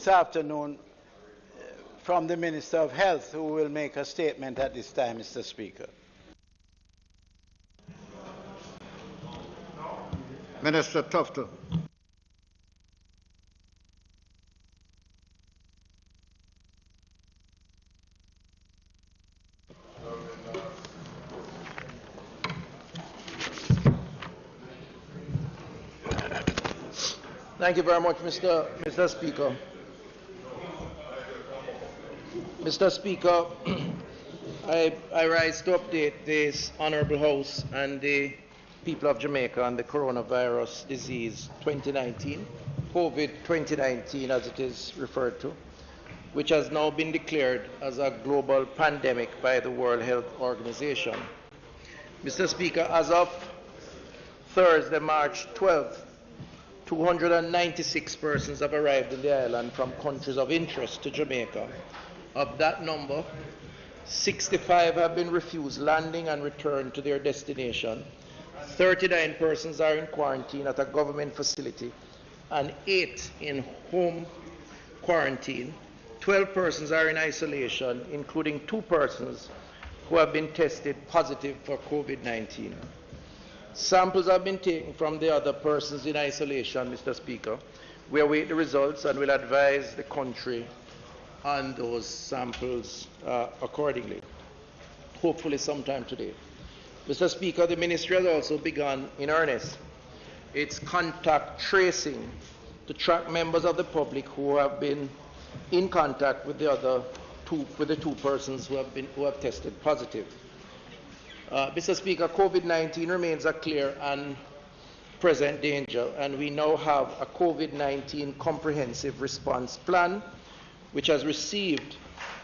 this afternoon from the Minister of Health, who will make a statement at this time, Mr. Speaker. Minister Tufton. Thank you very much, Mr. Speaker. Mr. Speaker, I rise to update this Honourable House and the people of Jamaica on the coronavirus disease 2019, COVID 2019 as it is referred to, which has now been declared as a global pandemic by the World Health Organization. Mr. Speaker, as of Thursday, March 12th, 296 persons have arrived in the island from countries of interest to Jamaica. Of that number, 65 have been refused landing and returned to their destination. 39 persons are in quarantine at a government facility and 8 in home quarantine. 12 persons are in isolation, including 2 persons who have been tested positive for COVID-19. Samples have been taken from the other persons in isolation, Mr. Speaker. We await the results and will advise the country on those samples accordingly, hopefully sometime today. Mr. Speaker, the Ministry has also begun in earnest its contact tracing to track members of the public who have been in contact with the two persons who have tested positive. Mr. Speaker, COVID-19 remains a clear and present danger, and we now have a COVID-19 comprehensive response plan, which has received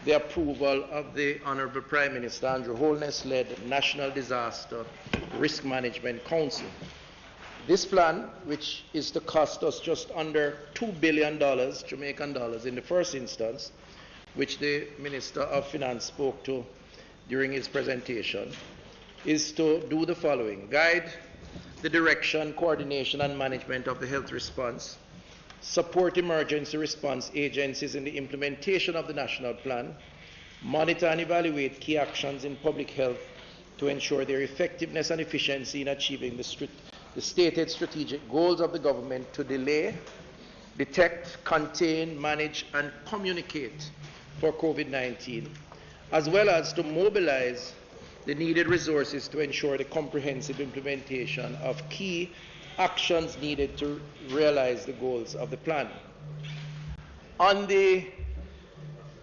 the approval of the Honourable Prime Minister Andrew Holness-led National Disaster Risk Management Council. This plan, which is to cost us just under $2 billion Jamaican dollars in the first instance, which the Minister of Finance spoke to during his presentation, is to do the following: guide the direction, coordination, and management of the health response, support emergency response agencies in the implementation of the national plan, monitor and evaluate key actions in public health to ensure their effectiveness and efficiency in achieving the stated strategic goals of the government to delay, detect, contain, manage, and communicate for COVID-19, as well as to mobilize the needed resources to ensure the comprehensive implementation of key actions needed to realize the goals of the plan. On the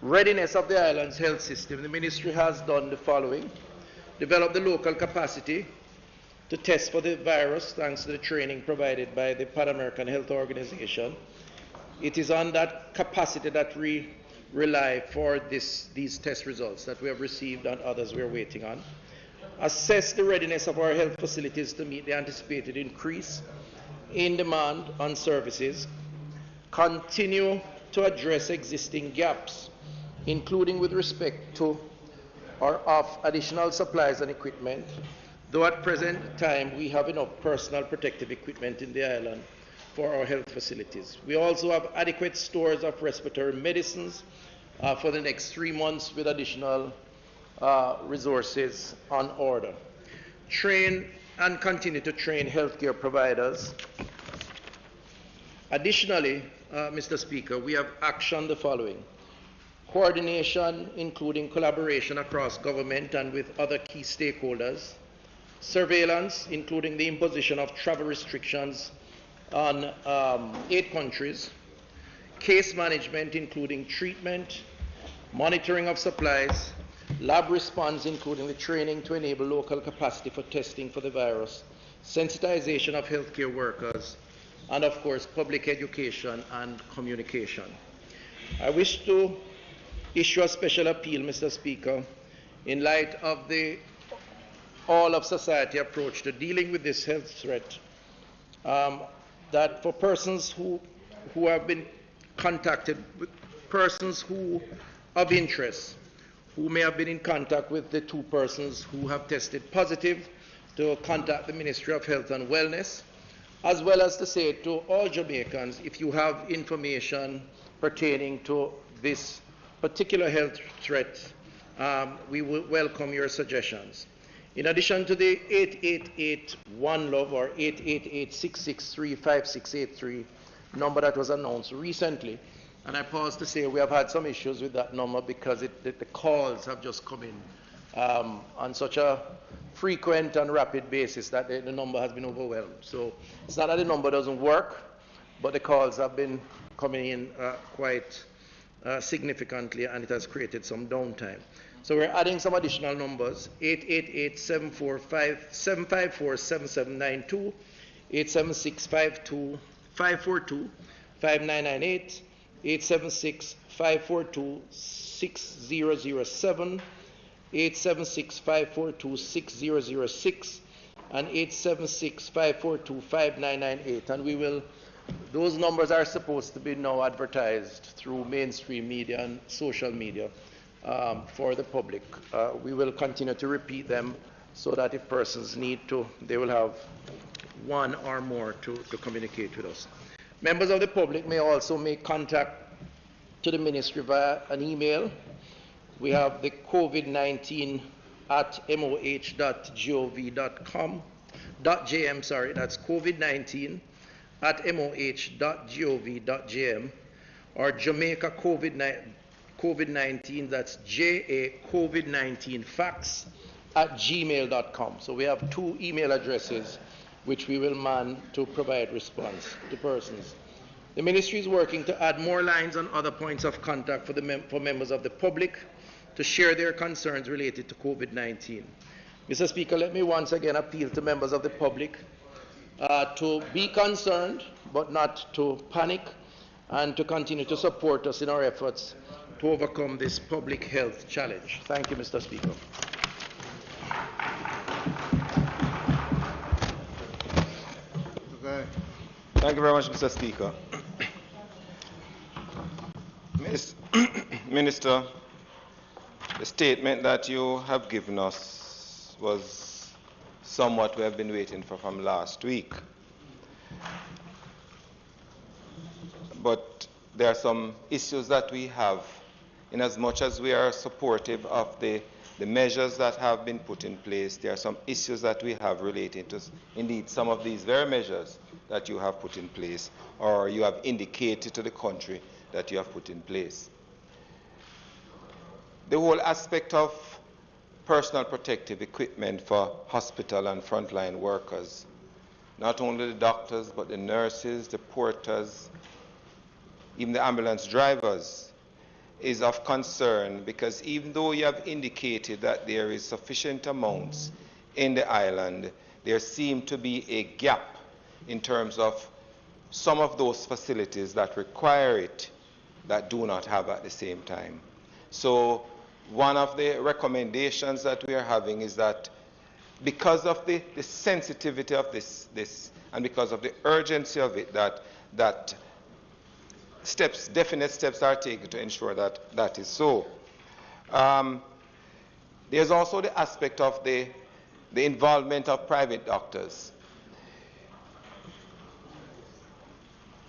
readiness of the island's health system, the Ministry has done the following: develop the local capacity to test for the virus thanks to the training provided by the Pan-American Health Organization. It is on that capacity that we rely for these test results that we have received and others we are waiting on. Assess the readiness of our health facilities to meet the anticipated increase in demand on services. Continue to address existing gaps, including with respect to or of additional supplies and equipment, though at present time we have enough personal protective equipment in the island for our health facilities. We also have adequate stores of respiratory medicines for the next 3 months with additional resources on order. Train and continue to train healthcare providers. Additionally, Mr. Speaker, we have actioned the following: coordination, including collaboration across government and with other key stakeholders; surveillance, including the imposition of travel restrictions on 8 countries; case management, including treatment, monitoring of supplies; lab response, including the training to enable local capacity for testing for the virus; sensitization of healthcare workers; and of course, public education and communication. I wish to issue a special appeal, Mr. Speaker, in light of the all-of-society approach to dealing with this health threat, that for persons who have been contacted, with persons who of interest, who may have been in contact with the 2 persons who have tested positive, to contact the Ministry of Health and Wellness, as well as to say to all Jamaicans, if you have information pertaining to this particular health threat, we will welcome your suggestions. In addition to the 888 One Love or 888-663-5683 number that was announced recently, and I pause to say we have had some issues with that number because the calls have just come in on such a frequent and rapid basis that the number has been overwhelmed. So it's not that the number doesn't work, but the calls have been coming in quite significantly, and it has created some downtime. So we're adding some additional numbers: 888-754-7792, 876-542-5998, 876-542-6007, 876-542-6006, and 876-542-5998. And those numbers are supposed to be now advertised through mainstream media and social media for the public. We will continue to repeat them so that if persons need to, they will have one or more to communicate with us. Members of the public may also make contact to the ministry via an email. We have the COVID-19 at moh.gov.com, .jm, sorry, that's COVID-19 at moh.gov.jm, or Jamaica COVID-19, that's JA COVID-19 facts at gmail.com. So we have two email addresses which we will man to provide response to persons. The ministry is working to add more lines and other points of contact for members of the public to share their concerns related to COVID-19. Mr. Speaker, let me once again appeal to members of the public to be concerned, but not to panic, and to continue to support us in our efforts to overcome this public health challenge. Thank you, Mr. Speaker. Okay. Thank you very much, Mr. Speaker. Minister, the statement that you have given us was somewhat we have been waiting for from last week. But there are some issues that we have, in as much as we are supportive of the measures that have been put in place. There are some issues that we have related to, indeed, some of these very measures that you have put in place, or you have indicated to the country that you have put in place. The whole aspect of personal protective equipment for hospital and frontline workers, not only the doctors, but the nurses, the porters, even the ambulance drivers, is of concern, because even though you have indicated that there is sufficient amounts in the island, there seems to be a gap in terms of some of those facilities that require it that do not have at the same time. So one of the recommendations that we are having is that because of the sensitivity of this and because of the urgency of it, that definite steps are taken to ensure that that is so. There's also the aspect of the involvement of private doctors.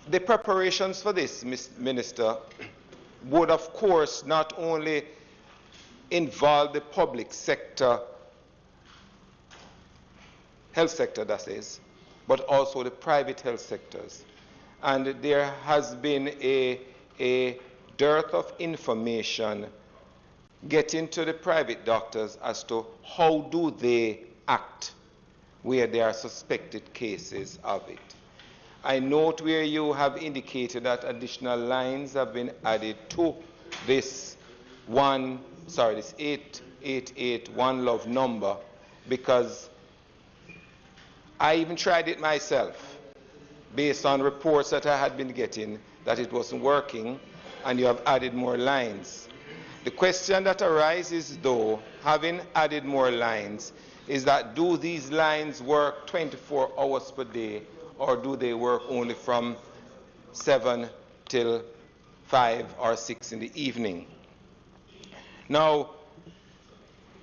The preparations for this, Minister, would of course not only involve the public sector, health sector that is, but also the private health sectors. And there has been a dearth of information getting to the private doctors as to how do they act where there are suspected cases of it. I note where you have indicated that additional lines have been added to this 888 One Love number, because I even tried it myself based on reports that I had been getting that it wasn't working, and you have added more lines. The question that arises, though, having added more lines, is that do these lines work 24 hours per day, or do they work only from 7 till 5 or 6 in the evening? Now,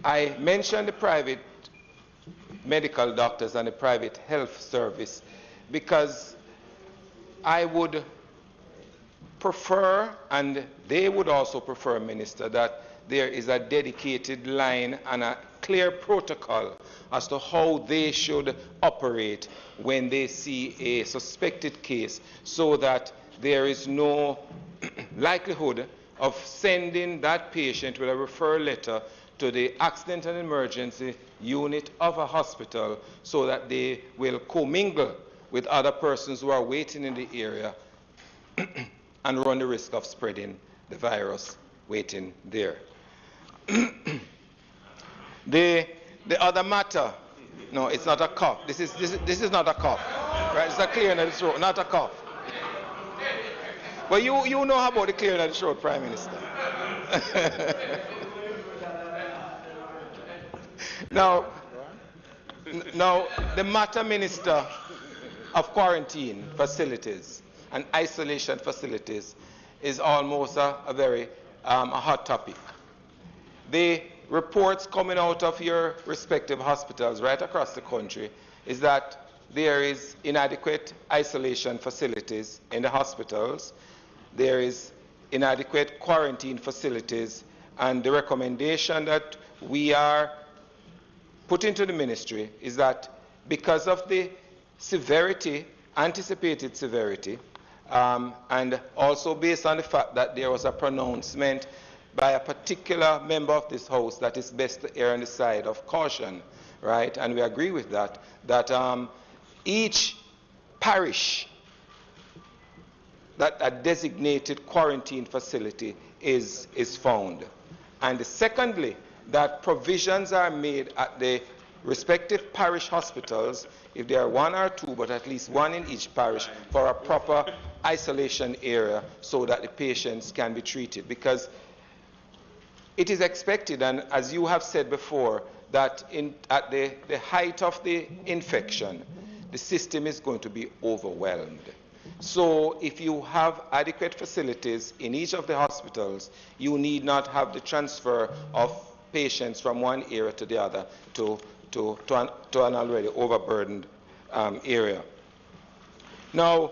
I mentioned the private medical doctors and the private health service because I would prefer, and they would also prefer, Minister, that there is a dedicated line and a clear protocol as to how they should operate when they see a suspected case, so that there is no likelihood of sending that patient with a referral letter to the accident and emergency unit of a hospital, so that they will commingle with other persons who are waiting in the area and run the risk of spreading the virus waiting there. The other matter, no, it's not a cough. This is not a cough, right? It's a clearing of the throat, not a cough. But you know about the clearing of the throat, Prime Minister. Now, the matter, Minister, of quarantine facilities and isolation facilities is almost a very hot topic. The reports coming out of your respective hospitals right across the country is that there is inadequate isolation facilities in the hospitals, there is inadequate quarantine facilities, and the recommendation that we are putting to the ministry is that because of the severity, anticipated severity, and also based on the fact that there was a pronouncement by a particular member of this House that it's best to err on the side of caution, right? And we agree with that, that each parish that a designated quarantine facility is found. And secondly, that provisions are made at the respective parish hospitals, if there are one or two, but at least one in each parish, for a proper isolation area so that the patients can be treated. Because it is expected, and as you have said before, that at the height of the infection, the system is going to be overwhelmed. So if you have adequate facilities in each of the hospitals, you need not have the transfer of patients from one area to the other to an already overburdened area. Now,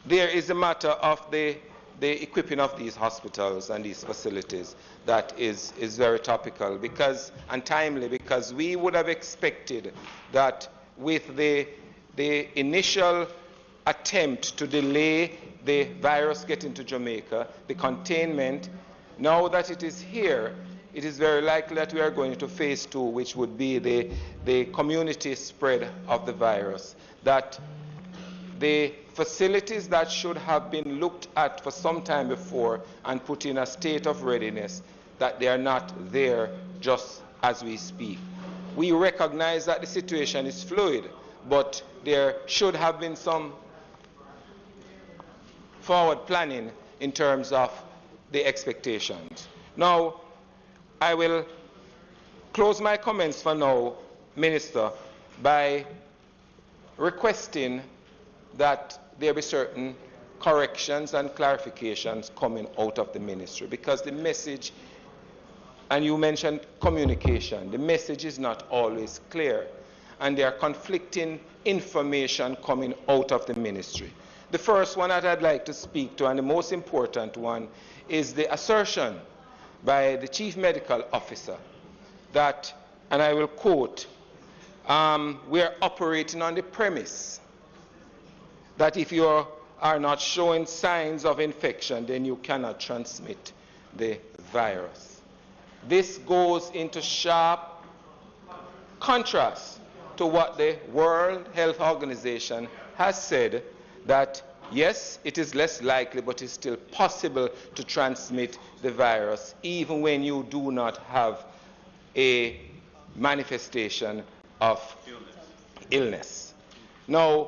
there is a matter of the equipping of these hospitals and these facilities that is very topical and timely, because we would have expected that with the initial attempt to delay the virus getting to Jamaica, the containment, now that it is here, it is very likely that we are going to phase 2, which would be the community spread of the virus. That the facilities that should have been looked at for some time before and put in a state of readiness, that they are not there just as we speak. We recognize that the situation is fluid, but there should have been some forward planning in terms of the expectations. Now, I will close my comments for now, Minister, by requesting that there be certain corrections and clarifications coming out of the ministry, because the message, and you mentioned communication, the message is not always clear, and there are conflicting information coming out of the ministry. The first one that I'd like to speak to, and the most important one, is the assertion by the Chief Medical Officer that, and I will quote, we are operating on the premise that if you are not showing signs of infection, then you cannot transmit the virus. This goes into sharp contrast to what the World Health Organization has said, that yes, it is less likely, but it's still possible to transmit the virus even when you do not have a manifestation of illness. Now,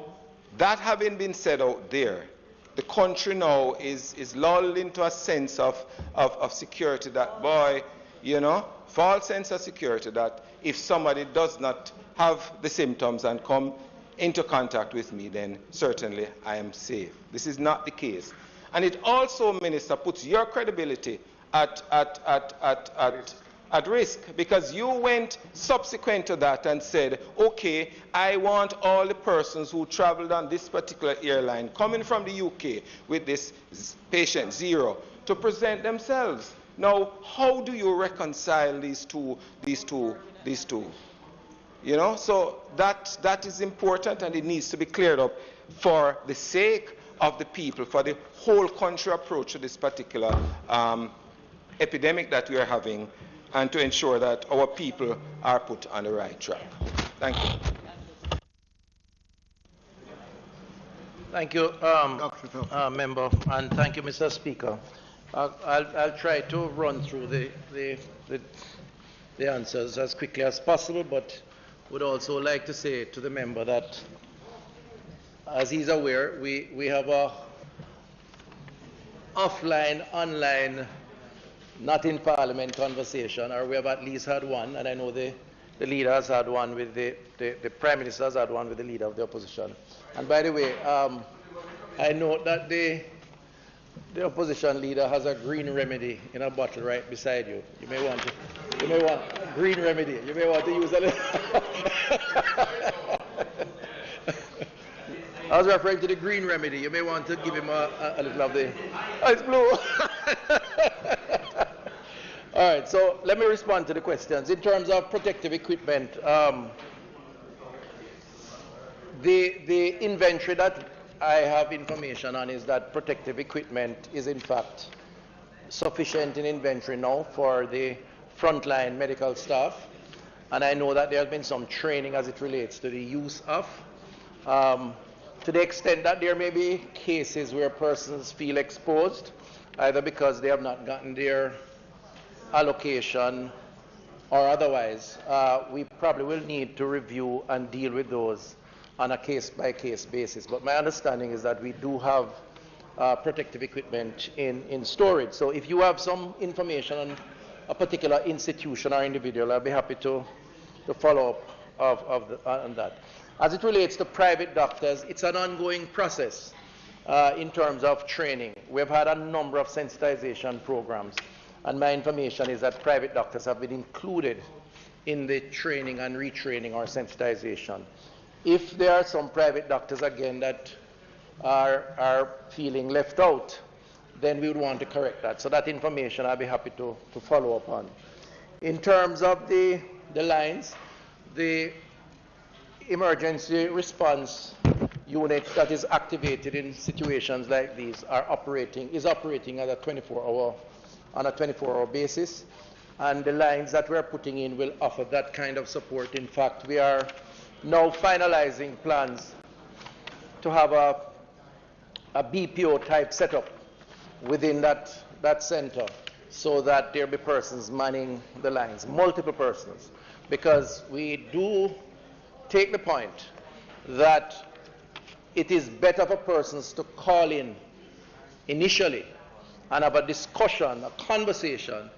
that having been said out there, the country now is lulled into a sense of security that, boy, false sense of security that if somebody does not have the symptoms and come into contact with me, then certainly I am safe. This is not the case. And it also, Minister, puts your credibility at at risk, because you went subsequent to that and said, okay, I want all the persons who traveled on this particular airline coming from the UK with this patient 0 to present themselves. Now, how do you reconcile these two? You know, so that is important, and it needs to be cleared up for the sake of the people, for the whole country approach to this particular epidemic that we are having, and to ensure that our people are put on the right track. Thank you. Thank you, Member, and thank you, Mr. Speaker. I'll try to run through the answers as quickly as possible, but would also like to say to the member that, as he's aware, we have a offline, online, not in Parliament conversation, or we have at least had one, and I know the leader has had one with the Prime Minister has had one with the leader of the opposition. And by the way, I know that the opposition leader has a green remedy in a bottle right beside you. You may want green remedy. You may want to use a little. I was referring to the green remedy. You may want to give him a little of the. Oh, it's blue. All right, so let me respond to the questions. In terms of protective equipment, the inventory that I have information on is that protective equipment is in fact sufficient in inventory now for the frontline medical staff, and I know that there has been some training as it relates to the use of. To the extent that there may be cases where persons feel exposed, either because they have not gotten their allocation or otherwise, we probably will need to review and deal with those on a case-by-case basis. But my understanding is that we do have protective equipment in storage. So if you have some information on a particular institution or individual, I'll be happy to follow up on that. As it relates to private doctors, it's an ongoing process in terms of training. We've had a number of sensitization programs, and my information is that private doctors have been included in the training and retraining or sensitization. If there are some private doctors, again, that are feeling left out, then we would want to correct that. So that information I'll be happy to follow up on. In terms of the lines, the emergency response unit that is activated in situations like these is operating at a 24-hour basis, and the lines that we're putting in will offer that kind of support. In fact, we are now finalizing plans to have a BPO type setup within that center, so that there be persons manning the lines, multiple persons, because we do take the point that it is better for persons to call in initially and have a discussion, a conversation,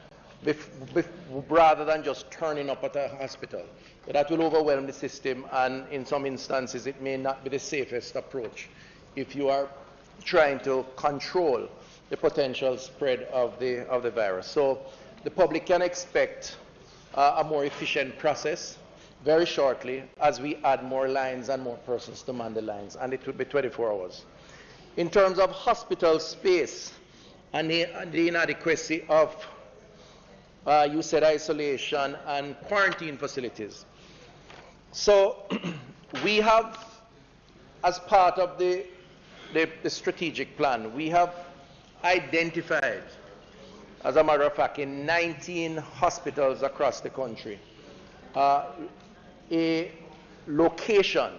rather than just turning up at a hospital. But that will overwhelm the system, and in some instances it may not be the safest approach if you are trying to control the potential spread of the virus. So the public can expect a more efficient process very shortly as we add more lines and more persons to man the lines, and it will be 24 hours. In terms of hospital space and the inadequacy of, you said, isolation and quarantine facilities. So we have, as part of the strategic plan, we have identified, as a matter of fact, in 19 hospitals across the country, a location.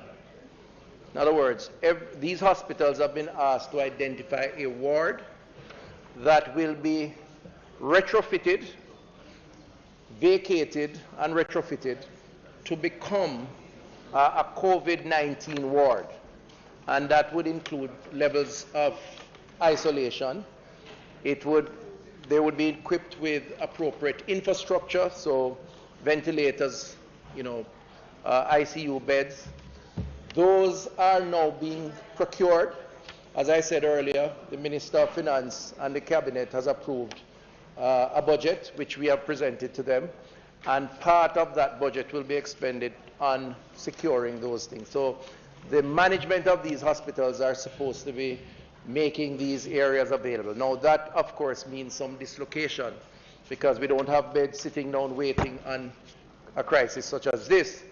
In other words, these hospitals have been asked to identify a ward that will be retrofitted, vacated, and retrofitted to become a COVID-19 ward. And that would include levels of isolation. They would be equipped with appropriate infrastructure, so ventilators, ICU beds. Those are now being procured. As I said earlier, the Minister of Finance and the Cabinet has approved a budget which we have presented to them, and part of that budget will be expended on securing those things. So the management of these hospitals are supposed to be making these areas available. Now that, of course, means some dislocation, because we don't have beds sitting down waiting on a crisis such as this.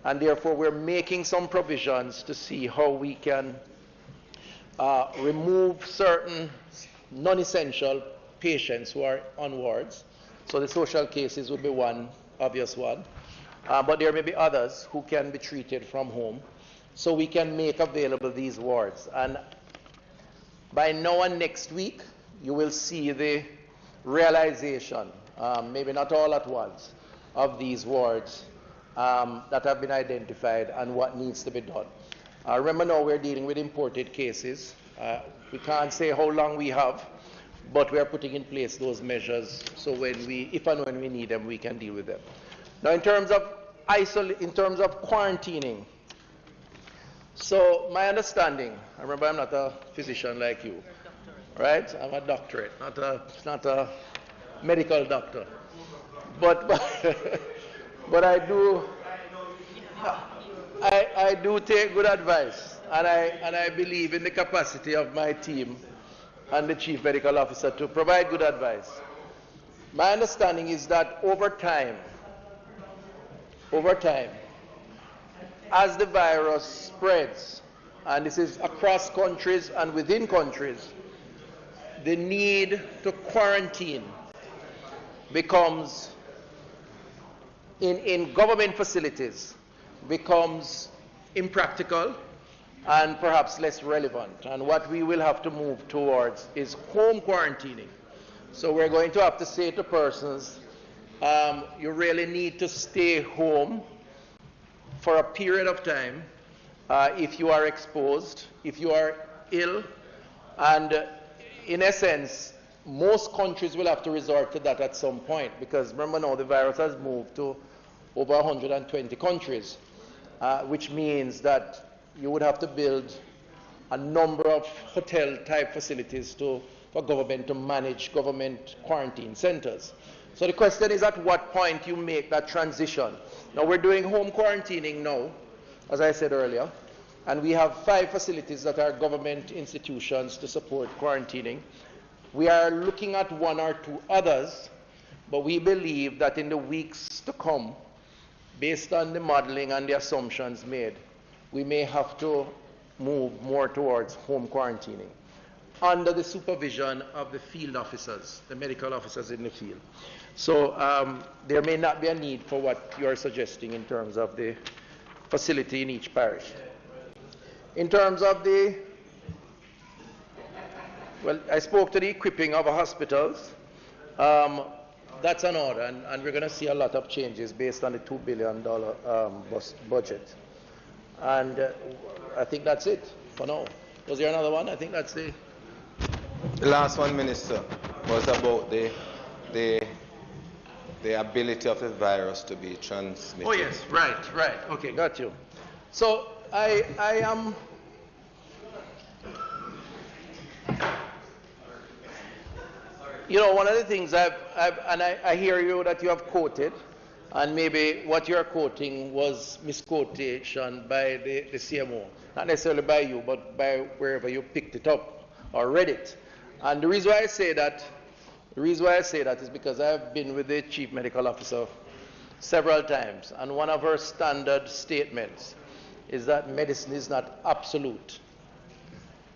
And therefore, we're making some provisions to see how we can remove certain non-essential patients who are on wards. So the social cases would be one obvious one. But there may be others who can be treated from home. So we can make available these wards. And by now and next week, you will see the realization, maybe not all at once, of these wards that have been identified and what needs to be done. Remember now we're dealing with imported cases. We can't say how long we have, but we are putting in place those measures so if and when we need them, we can deal with them. Now in terms of quarantining, so my understanding, remember I'm not a physician like you, right? I'm a doctorate, not a medical doctor. But I do take good advice, and I believe in the capacity of my team and the chief medical officer to provide good advice. My understanding is that over time, as the virus spreads, and this is across countries and within countries, the need to quarantine becomes, in government facilities, becomes impractical and perhaps less relevant. And what we will have to move towards is home quarantining. So we're going to have to say to persons, you really need to stay home for a period of time if you are exposed, if you are ill, and in essence, most countries will have to resort to that at some point, because remember now the virus has moved to over 120 countries, which means that you would have to build a number of hotel-type facilities for government to manage government quarantine centers. So the question is at what point you make that transition. Now we're doing home quarantining now, as I said earlier, and we have 5 facilities that are government institutions to support quarantining. We are looking at 1 or 2 others, but we believe that in the weeks to come, based on the modeling and the assumptions made, we may have to move more towards home quarantining under the supervision of the field officers, the medical officers in the field. So there may not be a need for what you are suggesting in terms of the facility in each parish. In terms of well, I spoke to the equipping of our hospitals. That's an order, and we're going to see a lot of changes based on the $2 billion budget. And I think that's it for now. Was there another one? I think that's the last one, Minister, was about the ability of the virus to be transmitted. Oh yes, right. Okay, got you. So I am. You know, one of the things I hear you that you have quoted, and maybe what you're quoting was misquotation by the CMO. Not necessarily by you, but by wherever you picked it up or read it. And the reason why I say that is because I've been with the chief medical officer several times, and one of her standard statements is that medicine is not absolute.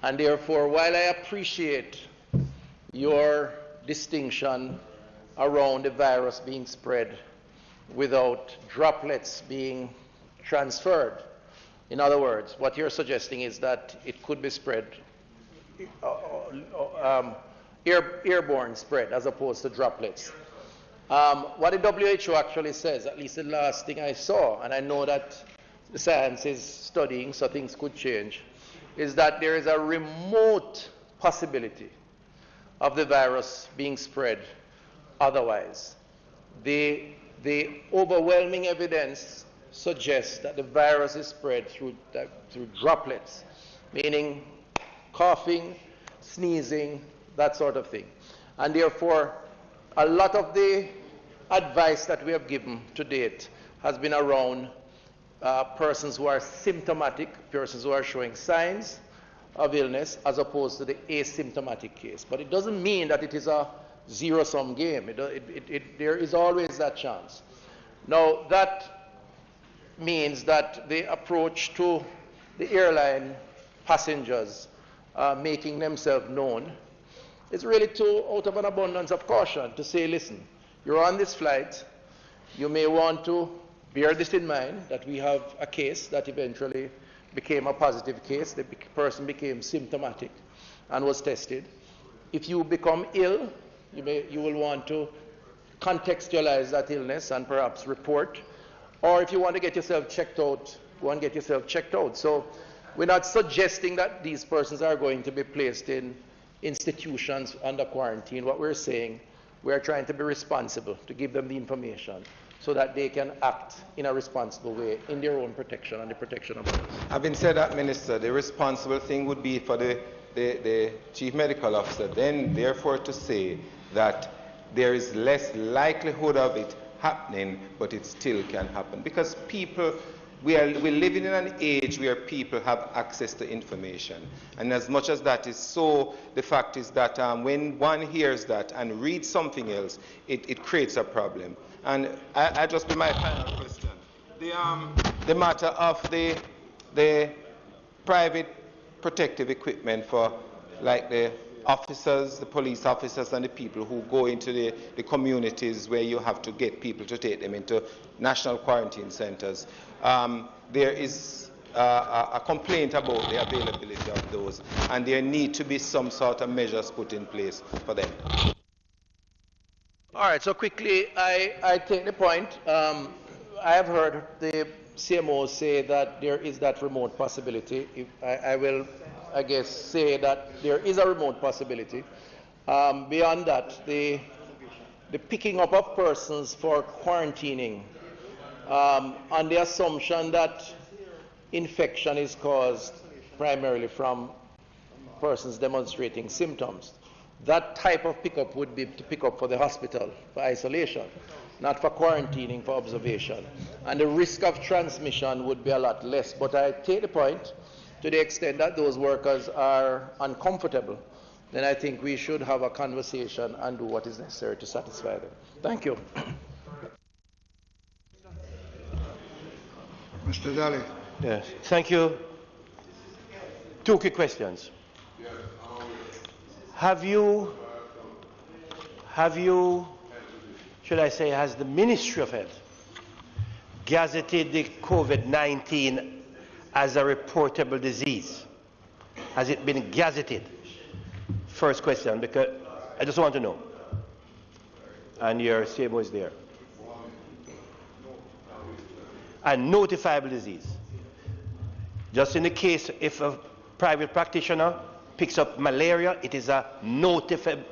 And therefore, while I appreciate your distinction around the virus being spread without droplets being transferred, in other words, what you're suggesting is that it could be spread, airborne spread as opposed to droplets. What the WHO actually says, at least the last thing I saw, and I know that the science is studying so things could change, is that there is a remote possibility of the virus being spread otherwise. The overwhelming evidence suggests that the virus is spread through droplets, meaning coughing, sneezing, that sort of thing. And therefore, a lot of the advice that we have given to date has been around persons who are symptomatic, persons who are showing signs of illness, as opposed to the asymptomatic case. But it doesn't mean that it is a zero-sum game. There is always that chance. Now, that means that the approach to the airline passengers making themselves known is really out of an abundance of caution to say, listen, you're on this flight, you may want to bear this in mind, that we have a case that eventually became a positive case. The person became symptomatic and was tested. If you become ill, you will want to contextualize that illness and perhaps report. Or if you want to get yourself checked out, go and get yourself checked out. So we're not suggesting that these persons are going to be placed in institutions under quarantine. What we're saying, we're trying to be responsible, to give them the information so that they can act in a responsible way in their own protection and the protection of others. Having said that, Minister, the responsible thing would be for the Chief Medical Officer then, therefore, to say that there is less likelihood of it happening, but it still can happen. Because people, we're living in an age where people have access to information. And as much as that is so, the fact is that when one hears that and reads something else, it creates a problem. And I just, my final question. The matter of the private protective equipment for, like, the officers, the police officers, and the people who go into the communities where you have to get people to take them into national quarantine centers. There is a complaint about the availability of those, and there need to be some sort of measures put in place for them. All right, so quickly, I take the point. I have heard the CMO say that there is that remote possibility. I will, I guess, say that there is a remote possibility. Beyond that, the picking up of persons for quarantining on the assumption that infection is caused primarily from persons demonstrating symptoms. That type of pickup would be to pick up for the hospital, for isolation, not for quarantining, for observation. And the risk of transmission would be a lot less. But I take the point, to the extent that those workers are uncomfortable, then I think we should have a conversation and do what is necessary to satisfy them. Thank you. Mr. Daly. Yes, thank you. Two quick questions. Have you, should I say, has the Ministry of Health gazetted the COVID-19 as a reportable disease? Has it been gazetted? First question, because I just want to know. And your CMO is there. A notifiable disease. Just in the case if a private practitioner picks up malaria, it is a notifiable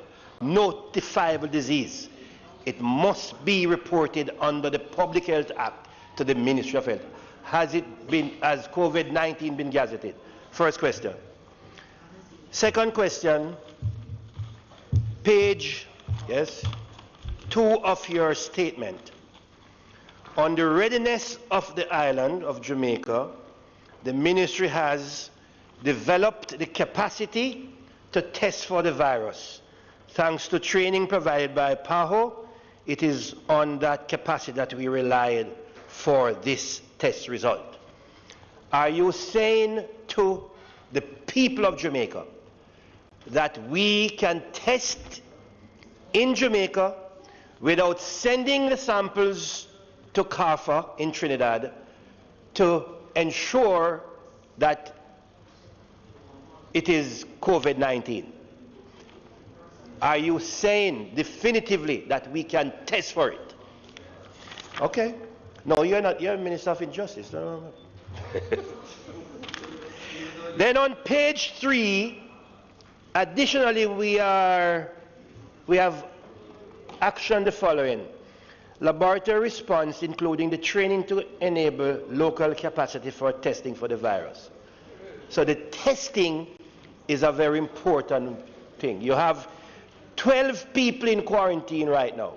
disease. It must be reported under the Public Health Act to the Ministry of Health. Has COVID-19 been gazetted? First question. Second question, page 2 of your statement. On the readiness of the island of Jamaica, the ministry has developed the capacity to test for the virus. Thanks to training provided by PAHO, it is on that capacity that we relied for this test result. Are you saying to the people of Jamaica that we can test in Jamaica without sending the samples to CARFA in Trinidad to ensure that it is COVID-19? Are you saying definitively that we can test for it? Okay. No, you're not. You're Minister of Injustice. No. Then on page 3, additionally, we have action the following. Laboratory response, including the training to enable local capacity for testing for the virus. So the testing is a very important thing. You have 12 people in quarantine right now,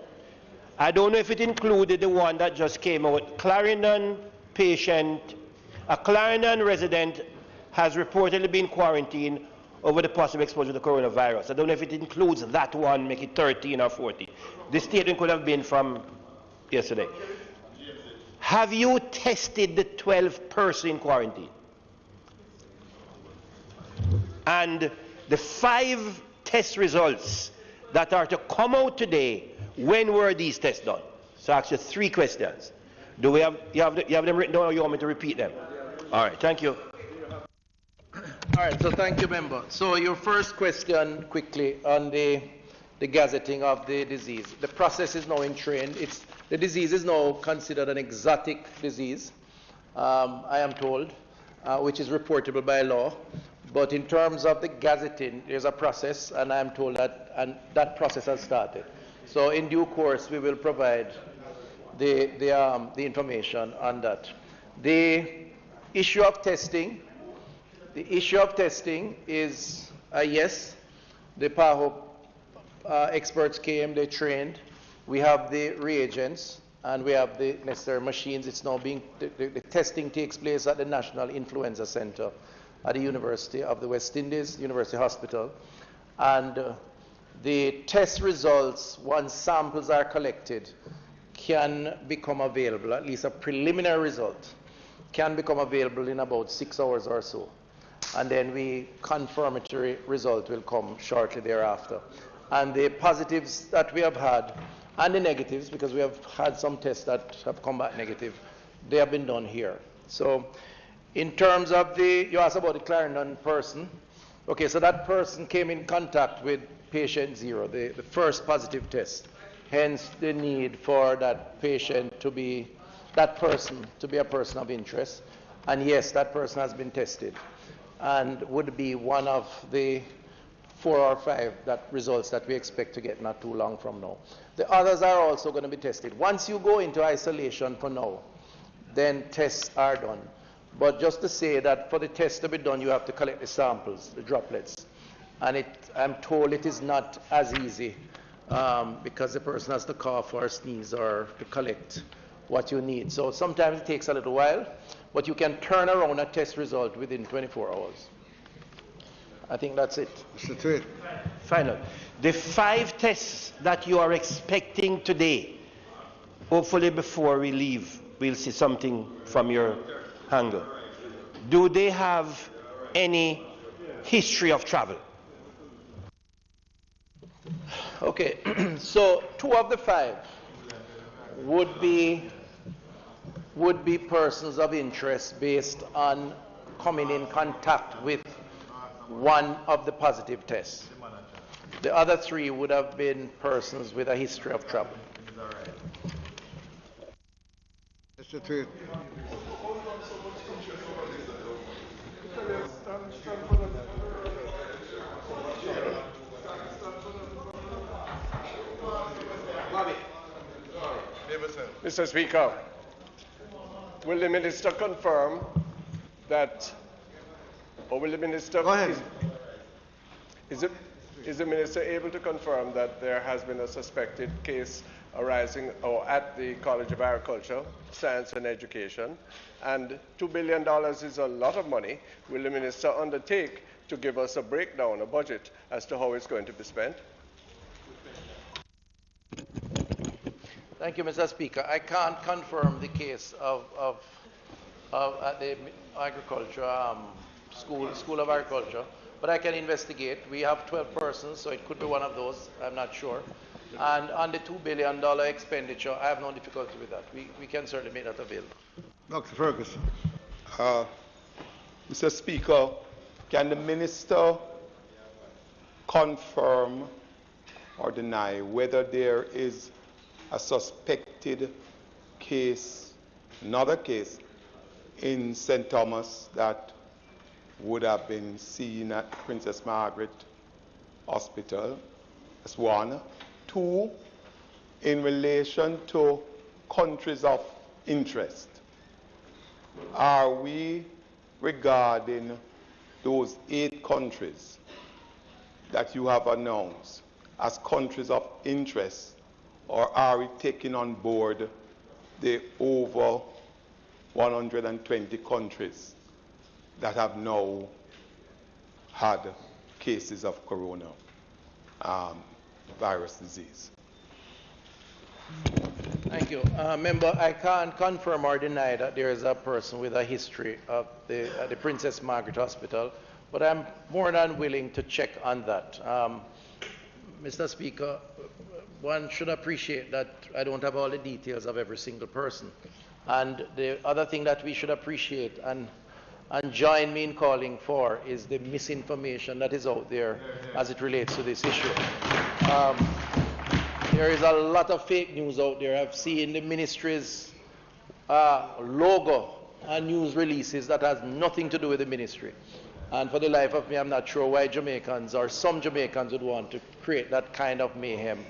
I don't know if it included the one that just came out. Clarendon patient, a Clarendon resident has reportedly been quarantined over the possible exposure to coronavirus. I don't know if it includes that one, make it 13 or 40. This statement could have been from yesterday. Have you tested the 12th person in quarantine? And the 5 test results that are to come out today, when were these tests done? So I ask you 3 questions. Do we have, you have them written down, or you want me to repeat them? All right, thank you. All right, so thank you, member. So your first question, quickly, on the gazetting of the disease. The process is now in train. The disease is now considered an exotic disease, I am told, which is reportable by law. But in terms of the gazetting, there's a process, and I'm told that process has started. So in due course, we will provide the information on that. The issue of testing is a yes. The PAHO experts came, they trained. We have the reagents, and we have the necessary machines. It's now being, the testing takes place at the National Influenza Center at the University of the West Indies, University Hospital. And the test results, once samples are collected, can become available, at least a preliminary result, can become available in about 6 hours or so. And then the confirmatory result will come shortly thereafter. And the positives that we have had, and the negatives, because we have had some tests that have come back negative, they have been done here. So in terms of you asked about the Clarendon person. Okay, so that person came in contact with patient 0, the first positive test. Hence the need for that patient to be, that person to be a person of interest. And yes, that person has been tested and would be one of the 4 or 5 results that we expect to get not too long from now. The others are also going to be tested. Once you go into isolation for now, then tests are done. But just to say that for the test to be done, you have to collect the samples, the droplets. And I'm told it is not as easy because the person has to cough or sneeze or to collect what you need. So sometimes it takes a little while, but you can turn around a test result within 24 hours. I think that's it. That's it. Final. The 5 tests that you are expecting today, hopefully before we leave, we'll see something from your angle. Do they have any history of travel? Okay, so 2 of the 5 would be persons of interest based on coming in contact with one of the positive tests. The other 3 would have been persons with a history of travel. That's it. Mr. Speaker, will the minister confirm that, or will the minister... Go ahead. Is the minister able to confirm that there has been a suspected case arising or at the College of Agriculture, Science and Education, and $2 billion is a lot of money? Will the minister undertake to give us a breakdown, a budget, as to how it's going to be spent? Thank you, Mr. Speaker. I can't confirm the case at the agriculture School of Agriculture, but I can investigate. We have 12 persons, so it could be one of those. I'm not sure. And on the $2 billion expenditure, I have no difficulty with that. We can certainly make that available. Dr. Ferguson. Mr. Speaker, can the minister confirm or deny whether there is a suspected case, another case, in St. Thomas that would have been seen at Princess Margaret Hospital? That's 1. 2, in relation to countries of interest, are we regarding those 8 countries that you have announced as countries of interest or are we taking on board the over 120 countries that have now had cases of corona virus disease? Thank you. Member, I can't confirm or deny that there is a person with a history of the Princess Margaret Hospital, but I'm more than willing to check on that. Mr. Speaker, one should appreciate that I don't have all the details of every single person. And the other thing that we should appreciate and join me in calling for is the misinformation that is out there as it relates to this issue. There is a lot of fake news out there. I've seen the ministry's logo and news releases that has nothing to do with the ministry. And for the life of me, I'm not sure why Jamaicans or some Jamaicans would want to create that kind of mayhem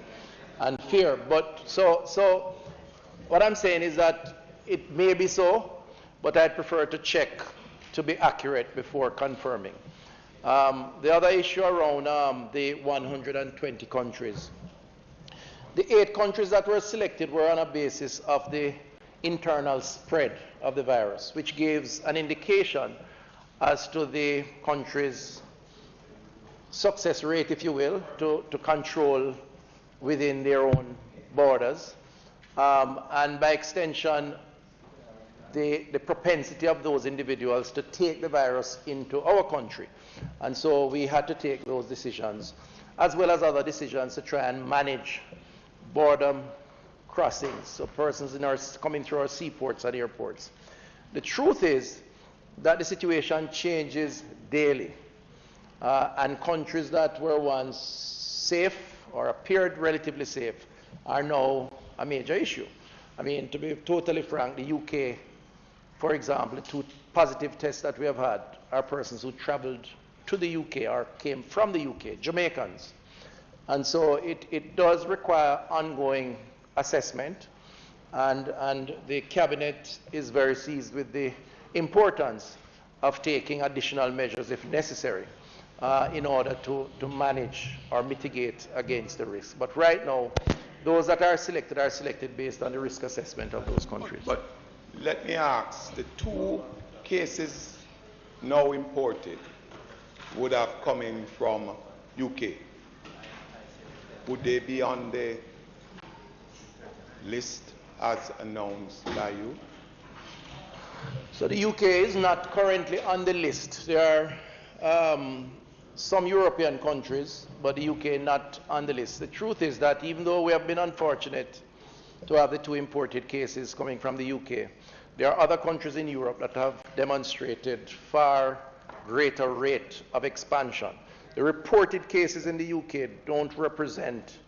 and fear. But so what I'm saying is that it may be so, but I'd prefer to check to be accurate before confirming. The other issue around the 120 countries. The 8 countries that were selected were on a basis of the internal spread of the virus, which gives an indication as to the country's success rate, if you will, to control within their own borders, and by extension, the propensity of those individuals to take the virus into our country. And so we had to take those decisions, as well as other decisions to try and manage border crossings, so persons coming through our seaports and airports. The truth is that the situation changes daily, and countries that were once safe or appeared relatively safe are now a major issue. I mean, to be totally frank, the UK, for example, the 2 positive tests that we have had are persons who traveled to the UK or came from the UK, Jamaicans. And so it does require ongoing assessment, and the Cabinet is very seized with the importance of taking additional measures if necessary in order to manage or mitigate against the risk. But right now, those that are selected based on the risk assessment of those countries. But let me ask, the 2 cases now imported would have come in from UK. Would they be on the list as announced by you? So the UK is not currently on the list. There are some European countries, but the UK not on the list. The truth is that even though we have been unfortunate to have the 2 imported cases coming from the UK, there are other countries in Europe that have demonstrated far greater rate of expansion. The reported cases in the UK don't represent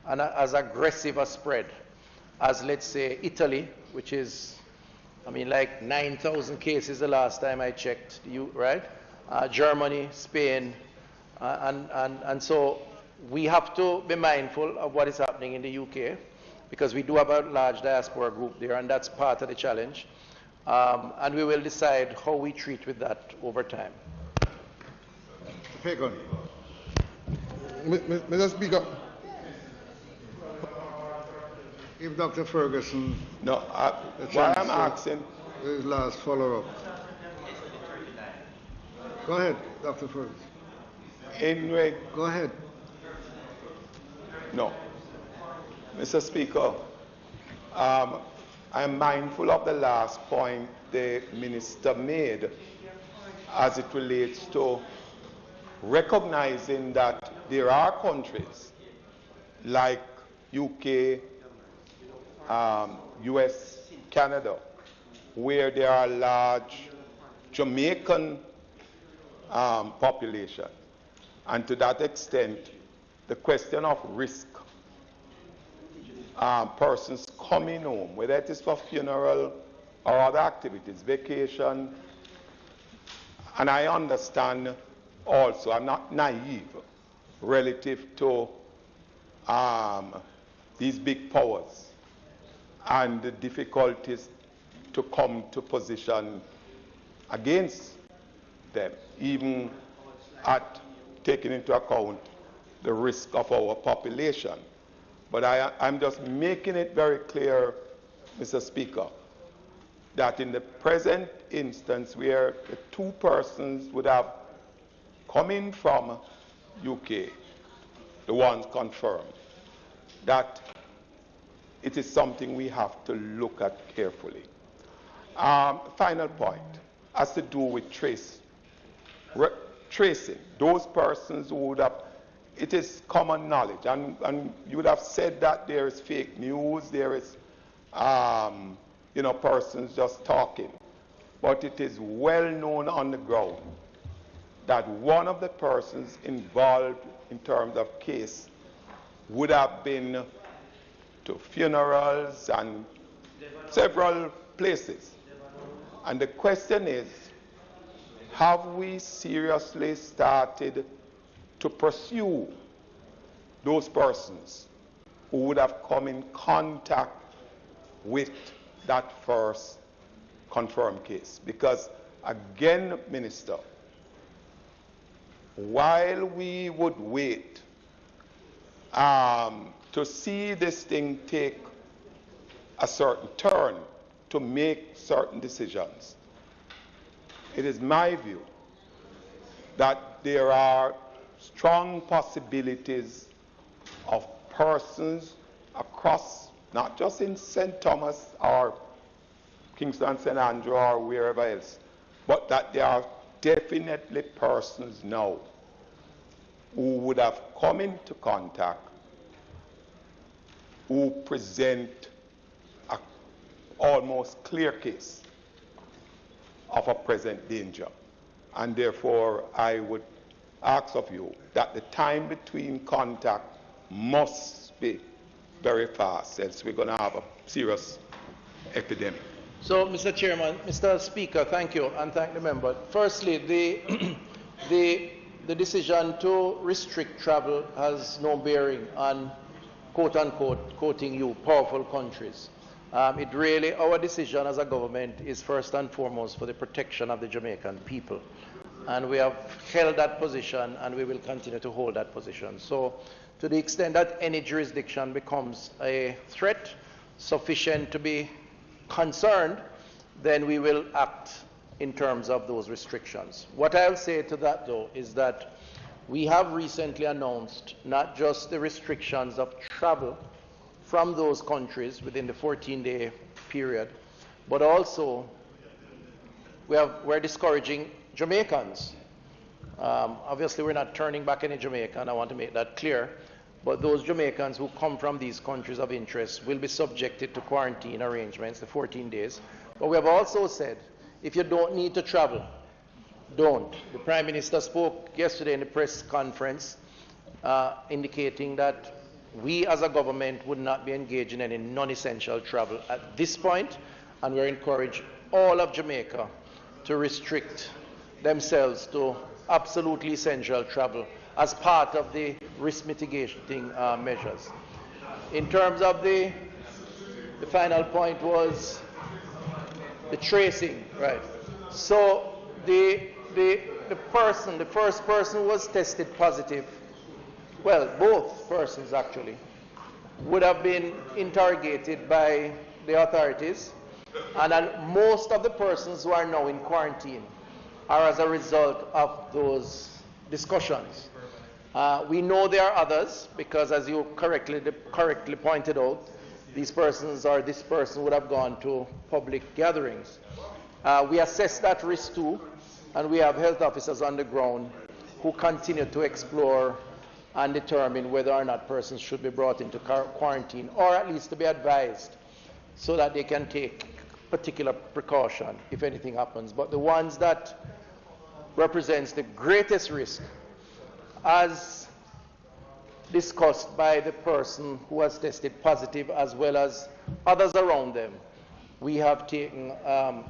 as aggressive a spread as, let's say, Italy, which is, I mean, like 9,000 cases the last time I checked, right? Germany, Spain, and so we have to be mindful of what is happening in the UK, because we do have a large diaspora group there, and that's part of the challenge. And we will decide how we treat with that over time. Fagan. Mr. Speaker, if Dr. Ferguson... No, why I'm asking... His last follow-up. Go ahead, Dr. Ferguson. Anyway... Go ahead. No. Mr. Speaker, I'm mindful of the last point the Minister made as it relates to recognizing that there are countries like UK, US, Canada, where there are large Jamaican population. And to that extent, the question of risk, persons coming home, whether it is for funeral or other activities, vacation, and I understand also, I'm not naive relative to these big powers and the difficulties to come to position against them, even at taking into account the risk of our population. But I'm just making it very clear, Mr. Speaker, that in the present instance where the two persons would have come in from UK, the ones confirmed, that it is something we have to look at carefully. Final point has to do with tracing. Those persons who would have, it is common knowledge, and you would have said that there is fake news, there is, persons just talking. But it is well known on the ground that one of the persons involved in terms of case would have been to funerals and several places. And the question is, have we seriously started to pursue those persons who would have come in contact with that first confirmed case? Because again, Minister, while we would wait to see this thing take a certain turn to make certain decisions, it is my view that there are strong possibilities of persons across, not just in St. Thomas or Kingston, St. Andrew or wherever else, but that there are definitely persons now who would have come into contact, who present an almost clear case of a present danger. And therefore, I would ask of you that the time between contact must be very fast, else we're going to have a serious epidemic. So, Mr. Chairman, Mr. Speaker, thank you, and thank the member. Firstly, the decision to restrict travel has no bearing on, quote-unquote, quoting you, powerful countries. It really, our decision as a government is first and foremost for the protection of the Jamaican people. And we have held that position, and we will continue to hold that position. So, to the extent that any jurisdiction becomes a threat sufficient to be concerned, then we will act in terms of those restrictions. What I'll say to that, though, is that we have recently announced not just the restrictions of travel from those countries within the 14-day period, but also we're discouraging Jamaicans. Obviously, we're not turning back any Jamaican, I want to make that clear, but those Jamaicans who come from these countries of interest will be subjected to quarantine arrangements, the 14 days. But we have also said, if you don't need to travel, don't. The Prime Minister spoke yesterday in the press conference indicating that we as a government would not be engaged in any non-essential travel at this point, and we encourage all of Jamaica to restrict themselves to absolutely essential travel as part of the risk mitigating measures. In terms of the final point was the tracing, right? So the first person who was tested positive, well, both persons actually, would have been interrogated by the authorities, and most of the persons who are now in quarantine are as a result of those discussions. We know there are others, because as you correctly pointed out, these persons or this person would have gone to public gatherings. We assess that risk too, and we have health officers on the ground who continue to explore and determine whether or not persons should be brought into quarantine, or at least to be advised so that they can take particular precaution if anything happens. But the ones that represents the greatest risk, as discussed by the person who has tested positive as well as others around them, we have taken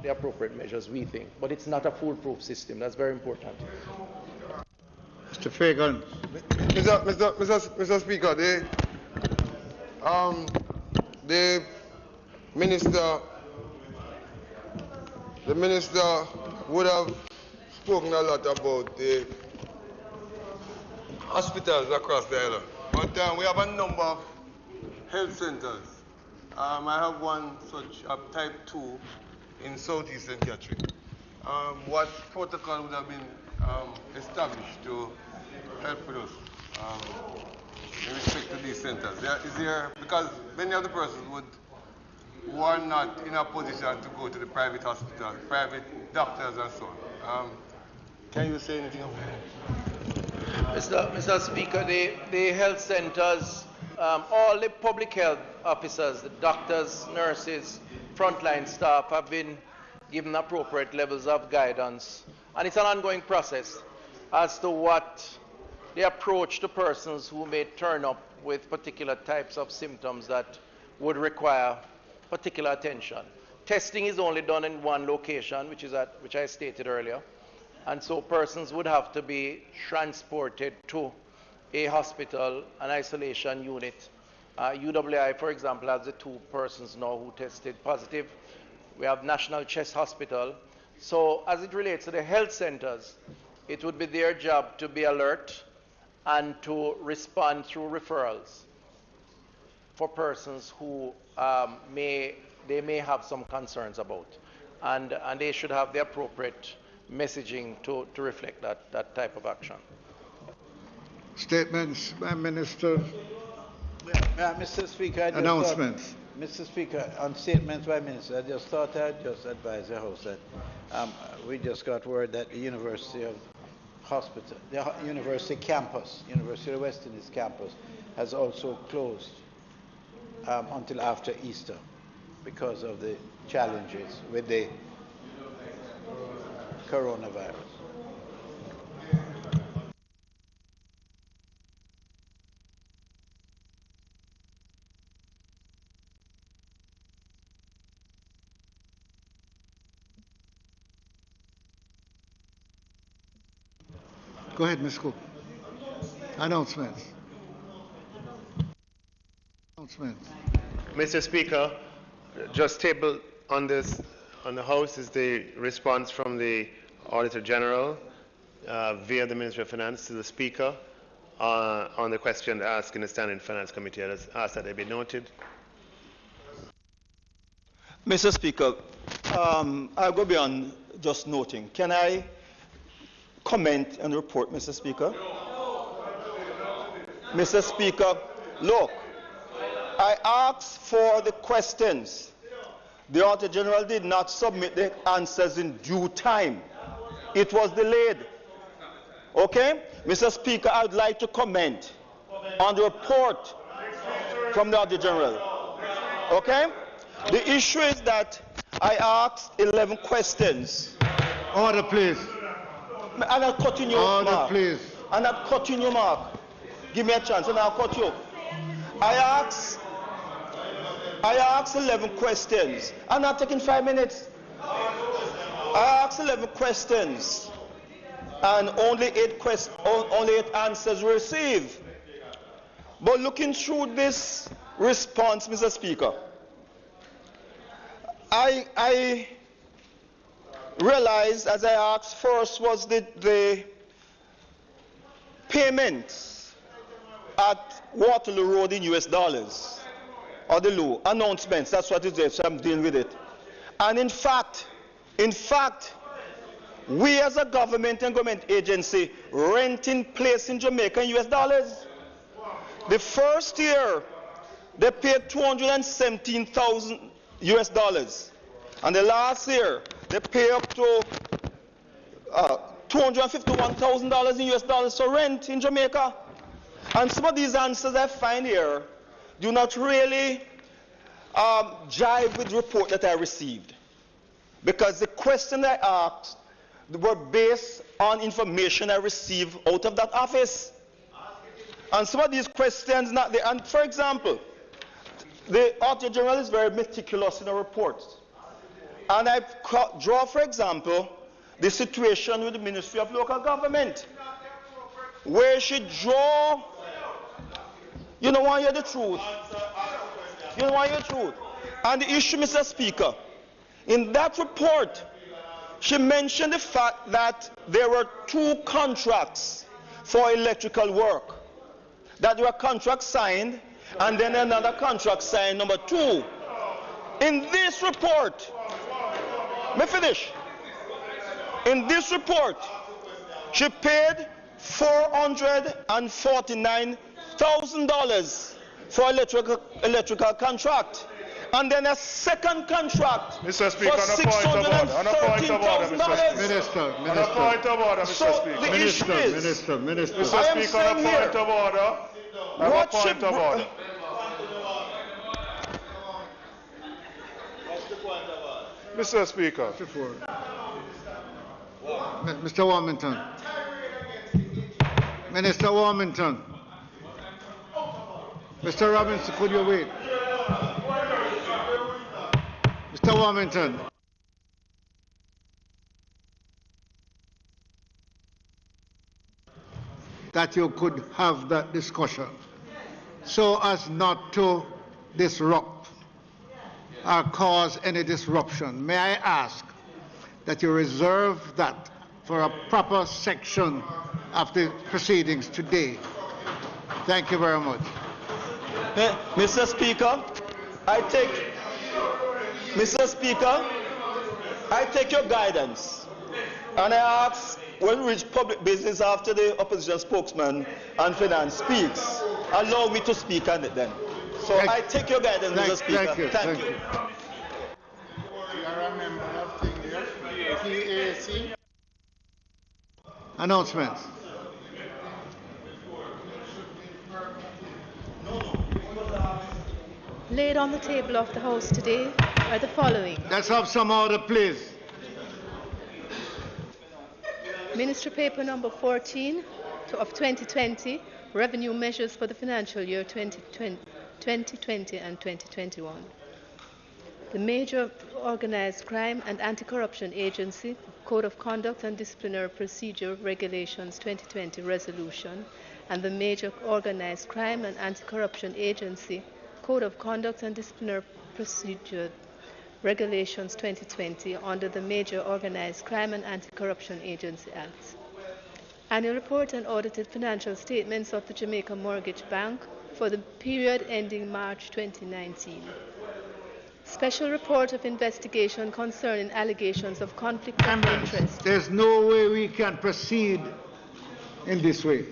the appropriate measures, we think. But it's not a foolproof system. That's very important. Mr. Fagan. Mr. Speaker, the minister would have spoken a lot about the hospitals across the island. But we have a number of health centers. I have one such type 2 in Southeast St. Catherine. What protocol would have been established to help with us in respect to these centers? Because many of the persons who are not in a position to go to the private hospital, private doctors and so on. Can you say anything about that? Mr. Speaker, the health centers, all the public health officers, the doctors, nurses, frontline staff have been given appropriate levels of guidance. And it's an ongoing process as to what the approach to persons who may turn up with particular types of symptoms that would require particular attention. Testing is only done in one location, which I stated earlier. And so persons would have to be transported to a hospital, an isolation unit. UWI, for example, has the 2 persons now who tested positive. We have National Chest Hospital. So as it relates to the health centers, it would be their job to be alert and to respond through referrals for persons who they may have some concerns about. And they should have the appropriate messaging to reflect that type of action. Statements by Minister. Mr. Speaker, Announcements. Mr. Speaker, on statements by Minister, I just thought I'd just advise the House that we just got word that the University of Hospital, the University campus, University of West Indies campus, has also closed until after Easter because of the challenges with the coronavirus. Go ahead, Ms. Cook. Announcements. Mr. Speaker, just tabled on this on the House is the response from the Auditor General via the Ministry of Finance to the Speaker on the question asked in the Standing Finance Committee. I ask that they be noted. Mr. Speaker, I'll go beyond just noting. Can I comment and report, Mr. Speaker? Mr. Speaker, look, I asked for the questions. The Auditor General did not submit the answers in due time. It was delayed. Okay? Mr. Speaker, I would like to comment on the report from the Auditor General. Okay? The issue is that I asked 11 questions. Order, please. And I'll cut you, Order, Mark. please. And I'll cut you, Mark. Give me a chance and I'll cut you. I asked 11 questions. I'm not taking 5 minutes. I asked 11 questions and only 8 answers were received. But looking through this response, Mr. Speaker, I realized, as I asked first, was the payments at Waterloo Road in US dollars, or the low announcements. That's what it is. So I'm dealing with it. And in fact, we as a government and government agency renting place in Jamaica in US dollars. The first year they paid $217,000 US dollars, and the last year they pay up to $251,000 in US dollars for rent in Jamaica. And some of these answers I find here do not really jive with the report that I received, because the question I asked were based on information I received out of that office. And some of these questions not there. And for example, the Auditor General is very meticulous in her reports. And I draw, for example, the situation with the Ministry of Local Government, where she draw, you don't want to hear the truth. You don't want to hear the truth. And the issue, Mr. Speaker, in that report, she mentioned the fact that there were 2 contracts for electrical work, that there were contracts signed, and then another contract signed number 2. In this report, me finish. In this report, she paid $449,000 for electrical contract, and then a second contract Mr. Speaker, for $613,000. Minister, On a point of order, Mr. So Speaker. the issue is, Minister. Mr. I am Speaker, on a saying point of order. On a what point should- of order. Mr. Speaker. Mr. Warmington. Minister Warmington. Mr. Robinson, could you wait? Mr. Warmington. That you could have that discussion so as not to disrupt or cause any disruption. May I ask that you reserve that for a proper section of the proceedings today? Thank you very much. Mr. Speaker, I take your guidance, and I ask when we reach public business after the opposition spokesman and finance speaks, allow me to speak on it then. So I take your guidance, Mr. Speaker. Thank you. You are a member of PAC. Announcements. Laid on the table of the House today are the following. Let's have some order, please. Ministry Paper number 14 of 2020, Revenue Measures for the Financial Year 2020 and 2021. The Major Organized Crime and Anti-Corruption Agency Code of Conduct and Disciplinary Procedure Regulations 2020 Resolution, and the Major Organized Crime and Anti-Corruption Agency Code of Conduct and Disciplinary Procedure Regulations 2020 under the Major Organized Crime and Anti-Corruption Agency Act. Annual report and audited financial statements of the Jamaica Mortgage Bank for the period ending March 2019. Special report of investigation concerning allegations of conflict of interest. There's no way we can proceed in this way.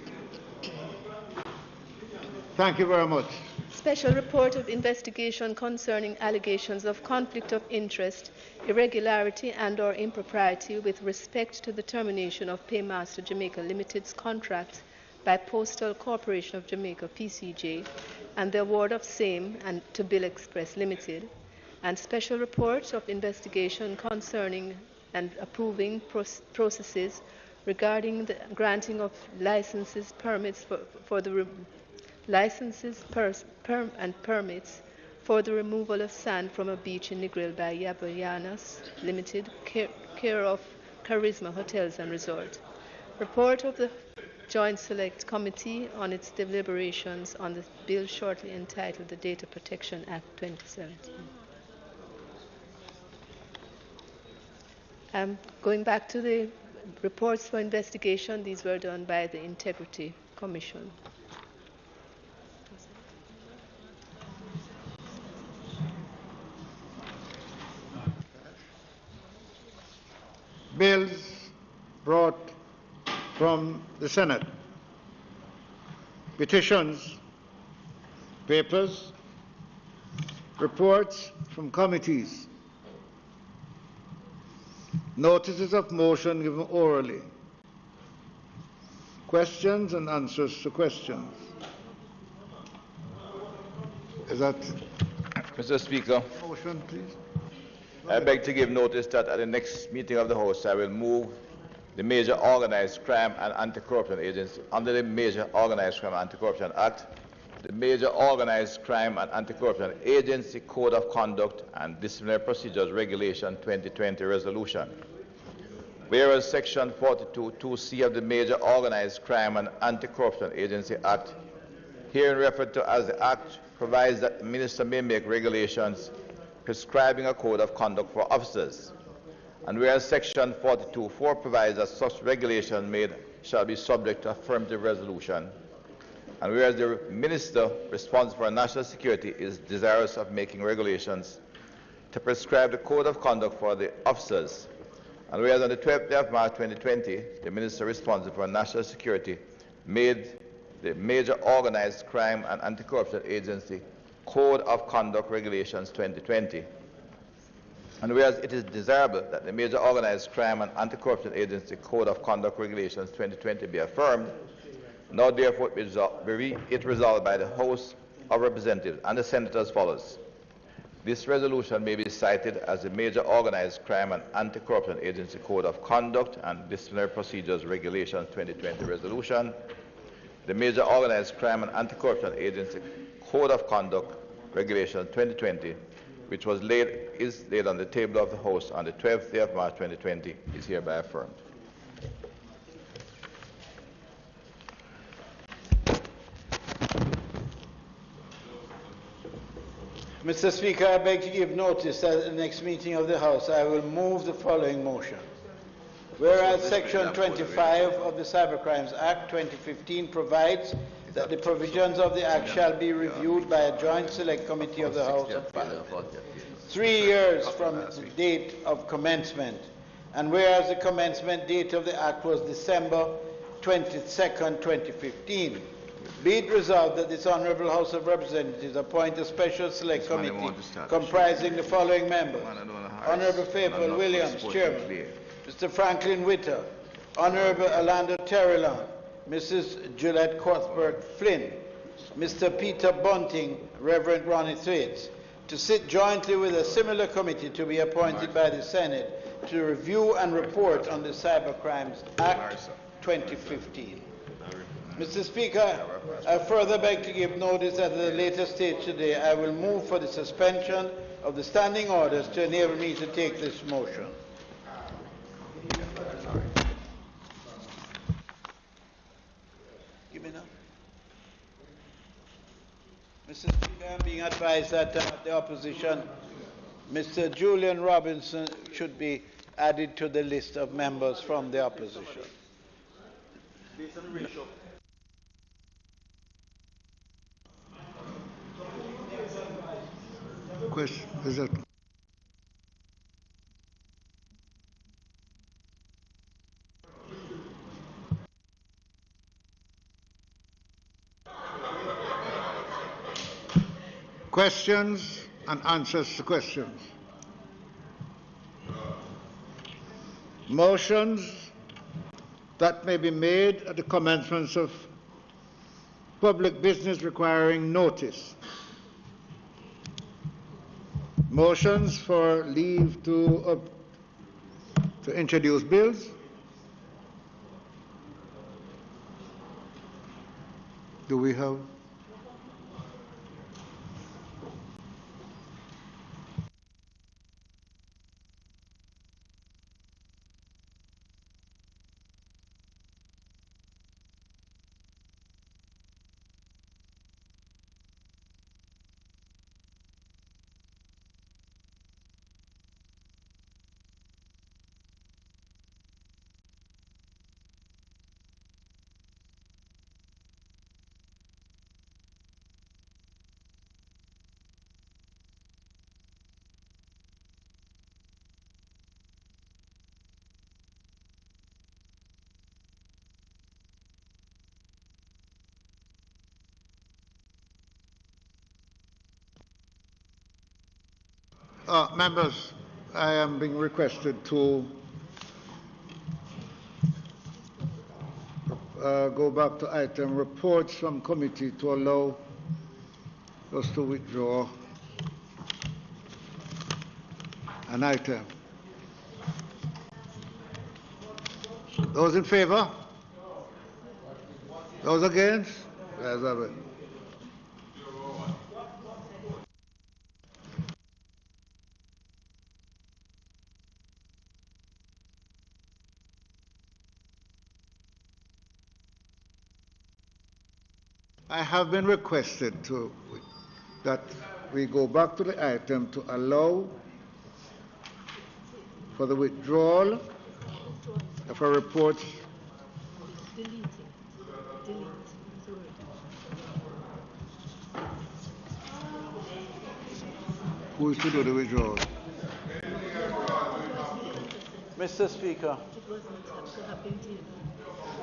Thank you very much. Special report of investigation concerning allegations of conflict of interest, irregularity and/or impropriety with respect to the termination of Paymaster Jamaica Limited's contract by Postal Corporation of Jamaica (PCJ) and the award of same and to Bill Express Limited, and special report of investigation concerning and approving processes regarding the granting of licenses, permits for the licenses and permits for the removal of sand from a beach in Negril by Yabayanas Limited, care of Charisma Hotels and Resort. Report of the Joint Select Committee on its deliberations on the bill shortly entitled the Data Protection Act 2017. Going back to the reports for investigation, these were done by the Integrity Commission. Bills brought from the Senate, petitions, papers, reports from committees, notices of motion given orally, questions and answers to questions. Is that Mr. Speaker, motion, please? I beg to give notice that at the next meeting of the House, I will move the Major Organized Crime and Anti-Corruption Agency under the Major Organized Crime and Anti-Corruption Act, the Major Organized Crime and Anti-Corruption Agency Code of Conduct and Disciplinary Procedures Regulation 2020 Resolution. Whereas Section 42(2)(c) of the Major Organized Crime and Anti-Corruption Agency Act, herein referred to as the Act, provides that the Minister may make regulations prescribing a code of conduct for officers. And whereas Section 42(4) provides that such regulation shall be subject to affirmative resolution, And whereas the minister responsible for national security is desirous of making regulations to prescribe the code of conduct for the officers, and whereas on the 12th day of March 2020, the minister responsible for national security made the Major Organized Crime and Anti-Corruption Agency Code of Conduct Regulations 2020. And whereas it is desirable that the Major Organized Crime and Anti-Corruption Agency Code of Conduct Regulations 2020 be affirmed, now therefore it resolved by the House of Representatives and the Senate as follows. This resolution may be cited as the Major Organized Crime and Anti-Corruption Agency Code of Conduct and Disciplinary Procedures Regulations 2020 resolution, the Major Organized Crime and Anti-Corruption Agency Code of Conduct Regulations 2020, which is laid on the table of the House on the 12th day of March 2020, is hereby affirmed. Mr. Speaker, I beg to give notice that at the next meeting of the House I will move the following motion. Whereas Section 25 of the Cybercrimes Act 2015 provides that the provisions of the Act shall be reviewed by a joint select committee of the House of Parliament 3 years from the date of commencement, and whereas the commencement date of the Act was December 22nd, 2015, be it resolved that this Honourable House of Representatives appoint a special select committee comprising the following members: Honourable Faithful Williams, Chairman; Mr. Franklin Witter, Honourable Orlando Terrellon, Mrs. Juliette Cuthbert Flynn, Mr. Peter Bunting, Reverend Ronnie Thwaites, to sit jointly with a similar committee to be appointed by the Senate to review and report on the Cybercrimes Act 2015. Mr. Speaker, I further beg to give notice that at a later stage today I will move for the suspension of the standing orders to enable me to take this motion. Give me now. Mr. Speaker, I'm being advised that the opposition, Mr. Julian Robinson, should be added to the list of members from the opposition. Question, is that questions and answers to questions? Motions that may be made at the commencement of public business requiring notice. Motions for leave to introduce bills. Do we have? Members, I am being requested to go back to item reports from committee to allow us to withdraw an item. Those in favor? Those against? Ayes have it. I have been requested that we go back to the item to allow for the withdrawal of a report Who is to do the withdrawal? Mr. Speaker.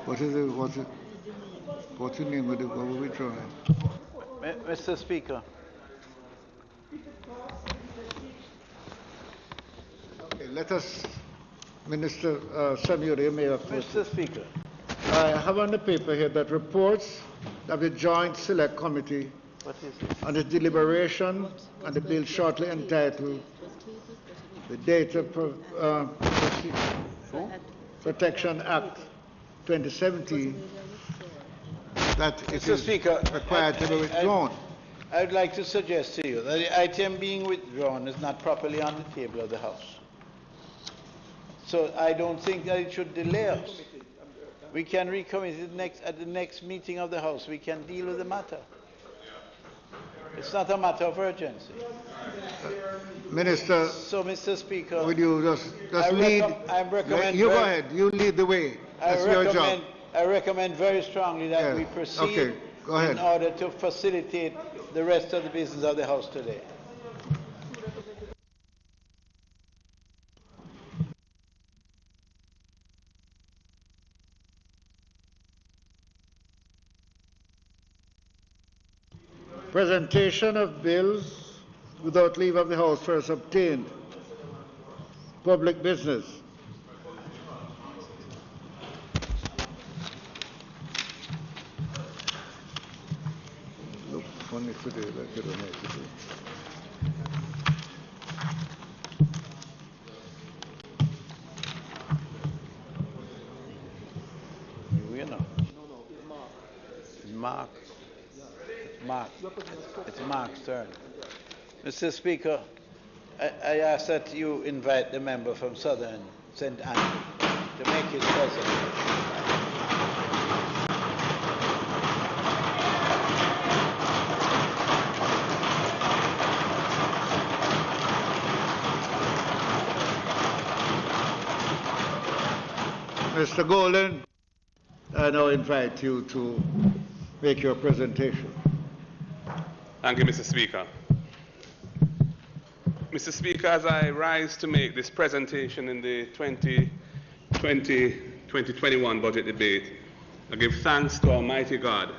What's the name of the what we're withdrawing? Mr. Speaker. Okay, let us, Minister Samuel, you may have Mr. Speaker. I have on the paper here that reports of the Joint Select Committee on the deliberation on the bill shortly entitled the Data Protection Act 2017 that it Mr. is Speaker, required to be withdrawn. I would like to suggest to you that the item being withdrawn is not properly on the table of the House. So I don't think that it should delay us. We can recommit it at the next meeting of the House. We can deal with the matter. It's not a matter of urgency. Minister, so, Mr. Speaker, would you just lead? You go ahead. You lead the way. That's your job. I recommend very strongly that we proceed in order to facilitate the rest of the business of the House today. Presentation of bills without leave of the House first obtained. Public business. Look funny today, like you don't know today. You know. It's Mark. It's Mark's turn. Mr. Speaker, I ask that you invite the member from Southern St. Andrew to make his presence. Mr. Golden, I now invite you to make your presentation. Thank you, Mr. Speaker. Mr. Speaker, as I rise to make this presentation in the 2020-2021 budget debate, I give thanks to Almighty God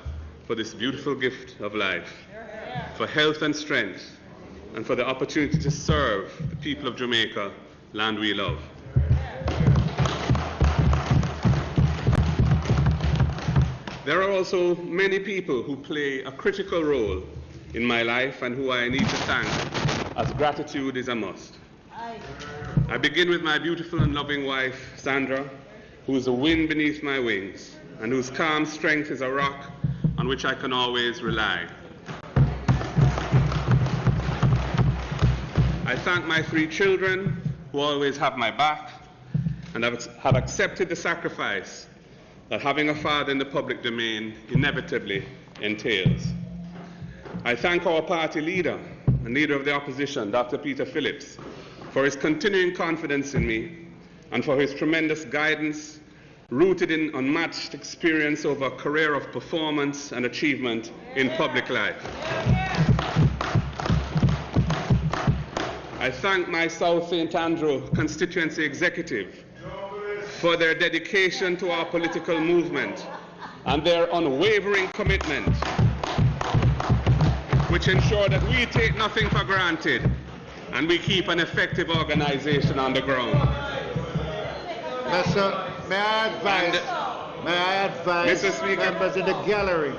for this beautiful gift of life, for health and strength, and for the opportunity to serve the people of Jamaica, land we love. There are also many people who play a critical role in my life and who I need to thank, as gratitude is a must. I begin with my beautiful and loving wife, Sandra, who is the wind beneath my wings and whose calm strength is a rock on which I can always rely. I thank my 3 children who always have my back and have accepted the sacrifice that having a father in the public domain inevitably entails. I thank our party leader and leader of the opposition, Dr. Peter Phillips, for his continuing confidence in me and for his tremendous guidance rooted in unmatched experience over a career of performance and achievement in public life. I thank my South St. Andrew constituency executive for their dedication to our political movement and their unwavering commitment, which ensure that we take nothing for granted and we keep an effective organization on the ground. May I advise Mr. Speaker, members in the gallery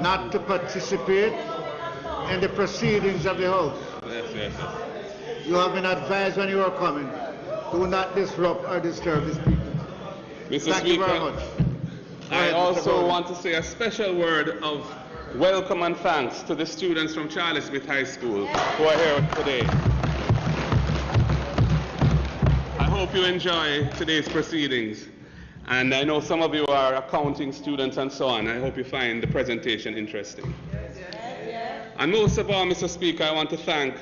not to participate in the proceedings of the House. Yes. You have been advised when you are coming. Do not disrupt or disturb the speaker. Mr. Thank you very Speaker, much. I also want to say a special word of welcome and thanks to the students from Charlie Smith High School who are here today. I hope you enjoy today's proceedings. And I know some of you are accounting students and so on. I hope you find the presentation interesting. And most of all, Mr. Speaker, I want to thank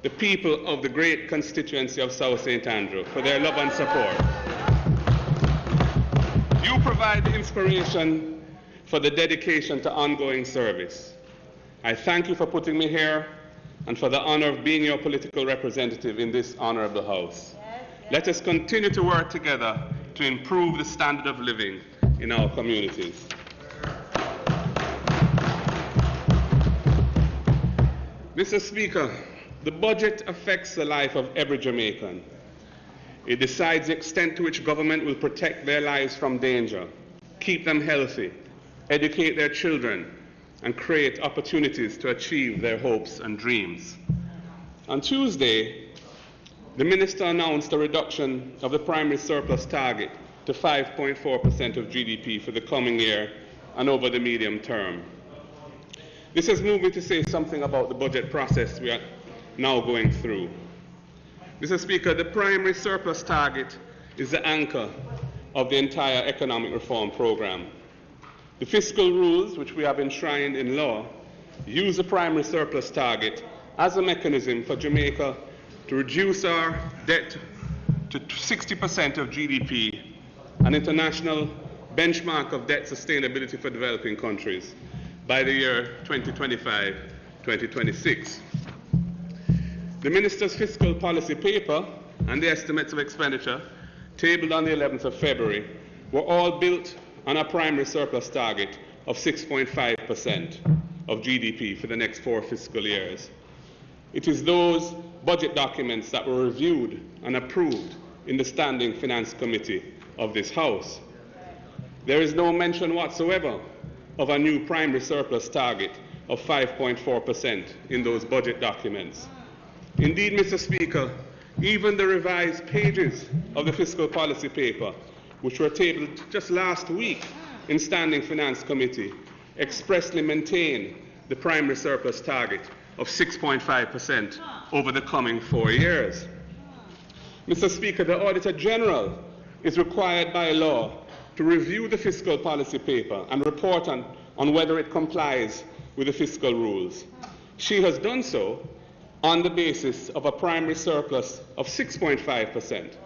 the people of the great constituency of South St. Andrew for their love and support. You provide the inspiration for the dedication to ongoing service. I thank you for putting me here, and for the honor of being your political representative in this honorable House. Let us continue to work together to improve the standard of living in our communities. Mr. Speaker, the budget affects the life of every Jamaican. It decides the extent to which government will protect their lives from danger, keep them healthy, educate their children, and create opportunities to achieve their hopes and dreams. On Tuesday, the Minister announced a reduction of the primary surplus target to 5.4% of GDP for the coming year and over the medium term. This has moved me to say something about the budget process we are now going through. Mr. Speaker, the primary surplus target is the anchor of the entire economic reform program. The fiscal rules, which we have enshrined in law, use the primary surplus target as a mechanism for Jamaica to reduce our debt to 60% of GDP, an international benchmark of debt sustainability for developing countries, by the year 2025-2026. The Minister's fiscal policy paper and the estimates of expenditure tabled on the 11th of February were all built on a primary surplus target of 6.5% of GDP for the next 4 fiscal years. It is those budget documents that were reviewed and approved in the Standing Finance Committee of this House. There is no mention whatsoever of a new primary surplus target of 5.4% in those budget documents. Indeed, Mr. Speaker, even the revised pages of the fiscal policy paper, which were tabled just last week in Standing Finance Committee, expressly maintain the primary surplus target of 6.5% over the coming 4 years. Mr. Speaker, the Auditor General is required by law to review the fiscal policy paper and report on whether it complies with the fiscal rules. She has done so on the basis of a primary surplus of 6.5%,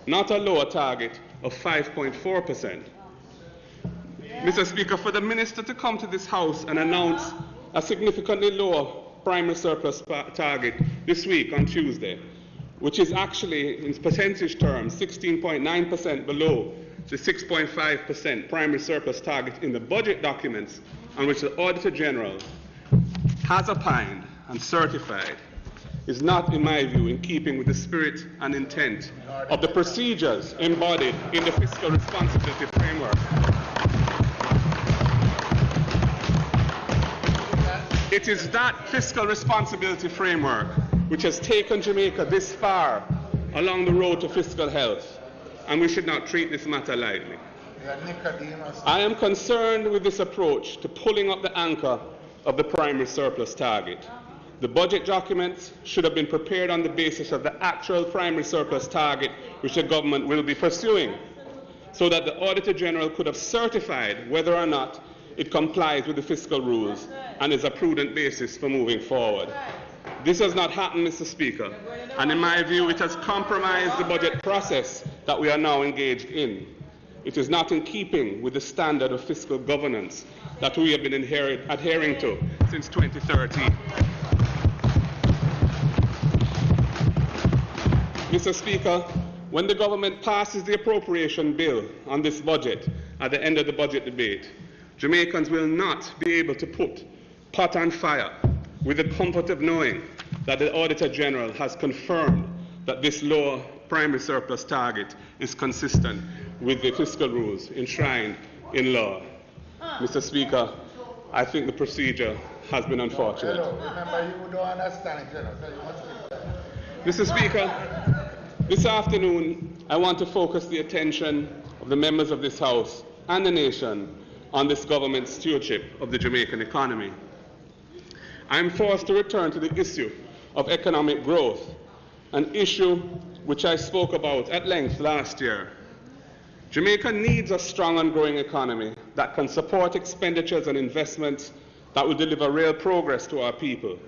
not a lower target of 5.4%. Mr. Speaker, for the Minister to come to this House and announce a significantly lower primary surplus target this week on Tuesday, which is actually, in percentage terms, 16.9% below the 6.5% primary surplus target in the budget documents on which the Auditor General has opined and certified, is not, in my view, in keeping with the spirit and intent of the procedures embodied in the fiscal responsibility framework. It is that fiscal responsibility framework which has taken Jamaica this far along the road to fiscal health, and we should not treat this matter lightly. I am concerned with this approach to pulling up the anchor of the primary surplus target. The budget documents should have been prepared on the basis of the actual primary surplus target which the government will be pursuing, so that the Auditor General could have certified whether or not it complies with the fiscal rules and is a prudent basis for moving forward. This has not happened, Mr. Speaker, and in my view it has compromised the budget process that we are now engaged in. It is not in keeping with the standard of fiscal governance that we have been adhering to since 2013. Mr. Speaker, when the government passes the appropriation bill on this budget at the end of the budget debate, Jamaicans will not be able to put pot on fire with the comfort of knowing that the Auditor General has confirmed that this lower primary surplus target is consistent with the fiscal rules enshrined in law. Mr. Speaker, I think the procedure has been unfortunate. Mr. Speaker, this afternoon I want to focus the attention of the members of this House and the nation on this government's stewardship of the Jamaican economy. I am forced to return to the issue of economic growth, an issue which I spoke about at length last year. Jamaica needs a strong and growing economy that can support expenditures and investments that will deliver real progress to our people,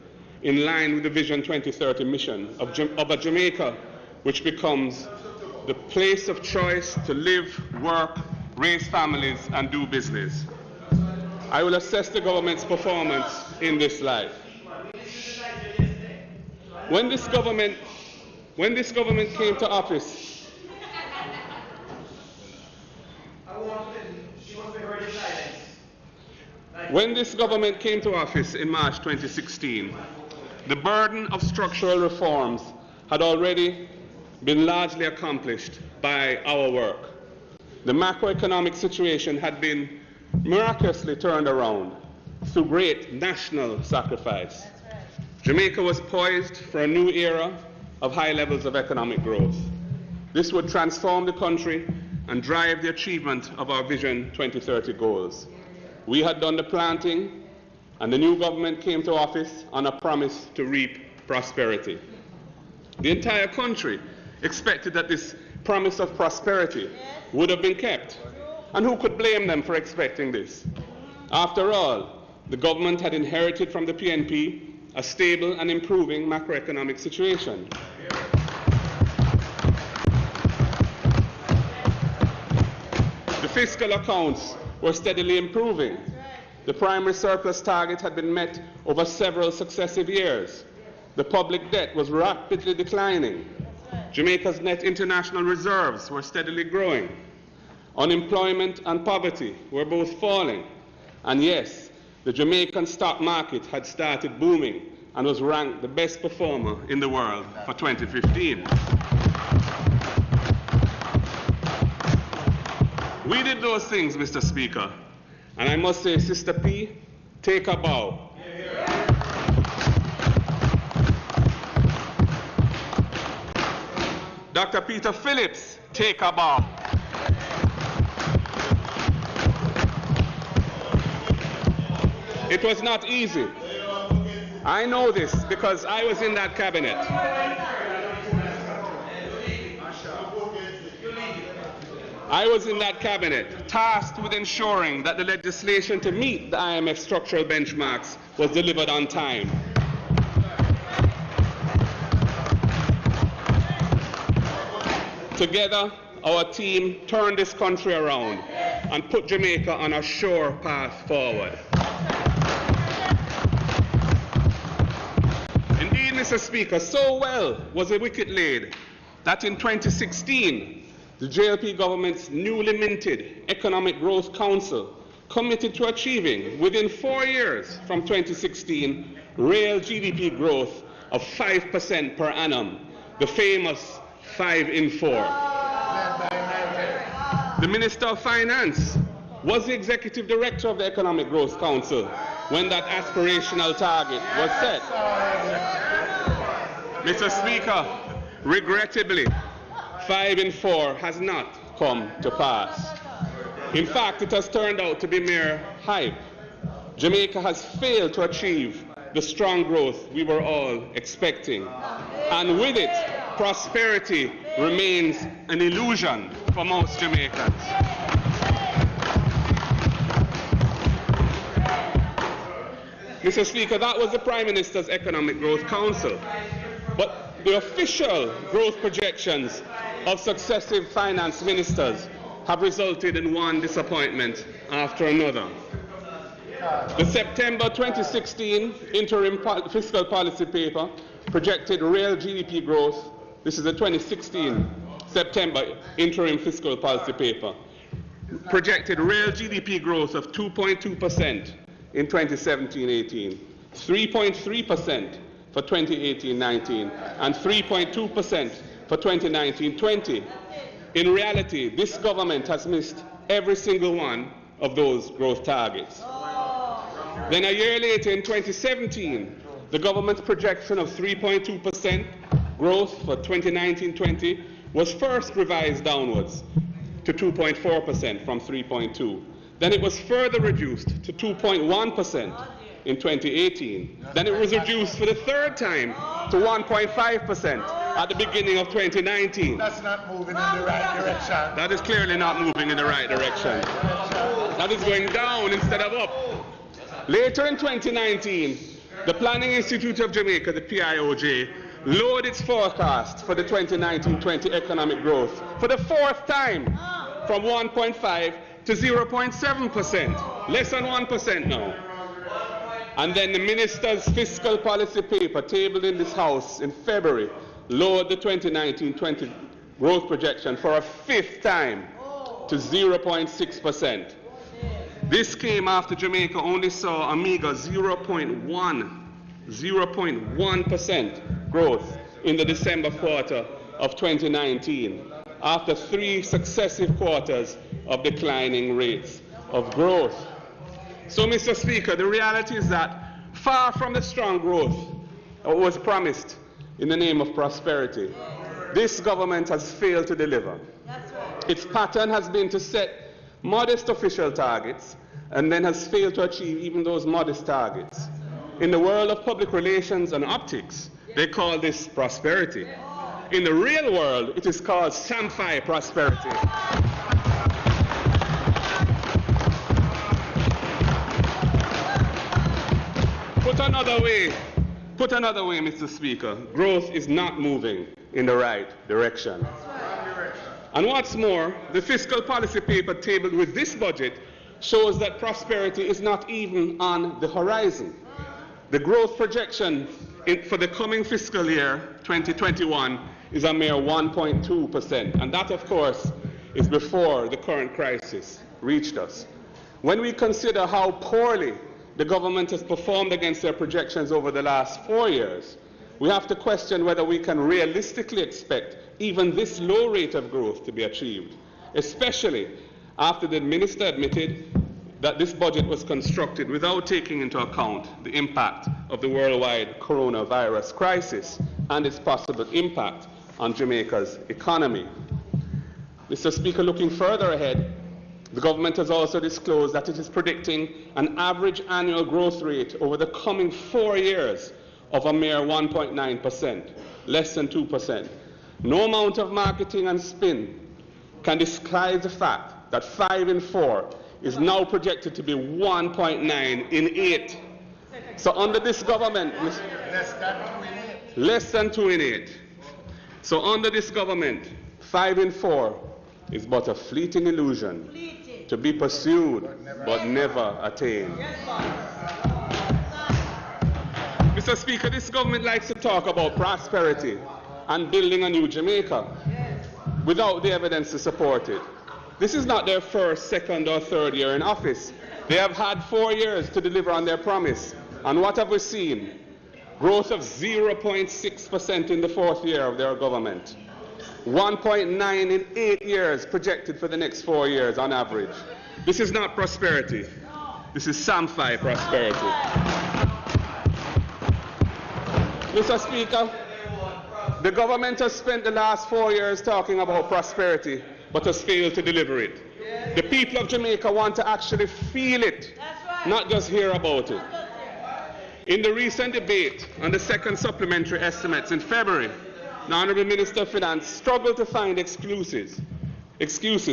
in line with the Vision 2030 mission of a Jamaica which becomes the place of choice to live, work, raise families, and do business. I will assess the government's performance in this light. when this government came to office, in March 2016, the burden of structural reforms had already been largely accomplished by our work. The macroeconomic situation had been miraculously turned around through great national sacrifice. Jamaica was poised for a new era of high levels of economic growth. This would transform the country and drive the achievement of our Vision 2030 goals. We had done the planting, and the new government came to office on a promise to reap prosperity. The entire country expected that this promise of prosperity would have been kept. And who could blame them for expecting this? After all, the government had inherited from the PNP a stable and improving macroeconomic situation. The fiscal accounts were steadily improving. The primary surplus target had been met over several successive years. The public debt was rapidly declining. Jamaica's net international reserves were steadily growing. Unemployment and poverty were both falling. And yes, the Jamaican stock market had started booming and was ranked the best performer in the world for 2015. We did those things, Mr. Speaker. And I must say, Sister P, take a bow. Dr. Peter Phillips, take a bow. It was not easy. I know this because I was in that cabinet. I was in that cabinet, tasked with ensuring that the legislation to meet the IMF structural benchmarks was delivered on time. Together, our team turned this country around and put Jamaica on a sure path forward. Indeed, Mr. Speaker, so well was the wicket laid that in 2016, the JLP government's newly minted Economic Growth Council committed to achieving, within 4 years from 2016, real GDP growth of 5% per annum, the famous 5 in 4. The Minister of Finance was the Executive Director of the Economic Growth Council when that aspirational target was set. Mr. Speaker, regrettably, 5 in 4 has not come to pass. In fact, it has turned out to be mere hype. Jamaica has failed to achieve the strong growth we were all expecting. And with it, prosperity remains an illusion for most Jamaicans. Mr. Speaker, that was the Prime Minister's Economic Growth Council. But the official growth projections of successive finance ministers have resulted in one disappointment after another. The September 2016 interim fiscal policy paper projected real GDP growth. This is the 2016 September interim fiscal policy paper. Projected real GDP growth of 2.2% in 2017-18, 3.3% for 2018-19, and 3.2% for 2019-20. In reality, this government has missed every single one of those growth targets. Then a year later, in 2017, the government's projection of 3.2% growth for 2019-20 was first revised downwards to 2.4% from 3.2%. Then it was further reduced to 2.1% in 2018. Then it was reduced for the third time to 1.5% at the beginning of 2019. That's not moving in the right direction. That is clearly not moving in the right direction. That is going down instead of up. Later in 2019, the Planning Institute of Jamaica, the PIOJ, lowered its forecast for the 2019-20 economic growth for the fourth time from 1.5 to 0.7%, less than 1% now. And then the minister's fiscal policy paper tabled in this House in February lowered the 2019-20 growth projection for a fifth time to 0.6%. This came after Jamaica only saw a meager 0.1% growth in the December quarter of 2019, after 3 successive quarters of declining rates of growth. So, Mr. Speaker, the reality is that far from the strong growth that was promised in the name of prosperity, this government has failed to deliver. Its pattern has been to set modest official targets and then has failed to achieve even those modest targets. In the world of public relations and optics, they call this prosperity. In the real world, it is called Samfi prosperity. Put another way, Mr. Speaker, growth is not moving in the right direction. And what's more, the fiscal policy paper tabled with this budget shows that prosperity is not even on the horizon. The growth projection for the coming fiscal year, 2021, is a mere 1.2%. And that, of course, is before the current crisis reached us. When we consider how poorly the government has performed against their projections over the last 4 years, we have to question whether we can realistically expect even this low rate of growth to be achieved, especially after the minister admitted that this budget was constructed without taking into account the impact of the worldwide coronavirus crisis and its possible impact on Jamaica's economy. Mr. Speaker, looking further ahead, the government has also disclosed that it is predicting an average annual growth rate over the coming 4 years of a mere 1.9%, less than 2%. No amount of marketing and spin can disguise the fact that 5 in 4 is now projected to be 1.9 in 8. So under this government, less than 2 in 8. So under this government, 5 in 4 is but a fleeting illusion to be pursued but never attained. Mr. Speaker, this government likes to talk about prosperity and building a new Jamaica without the evidence to support it. This is not their first, second, or third year in office. They have had 4 years to deliver on their promise. And what have we seen? Growth of 0.6% in the 4th year of their government. 1.9 in 8 years projected for the next 4 years on average. This is not prosperity. This is Samfi prosperity. Mr. Speaker, the government has spent the last 4 years talking about prosperity, but has failed to deliver it. The people of Jamaica want to actually feel it, not just hear about it. In the recent debate on the second supplementary estimates in February, the Honourable Minister of Finance struggled to find excuses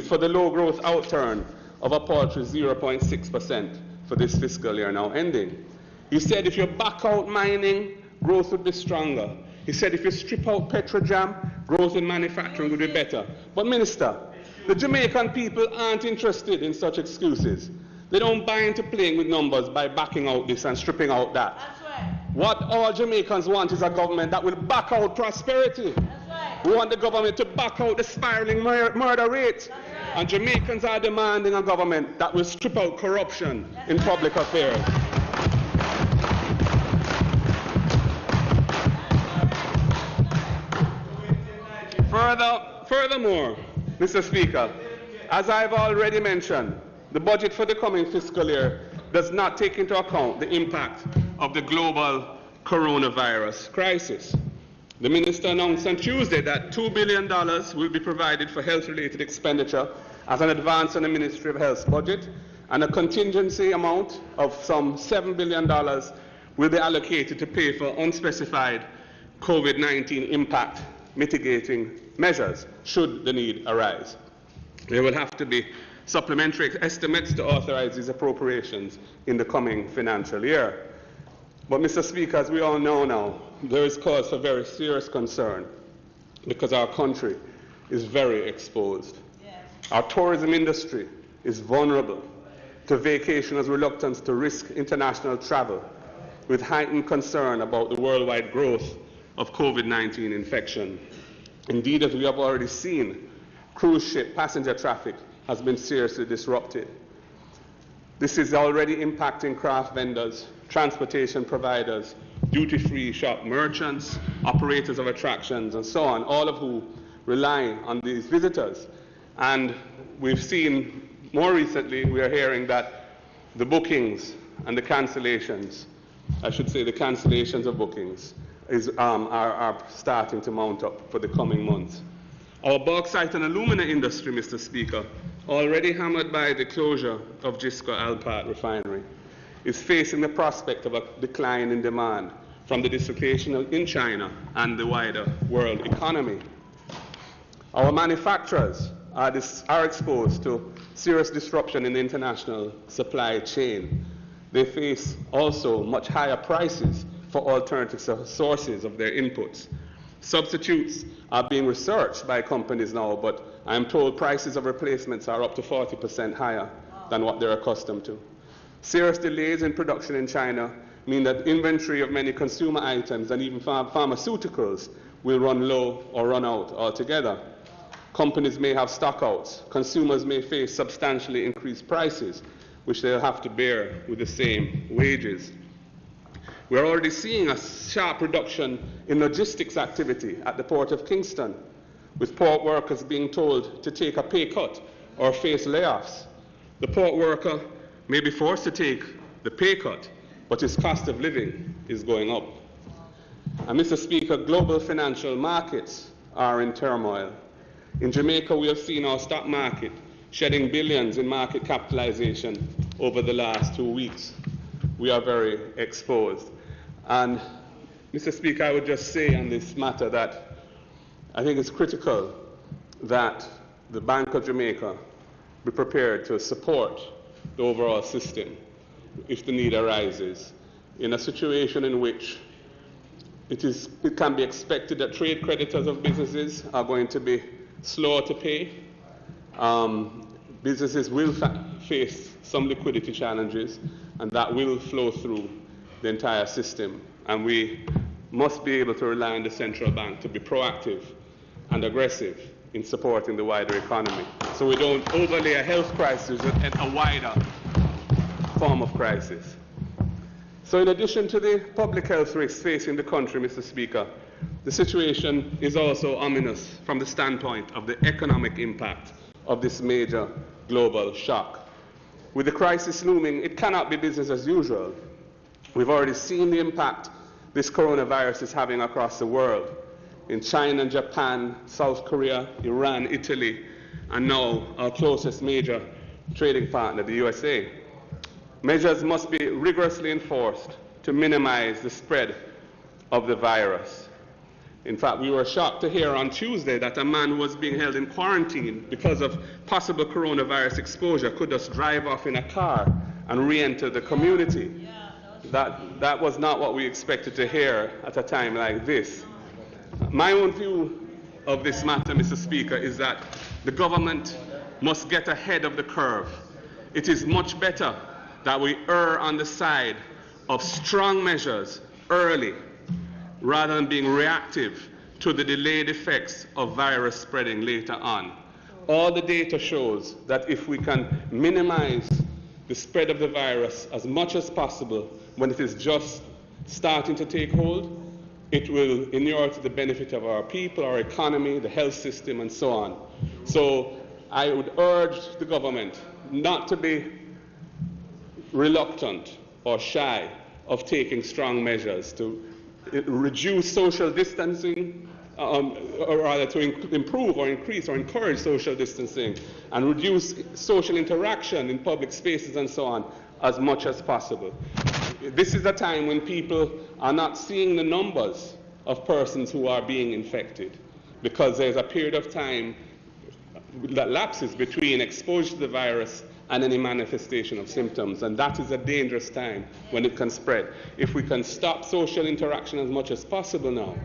for the low growth outturn of a paltry 0.6% for this fiscal year now ending. He said if you back out mining, growth would be stronger. He said if you strip out Petrojam, growth in manufacturing would be better. But Minister, the Jamaican people aren't interested in such excuses. They don't buy into playing with numbers by backing out this and stripping out that. That's right. What all Jamaicans want is a government that will back out prosperity. That's right. We want the government to back out the spiraling murder rate. Right. And Jamaicans are demanding a government that will strip out corruption in public affairs. Furthermore, Mr. Speaker, as I've already mentioned, the budget for the coming fiscal year does not take into account the impact of the global coronavirus crisis. The minister announced on Tuesday that $2 billion will be provided for health-related expenditure as an advance on the Ministry of Health's budget, and a contingency amount of some $7 billion will be allocated to pay for unspecified COVID-19 impact mitigating measures, should the need arise. There will have to be supplementary estimates to authorize these appropriations in the coming financial year. But, Mr. Speaker, as we all know now, there is cause for very serious concern because our country is very exposed. Yes. Our tourism industry is vulnerable to vacationers' reluctance to risk international travel with heightened concern about the worldwide growth of COVID-19 infection. Indeed, as we have already seen, cruise ship passenger traffic has been seriously disrupted. This is already impacting craft vendors, transportation providers, duty-free shop merchants, operators of attractions, and so on, all of who rely on these visitors. And we've seen more recently, we are hearing that the bookings and the cancellations, I should say the cancellations of bookings, are starting to mount up for the coming months. Our bauxite and alumina industry, Mr. Speaker, already hammered by the closure of Gisco Alpat refinery, is facing the prospect of a decline in demand from the dislocation in China and the wider world economy. Our manufacturers are exposed to serious disruption in the international supply chain. They face also much higher prices for alternative sources of their inputs. Substitutes are being researched by companies now, but I'm told prices of replacements are up to 40% higher than what they're accustomed to. Serious delays in production in China mean that inventory of many consumer items and even pharmaceuticals will run low or run out altogether. Companies may have stockouts. Consumers may face substantially increased prices, which they'll have to bear with the same wages. We're already seeing a sharp reduction in logistics activity at the Port of Kingston, with port workers being told to take a pay cut or face layoffs. The port worker may be forced to take the pay cut, but his cost of living is going up. And Mr. Speaker, global financial markets are in turmoil. In Jamaica, we have seen our stock market shedding billions in market capitalization over the last 2 weeks. We are very exposed. And Mr. Speaker, I would just say on this matter that I think it's critical that the Bank of Jamaica be prepared to support the overall system if the need arises, in a situation in which it can be expected that trade creditors of businesses are going to be slower to pay. Businesses will face some liquidity challenges, and that will flow through the entire system. And we must be able to rely on the central bank to be proactive and aggressive in supporting the wider economy, so we don't overlay a health crisis and a wider form of crisis. So in addition to the public health risks facing the country, Mr. Speaker, the situation is also ominous from the standpoint of the economic impact of this major global shock. With the crisis looming, it cannot be business as usual. We've already seen the impact this coronavirus is having across the world, in China, Japan, South Korea, Iran, Italy, and now our closest major trading partner, the USA. Measures must be rigorously enforced to minimize the spread of the virus. In fact, we were shocked to hear on Tuesday that a man who was being held in quarantine because of possible coronavirus exposure could just drive off in a car and re-enter the community. That was not what we expected to hear at a time like this. My own view of this matter, Mr. Speaker, is that the government must get ahead of the curve. It is much better that we err on the side of strong measures early, rather than being reactive to the delayed effects of virus spreading later on. All the data shows that if we can minimize the spread of the virus as much as possible when it is just starting to take hold, it will inure to the benefit of our people, our economy, the health system, and so on. So I would urge the government not to be reluctant or shy of taking strong measures to reduce social distancing, or rather to improve or increase or encourage social distancing and reduce social interaction in public spaces and so on as much as possible. This is a time when people are not seeing the numbers of persons who are being infected, because there's a period of time that lapses between exposure to the virus and any manifestation of symptoms, and that is a dangerous time when it can spread. If we can stop social interaction as much as possible now,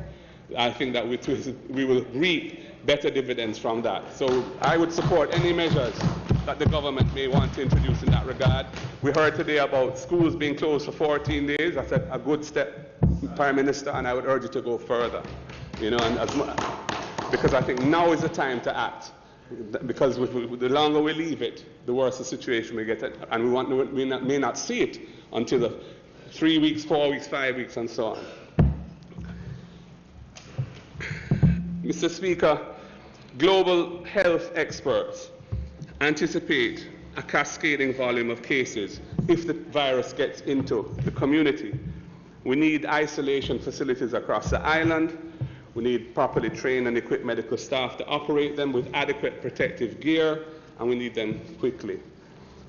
I think that we will reap better dividends from that. So I would support any measures that the government may want to introduce in that regard. We heard today about schools being closed for 14 days. That's a good step, Prime Minister, and I would urge you to go further. You know, because I think now is the time to act. Because the longer we leave it, the worse the situation we get, and we may not see it until the 3 weeks, 4 weeks, 5 weeks, and so on. Mr. Speaker, global health experts anticipate a cascading volume of cases if the virus gets into the community. We need isolation facilities across the island. We need properly trained and equipped medical staff to operate them with adequate protective gear, and we need them quickly.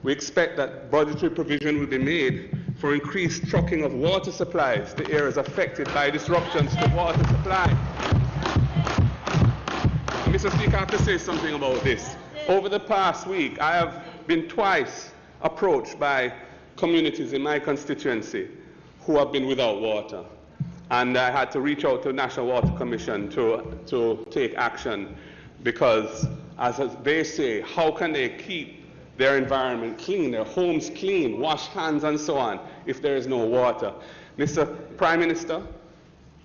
We expect that budgetary provision will be made for increased trucking of water supplies to areas affected by disruptions to water supply. Mr. Speaker, I have to say something about this. Over the past week, I have been twice approached by communities in my constituency who have been without water. And I had to reach out to the National Water Commission to take action because, as they say, how can they keep their environment clean, their homes clean, wash hands and so on, if there is no water? Mr. Prime Minister,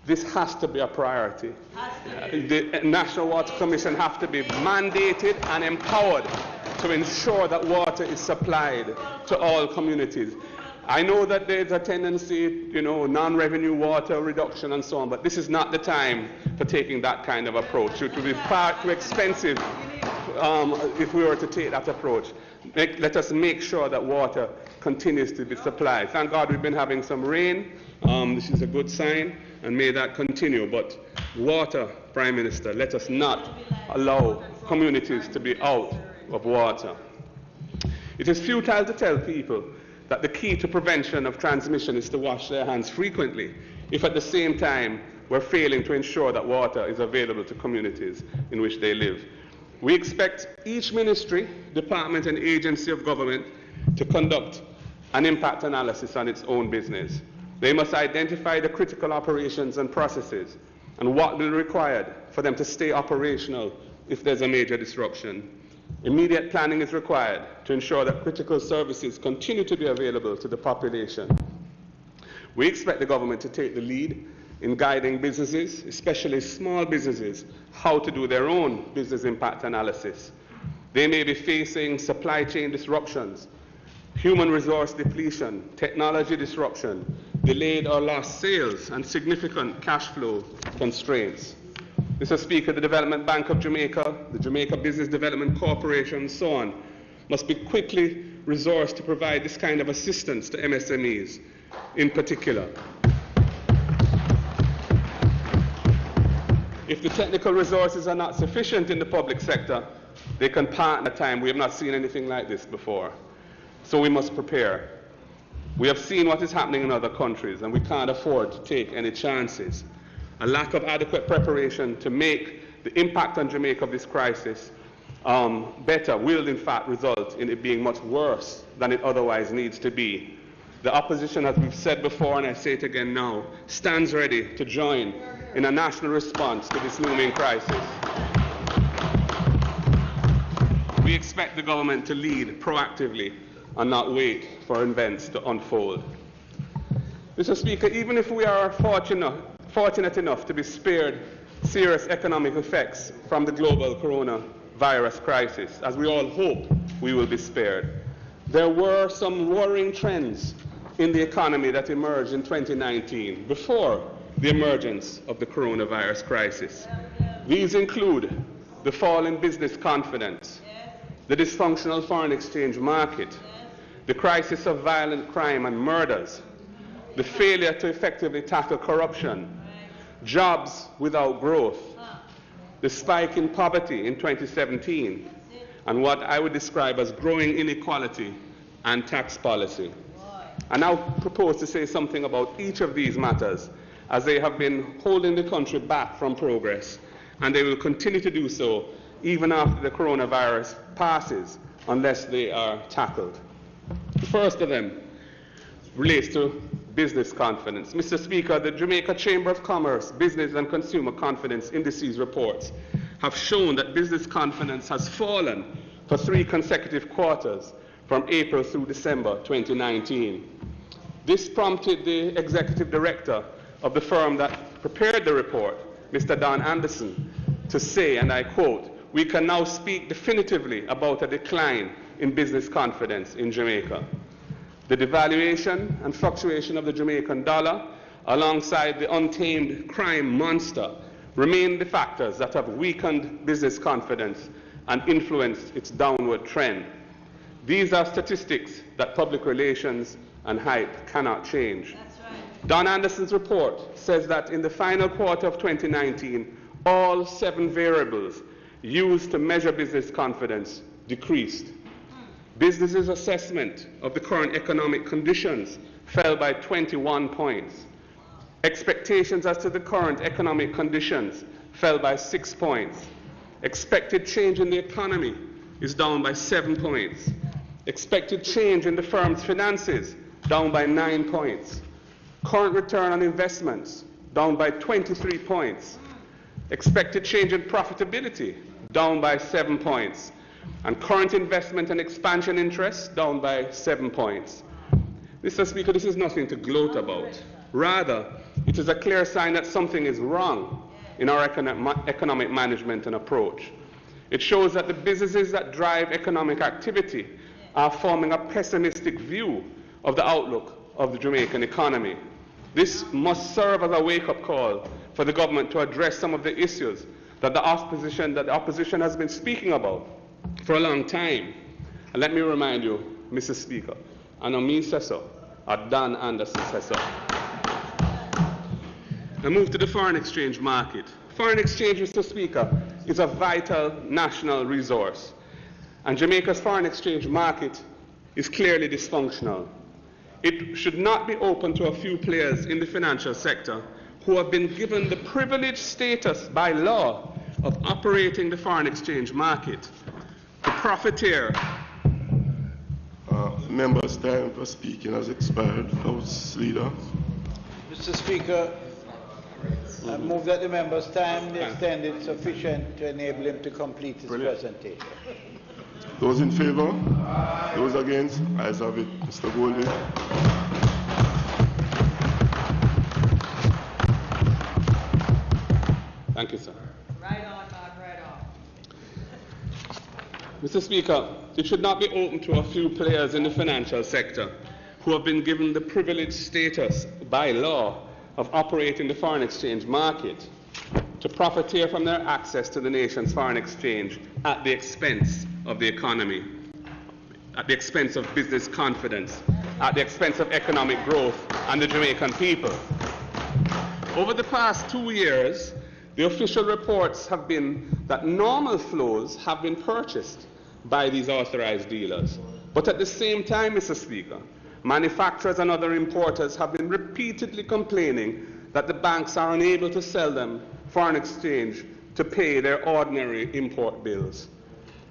this has to be a priority. The National Water Commission have to be mandated and empowered to ensure that water is supplied to all communities. I know that there's a tendency, you know, non-revenue water reduction and so on, but this is not the time for taking that kind of approach. It would be far too expensive if we were to take that approach. Let us make sure that water continues to be supplied. Thank God we've been having some rain. This is a good sign, and may that continue. But water, Prime Minister, let us not allow communities to be out of water. It is futile to tell people that the key to prevention of transmission is to wash their hands frequently, if at the same time we're failing to ensure that water is available to communities in which they live. We expect each ministry, department, and agency of government to conduct an impact analysis on its own business. They must identify the critical operations and processes and what will be required for them to stay operational if there's a major disruption. Immediate planning is required to ensure that critical services continue to be available to the population. We expect the government to take the lead in guiding businesses, especially small businesses, how to do their own business impact analysis. They may be facing supply chain disruptions, human resource depletion, technology disruption, delayed or lost sales, and significant cash flow constraints. Mr. Speaker, the Development Bank of Jamaica, the Jamaica Business Development Corporation, and so on, must be quickly resourced to provide this kind of assistance to MSMEs in particular. If the technical resources are not sufficient in the public sector, they can partner at a time. We have not seen anything like this before. So we must prepare. We have seen what is happening in other countries, and we can't afford to take any chances. A lack of adequate preparation to make the impact on Jamaica of this crisis better will in fact result in it being much worse than it otherwise needs to be. The opposition, as we've said before, and I say it again now, stands ready to join in a national response to this looming crisis. We expect the government to lead proactively and not wait for events to unfold. Mr. Speaker, even if we are fortunate enough to be spared serious economic effects from the global coronavirus crisis, as we all hope we will be spared, there were some worrying trends in the economy that emerged in 2019 before the emergence of the coronavirus crisis. These include the fall in business confidence, the dysfunctional foreign exchange market, the crisis of violent crime and murders, the failure to effectively tackle corruption, jobs without growth, the spike in poverty in 2017, and what I would describe as growing inequality and tax policy. I now propose to say something about each of these matters, as they have been holding the country back from progress, and they will continue to do so even after the coronavirus passes, unless they are tackled. The first of them relates to business confidence. Mr. Speaker, the Jamaica Chamber of Commerce Business and Consumer Confidence Indices reports have shown that business confidence has fallen for 3 consecutive quarters from April through December 2019. This prompted the executive director of the firm that prepared the report, Mr. Don Anderson, to say, and I quote, "We can now speak definitively about a decline in business confidence in Jamaica. The devaluation and fluctuation of the Jamaican dollar, alongside the untamed crime monster, remain the factors that have weakened business confidence and influenced its downward trend. These are statistics that public relations and hype cannot change." That's right. Don Anderson's report says that in the final quarter of 2019, all 7 variables used to measure business confidence decreased. Businesses' assessment of the current economic conditions fell by 21 points. Expectations as to the current economic conditions fell by 6 points. Expected change in the economy is down by 7 points. Expected change in the firm's finances down by 9 points. Current return on investments down by 23 points. Expected change in profitability down by 7 points. And current investment and expansion interest down by 7 points. Mr. Speaker, this is nothing to gloat about. Rather, it is a clear sign that something is wrong in our economic management and approach. It shows that the businesses that drive economic activity are forming a pessimistic view of the outlook of the Jamaican economy. This must serve as a wake-up call for the government to address some of the issues that the opposition has been speaking about for a long time. And let me remind you, Mr. Speaker, I know me says so, or Don Anderson says so. I move to the foreign exchange market. Foreign exchange, Mr. Speaker, is a vital national resource. And Jamaica's foreign exchange market is clearly dysfunctional. It should not be open to a few players in the financial sector who have been given the privileged status by law of operating the foreign exchange market. The profiteer. Members' time for speaking has expired. House Leader. Mr. Speaker, I move that the member's time be extended sufficient to enable him to complete his presentation. Those in favor? Those against? Ayes have it. Mr. Goldie. Thank you, sir. Right on, Mark, right on. Mr. Speaker, it should not be open to a few players in the financial sector who have been given the privileged status by law of operating the foreign exchange market to profiteer from their access to the nation's foreign exchange at the expense of the economy, at the expense of business confidence, at the expense of economic growth and the Jamaican people. Over the past 2 years, the official reports have been that normal flows have been purchased by these authorized dealers. But at the same time, Mr. Speaker, manufacturers and other importers have been repeatedly complaining that the banks are unable to sell them foreign exchange to pay their ordinary import bills.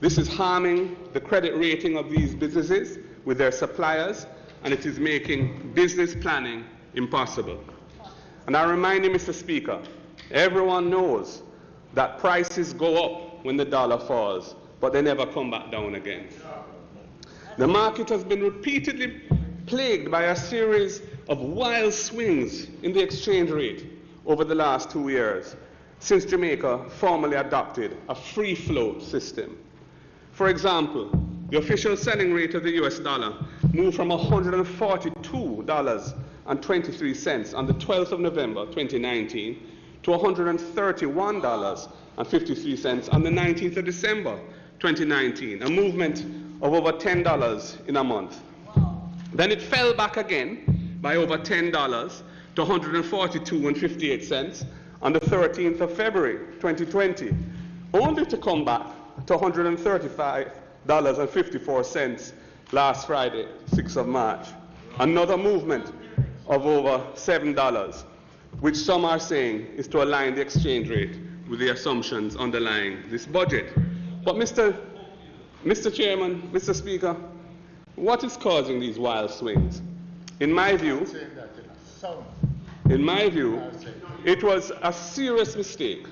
This is harming the credit rating of these businesses with their suppliers, and it is making business planning impossible. And I remind you, Mr. Speaker, everyone knows that prices go up when the dollar falls, but they never come back down again. The market has been repeatedly plagued by a series of wild swings in the exchange rate over the last 2 years, since Jamaica formally adopted a free float system. For example, the official selling rate of the US dollar moved from $142.23 on the 12th of November 2019 to $131.53 on the 19th of December 2019, a movement of over $10 in a month. Then it fell back again by over $10 to $142.58 on the 13th of February 2020, only to come back to $135.54 last Friday, 6th of March. Another movement of over $7, which some are saying is to align the exchange rate with the assumptions underlying this budget. But Mr. Chairman, Mr. Speaker, what is causing these wild swings? In my view, it was a serious mistake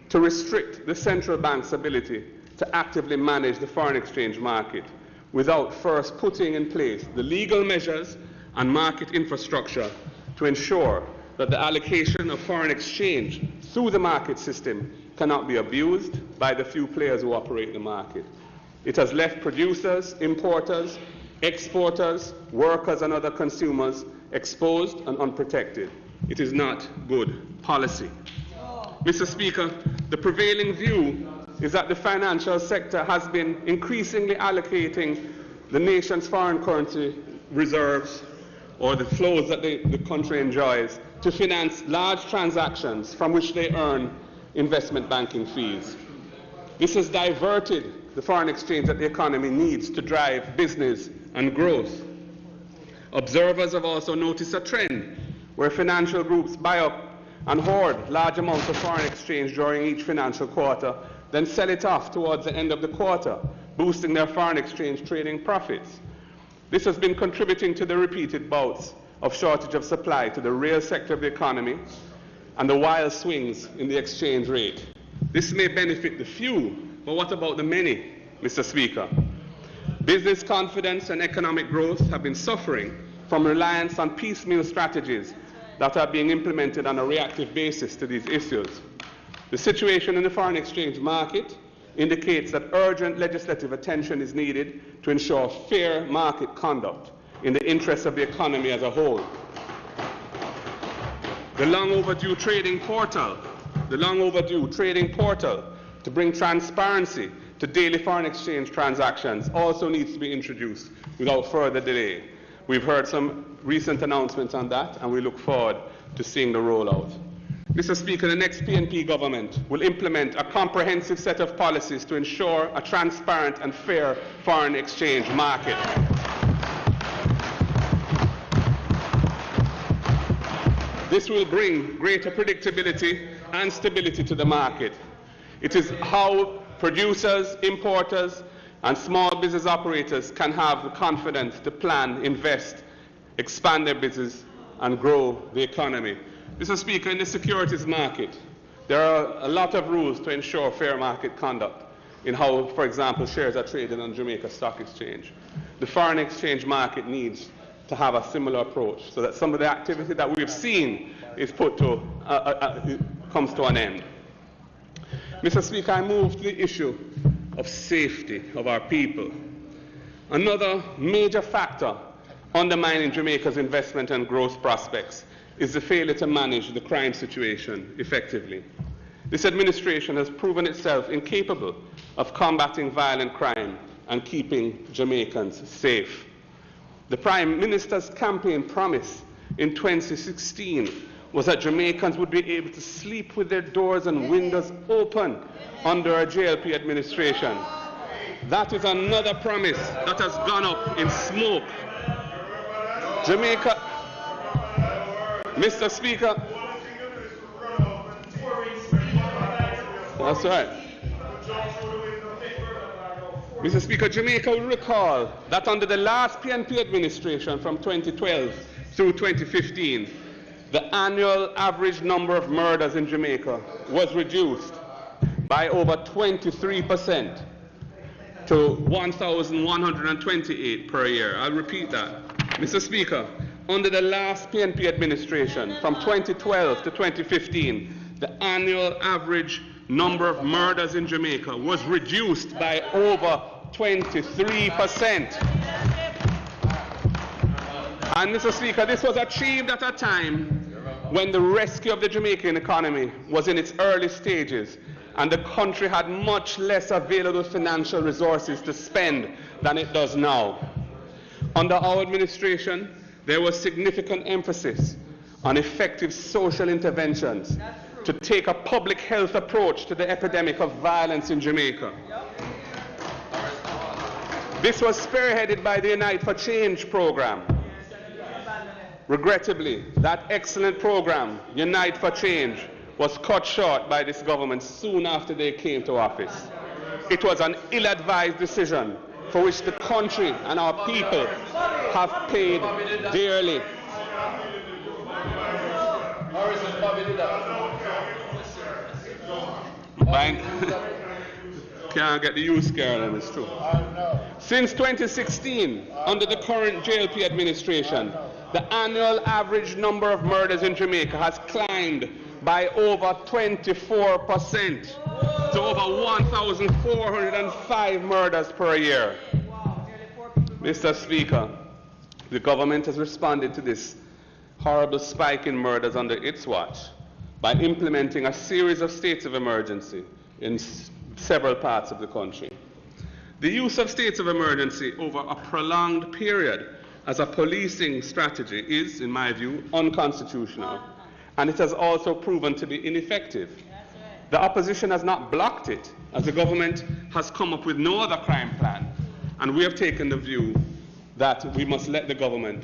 to restrict the central bank's ability to actively manage the foreign exchange market without first putting in place the legal measures and market infrastructure to ensure that the allocation of foreign exchange through the market system cannot be abused by the few players who operate the market. It has left producers, importers, exporters, workers and other consumers exposed and unprotected. It is not good policy. Mr. Speaker, the prevailing view is that the financial sector has been increasingly allocating the nation's foreign currency reserves, or the flows that the country enjoys, to finance large transactions from which they earn investment banking fees. This has diverted the foreign exchange that the economy needs to drive business and growth. Observers have also noticed a trend where financial groups buy up and hoard large amounts of foreign exchange during each financial quarter, then sell it off towards the end of the quarter, boosting their foreign exchange trading profits. This has been contributing to the repeated bouts of shortage of supply to the real sector of the economy and the wild swings in the exchange rate. This may benefit the few, but what about the many, Mr. Speaker? Business confidence and economic growth have been suffering from reliance on piecemeal strategies that are being implemented on a reactive basis to these issues. The situation in the foreign exchange market indicates that urgent legislative attention is needed to ensure fair market conduct in the interests of the economy as a whole. The long overdue trading portal to bring transparency to daily foreign exchange transactions also needs to be introduced without further delay. We've heard some recent announcements on that, and we look forward to seeing the rollout. Mr. Speaker, the next PNP government will implement a comprehensive set of policies to ensure a transparent and fair foreign exchange market. This will bring greater predictability and stability to the market. It is how producers, importers, and small business operators can have the confidence to plan, invest, expand their business, and grow the economy. Mr. Speaker, in the securities market, there are a lot of rules to ensure fair market conduct in how, for example, shares are traded on Jamaica Stock Exchange. The foreign exchange market needs to have a similar approach so that some of the activity that we've seen is put to, comes to an end. Mr. Speaker, I move to the issue of safety of our people. Another major factor undermining Jamaica's investment and growth prospects is the failure to manage the crime situation effectively. This administration has proven itself incapable of combating violent crime and keeping Jamaicans safe. The Prime Minister's campaign promise in 2016 was that Jamaicans would be able to sleep with their doors and windows open under a JLP administration. That is another promise that has gone up in smoke. Jamaica, Mr. Speaker, that's right. Mr. Speaker, Jamaica will recall that under the last PNP administration from 2012 through 2015, the annual average number of murders in Jamaica was reduced by over 23% to 1,128 per year. I'll repeat that. Mr. Speaker, under the last PNP administration from 2012 to 2015, the annual average number of murders in Jamaica was reduced by over 23%. And Mr. Speaker, this was achieved at a time when the rescue of the Jamaican economy was in its early stages and the country had much less available financial resources to spend than it does now. Under our administration, there was significant emphasis on effective social interventions to take a public health approach to the epidemic of violence in Jamaica. This was spearheaded by the Unite for Change program. Regrettably, that excellent program, Unite for Change, was cut short by this government soon after they came to office. It was an ill-advised decision for which the country and our people have paid dearly. Can't get the youth scared, them, it's true. Since 2016, under the current JLP administration, the annual average number of murders in Jamaica has climbed by over 24% to over 1,405 murders per year. Mr. Speaker, the government has responded to this horrible spike in murders under its watch by implementing a series of states of emergency in several parts of the country. The use of states of emergency over a prolonged period as a policing strategy is, in my view, unconstitutional, and it has also proven to be ineffective. The opposition has not blocked it, as the government has come up with no other crime plan, and we have taken the view that we must let the government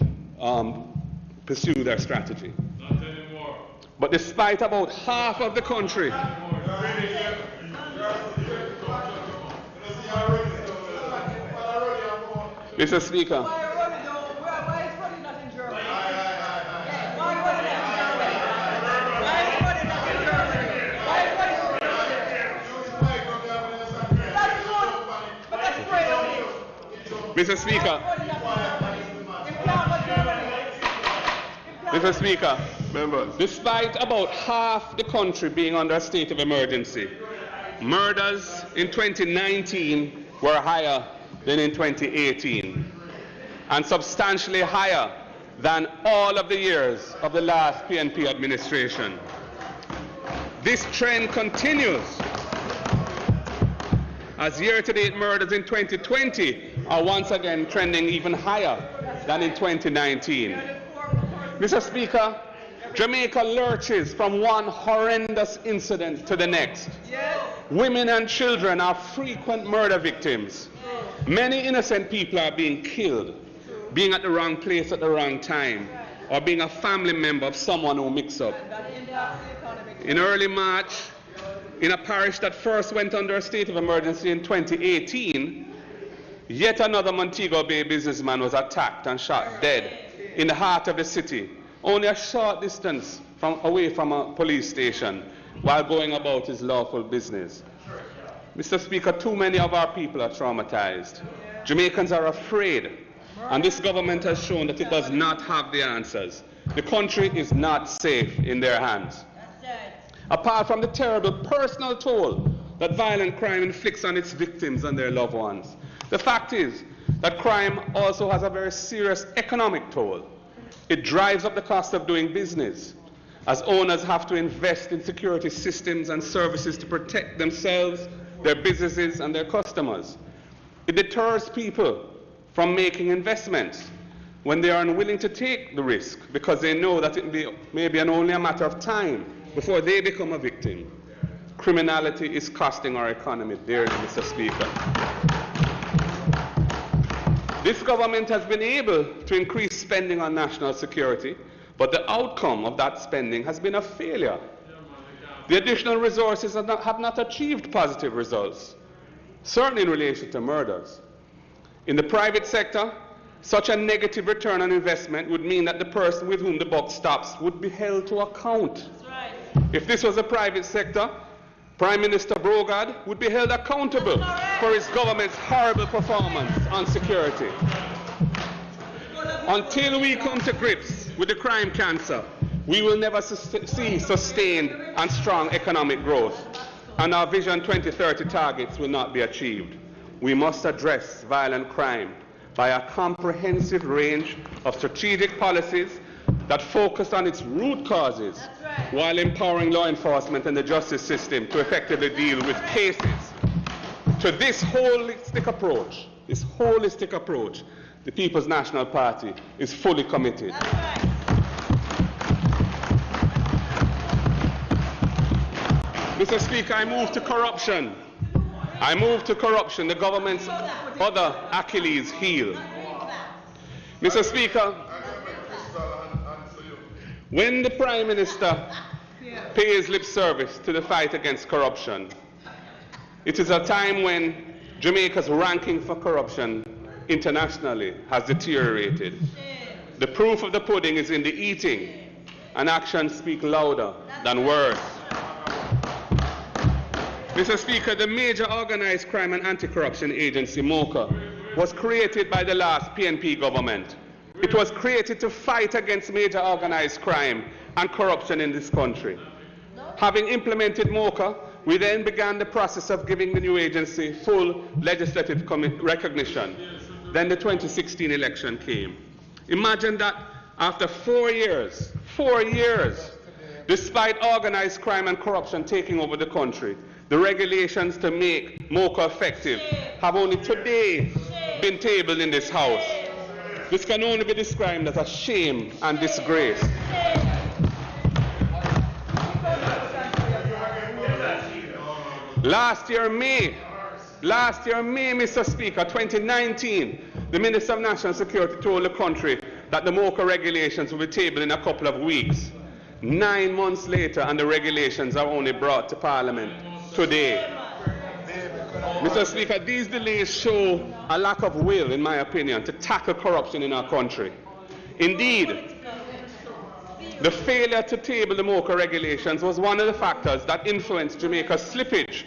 pursue their strategy. Not anymore. But despite about half of the country Mr. Speaker, Mr. Speaker, Mr. Speaker, Members. Despite about half the country being under a state of emergency, murders in 2019 were higher than in 2018, and substantially higher than all of the years of the last PNP administration. This trend continues, as year-to-date murders in 2020 are once again trending even higher than in 2019. Mr. Speaker, Jamaica lurches from one horrendous incident to the next. Women and children are frequent murder victims. Many innocent people are being killed, being at the wrong place at the wrong time, or being a family member of someone who mixed up. In early March, in a parish that first went under a state of emergency in 2018, yet another Montego Bay businessman was attacked and shot dead in the heart of the city, only a short distance away from a police station, while going about his lawful business. Mr. Speaker, too many of our people are traumatized. Jamaicans are afraid, and this government has shown that it does not have the answers. The country is not safe in their hands. Apart from the terrible personal toll that violent crime inflicts on its victims and their loved ones, the fact is that crime also has a very serious economic toll. It drives up the cost of doing business, as owners have to invest in security systems and services to protect themselves, their businesses, and their customers. It deters people from making investments when they are unwilling to take the risk because they know that it may be only a matter of time before they become a victim. Criminality is costing our economy dearly, Mr. Speaker. This government has been able to increase spending on national security, but the outcome of that spending has been a failure. The additional resources have not achieved positive results, certainly in relation to murders. In the private sector, such a negative return on investment would mean that the person with whom the buck stops would be held to account. If this was a private sector, Prime Minister Brogard would be held accountable for his government's horrible performance on security. Until we come to grips with the crime cancer, we will never see sustained and strong economic growth, and our Vision 2030 targets will not be achieved. We must address violent crime by a comprehensive range of strategic policies that focus on its root causes, while empowering law enforcement and the justice system to effectively deal with cases. To this holistic approach, the People's National Party is fully committed. Mr. Speaker, I move to corruption. The government's other Achilles heel. Mr. Speaker, when the Prime Minister pays lip service to the fight against corruption, it is a time when Jamaica's ranking for corruption internationally has deteriorated. The proof of the pudding is in the eating, and actions speak louder than words. Mr. Speaker, the major organized crime and anti-corruption agency, MOCA, was created by the last PNP government. It was created to fight against major organized crime and corruption in this country. Having implemented MOCA, we then began the process of giving the new agency full legislative recognition. Then the 2016 election came. Imagine that after 4 years, despite organized crime and corruption taking over the country, the regulations to make MOCA effective have only today been tabled in this House. This can only be described as a shame and disgrace. Last year, May, Mr. Speaker, 2019, the Minister of National Security told the country that the MOCA regulations will be tabled in a couple of weeks. 9 months later, and the regulations are only brought to Parliament today. Mr. Speaker, these delays show a lack of will, in my opinion, to tackle corruption in our country. Indeed, the failure to table the MOCA regulations was one of the factors that influenced Jamaica's slippage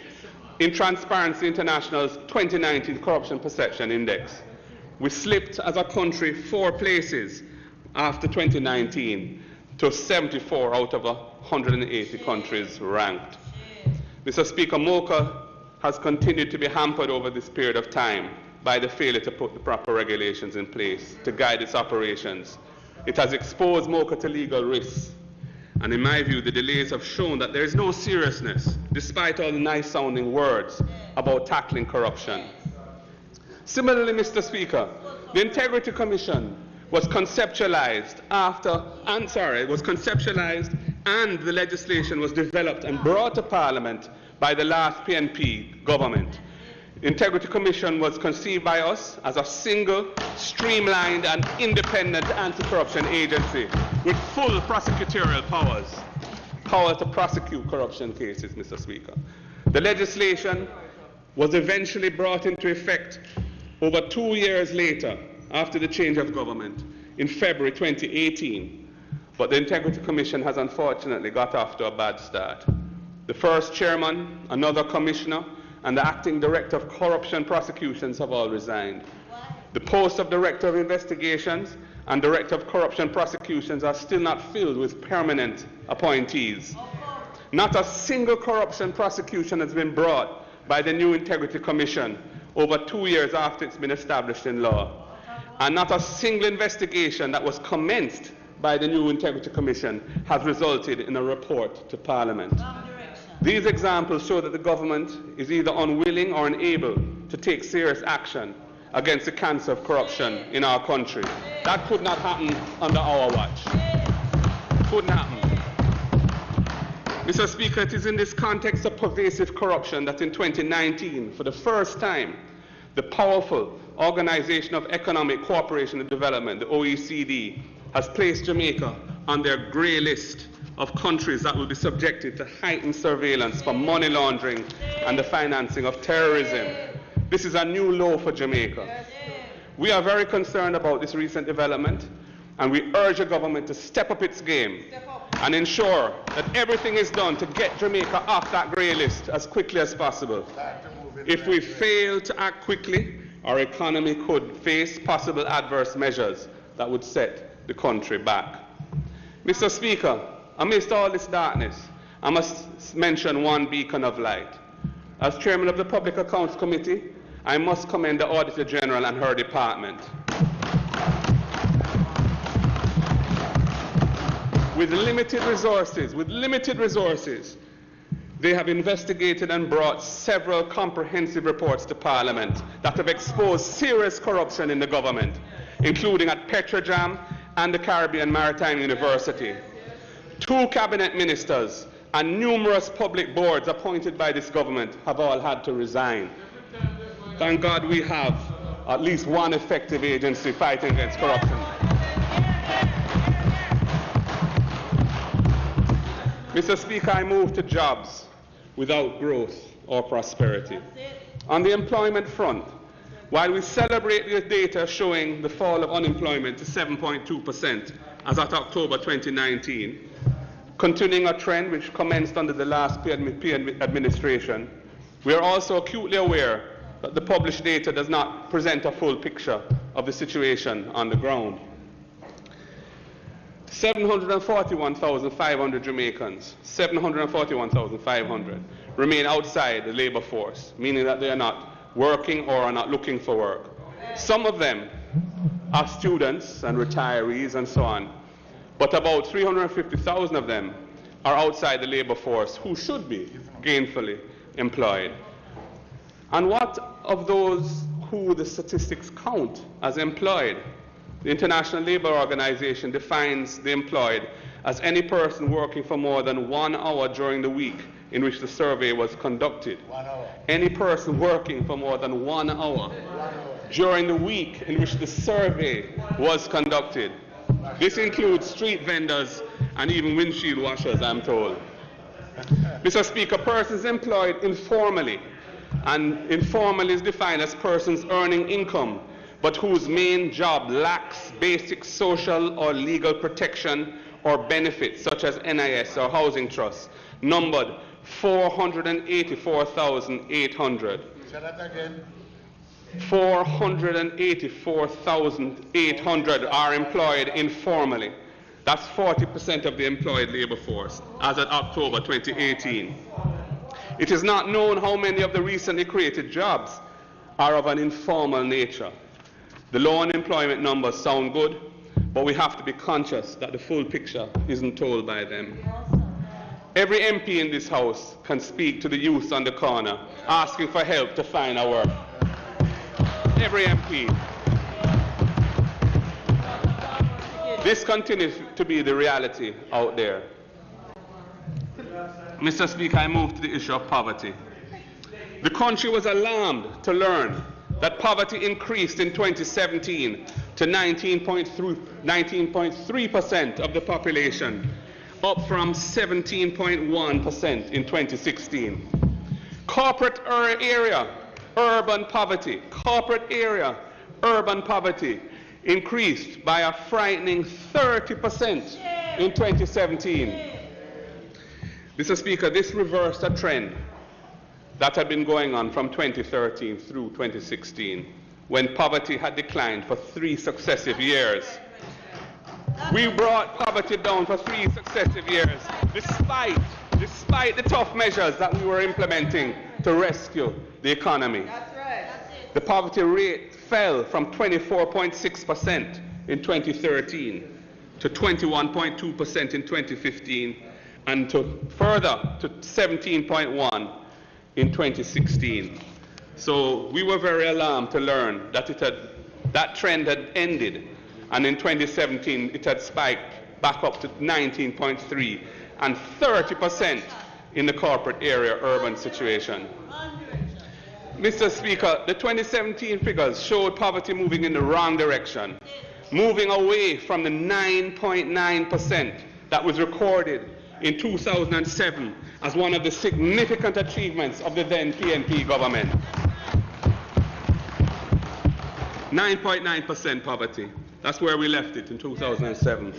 in Transparency International's 2019 Corruption Perception Index. We slipped as a country 4 places after 2019 to 74 out of 180 countries ranked. Mr. Speaker, MOCA has continued to be hampered over this period of time by the failure to put the proper regulations in place to guide its operations. It has exposed MOCA to legal risks. And in my view, the delays have shown that there is no seriousness, despite all the nice-sounding words about tackling corruption. Similarly, Mr. Speaker, the Integrity Commission was conceptualized and the legislation was developed and brought to Parliament by the last PNP government. The Integrity Commission was conceived by us as a single, streamlined and independent anti-corruption agency with full prosecutorial powers, power to prosecute corruption cases, Mr. Speaker. The legislation was eventually brought into effect over 2 years later after the change of government in February 2018, but the Integrity Commission has unfortunately got off to a bad start. The first chairman, another commissioner, and the acting director of corruption prosecutions have all resigned. The posts of director of investigations and director of corruption prosecutions are still not filled with permanent appointees. Not a single corruption prosecution has been brought by the new Integrity Commission over 2 years after it's been established in law. And not a single investigation that was commenced by the new Integrity Commission has resulted in a report to Parliament. These examples show that the government is either unwilling or unable to take serious action against the cancer of corruption in our country. That could not happen under our watch. Couldn't happen. Mr. Speaker, it is in this context of pervasive corruption that in 2019, for the first time, the powerful Organization of Economic Cooperation and Development, the OECD, has placed Jamaica on their grey list of countries that will be subjected to heightened surveillance for money laundering and the financing of terrorism. This is a new low for Jamaica. We are very concerned about this recent development, and we urge the government to step up its game and ensure that everything is done to get Jamaica off that grey list as quickly as possible. If we fail to act quickly, our economy could face possible adverse measures that would set the country back. Mr. Speaker, amidst all this darkness, I must mention one beacon of light. As chairman of the Public Accounts Committee, I must commend the Auditor General and her department. With limited resources, they have investigated and brought several comprehensive reports to Parliament that have exposed serious corruption in the government, including at Petrojam and the Caribbean Maritime University. 2 cabinet ministers and numerous public boards appointed by this government have all had to resign. Thank God we have at least one effective agency fighting against corruption. Mr. Speaker, I move to jobs without growth or prosperity. On the employment front, while we celebrate the data showing the fall of unemployment to 7.2% as at October 2019, continuing a trend which commenced under the last PNP administration, We are also acutely aware that the published data does not present a full picture of the situation on the ground. 741,500 Jamaicans, 741,500, remain outside the labor force, meaning that they are not working or are not looking for work. Some of them are students and retirees and so on, but about 350,000 of them are outside the labor force who should be gainfully employed. And what of those who the statistics count as employed? The International Labour Organization defines the employed as any person working for more than 1 hour during the week in which the survey was conducted. 1 hour. Any person working for more than 1 hour during the week in which the survey was conducted. This includes street vendors and even windshield washers, I'm told. Mr. Speaker, persons employed informally, and informal is defined as persons earning income but whose main job lacks basic social or legal protection or benefits such as NIS or housing trusts, numbered 484,800. Say that again. 484,800 are employed informally. That's 40% of the employed labor force as of October 2018. It is not known how many of the recently created jobs are of an informal nature. The low unemployment numbers sound good, but we have to be conscious that the full picture isn't told by them. Every MP in this House can speak to the youth on the corner asking for help to find a work. Every MP. This continues to be the reality out there. Mr. Speaker, I move to the issue of poverty. The country was alarmed to learn that poverty increased in 2017 to 19.3% of the population, up from 17.1% in 2016. Corporate area urban poverty increased by a frightening 30% in 2017. Mr. Speaker, this reversed a trend that had been going on from 2013 through 2016, when poverty had declined for 3 successive years. We brought poverty down for 3 successive years, despite the tough measures that we were implementing to rescue the economy. That's right. The poverty rate fell from 24.6% in 2013 to 21.2% in 2015, and further to 17.1% in 2016. So we were very alarmed to learn that that trend had ended, and in 2017 it had spiked back up to 19.3% and 30% in the corporate area urban situation. Mr. Speaker, the 2017 figures showed poverty moving in the wrong direction, moving away from the 9.9% that was recorded in 2007 as one of the significant achievements of the then PNP government. 9.9% poverty. That's where we left it in 2007.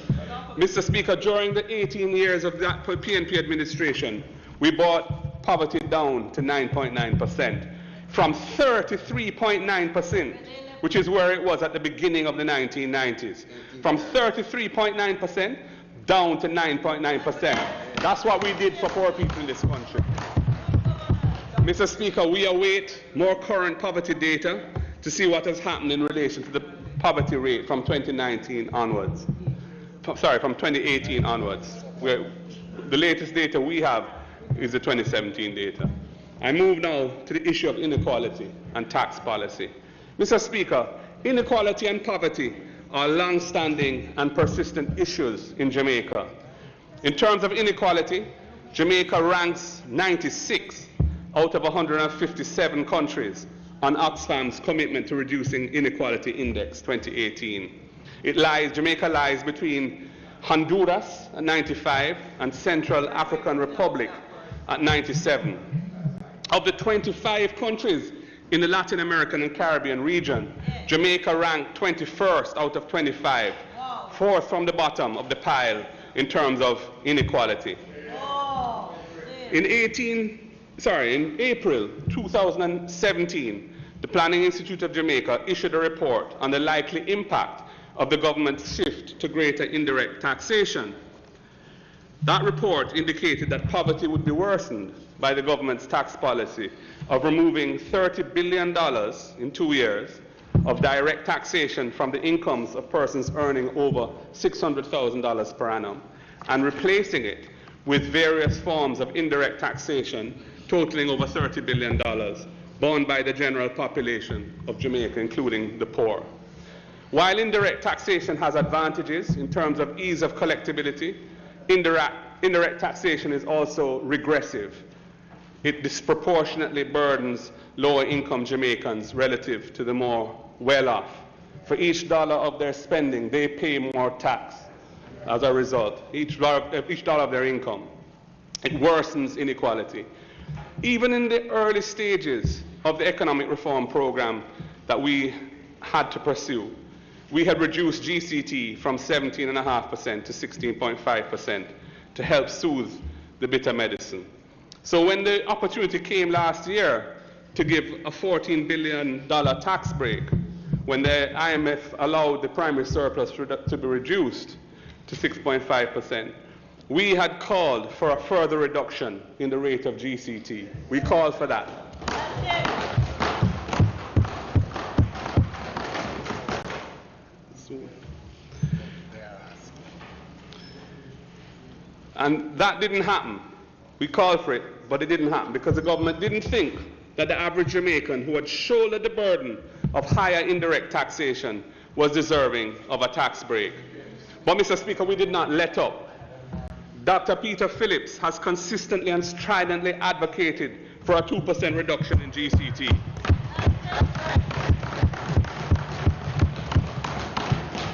Mr. Speaker, during the 18 years of that PNP administration, we brought poverty down to 9.9%, from 33.9%, which is where it was at the beginning of the 1990s. From 33.9% down to 9.9%. That's what we did for poor people in this country. Mr. Speaker, we await more current poverty data to see what has happened in relation to the poverty rate from 2019 onwards. From 2018 onwards. The latest data we have is the 2017 data. I move now to the issue of inequality and tax policy. Mr. Speaker, inequality and poverty are long-standing and persistent issues in Jamaica. In terms of inequality, Jamaica ranks 96 out of 157 countries on Oxfam's commitment to reducing inequality index 2018. Jamaica lies between Honduras at 95 and Central African Republic at 97. Of the 25 countries in the Latin American and Caribbean region, Jamaica ranked 21st out of 25, 4th from the bottom of the pile in terms of inequality. In in April 2017, the Planning Institute of Jamaica issued a report on the likely impact of the government's shift to greater indirect taxation. That report indicated that poverty would be worsened by the government's tax policy of removing $30 billion in 2 years of direct taxation from the incomes of persons earning over $600,000 per annum and replacing it with various forms of indirect taxation totaling over $30 billion, borne by the general population of Jamaica, including the poor. While indirect taxation has advantages in terms of ease of collectability, indirect taxation is also regressive. It disproportionately burdens lower income Jamaicans relative to the more well-off. For each dollar of their spending, they pay more tax as a result, each dollar of their income. It worsens inequality. Even in the early stages of the economic reform program that we had to pursue, we had reduced GCT from 17.5% to 16.5% to help soothe the bitter medicine. So when the opportunity came last year to give a $14 billion tax break, when the IMF allowed the primary surplus to be reduced to 6.5%, we had called for a further reduction in the rate of GCT. We called for that. And that didn't happen. We called for it, but it didn't happen because the government didn't think that the average Jamaican who had shouldered the burden of higher indirect taxation was deserving of a tax break. But, Mr. Speaker, we did not let up. Dr. Peter Phillips has consistently and stridently advocated for a 2% reduction in GCT.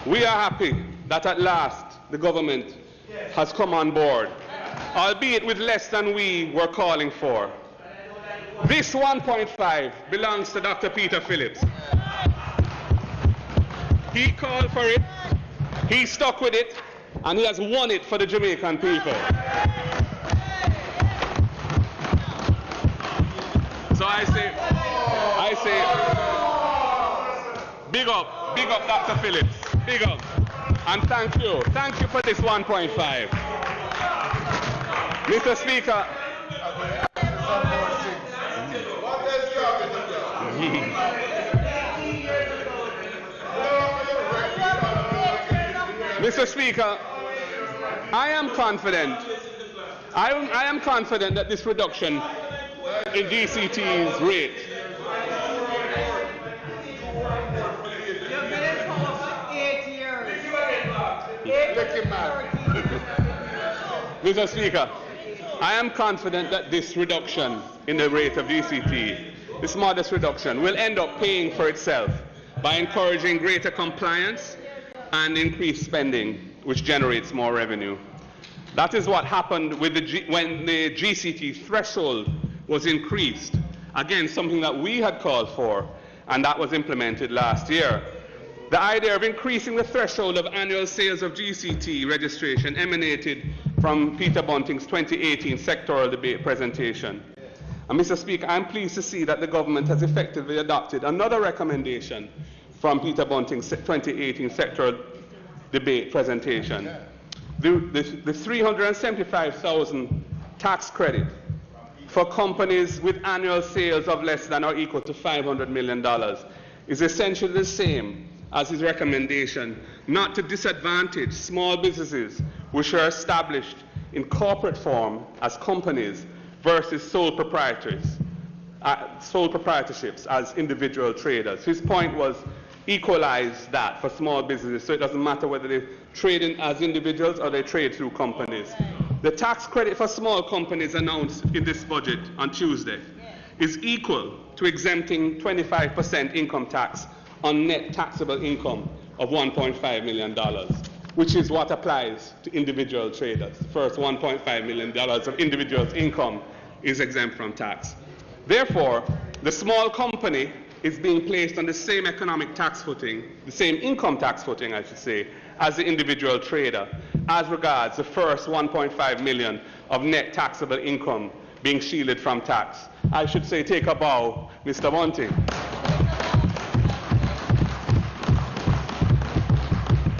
We are happy that at last the government has come on board, albeit with less than we were calling for. This 1.5 belongs to Dr. Peter Phillips. He called for it, he stuck with it, and he has won it for the Jamaican people. So I say, big up Dr. Phillips, big up, and thank you for this 1.5. Mr. Speaker, Mr. Speaker, I am confident that this reduction in GCT's rate Mr. Speaker, I am confident that this reduction in the rate of GCT, this modest reduction, will end up paying for itself by encouraging greater compliance and increased spending, which generates more revenue. That is what happened with when the GCT threshold was increased. Again, something that we had called for, and that was implemented last year. The idea of increasing the threshold of annual sales of GCT registration emanated from Peter Bunting's 2018 sectoral debate presentation. And Mr. Speaker, I'm pleased to see that the government has effectively adopted another recommendation from Peter Bunting's 2018 sectoral debate presentation. The 375,000 tax credit for companies with annual sales of less than or equal to $500 million is essentially the same as his recommendation not to disadvantage small businesses which are established in corporate form as companies versus sole proprietorships as individual traders. His point was equalize that for small businesses, so it doesn't matter whether they trade as individuals or they trade through companies. The tax credit for small companies announced in this budget on Tuesday is equal to exempting 25% income tax on net taxable income of $1.5 million, which is what applies to individual traders. First, $1.5 million of individuals' income is exempt from tax. Therefore, the small company is being placed on the same economic tax footing, the same income tax footing, I should say, as the individual trader, as regards the first $1.5 million of net taxable income being shielded from tax. I should say take a bow, Mr. Bunting.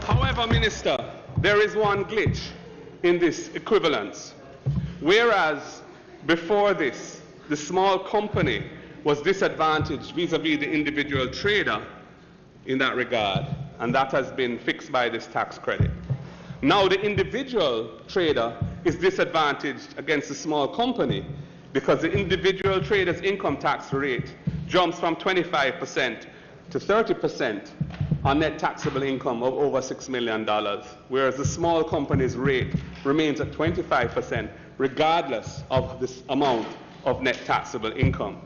However, Minister, there is one glitch in this equivalence. Whereas before this, the small company was disadvantaged vis-à-vis the individual trader in that regard, and that has been fixed by this tax credit. Now the individual trader is disadvantaged against the small company because the individual trader's income tax rate jumps from 25% to 30% on net taxable income of over $6 million, whereas the small company's rate remains at 25% regardless of this amount of net taxable income.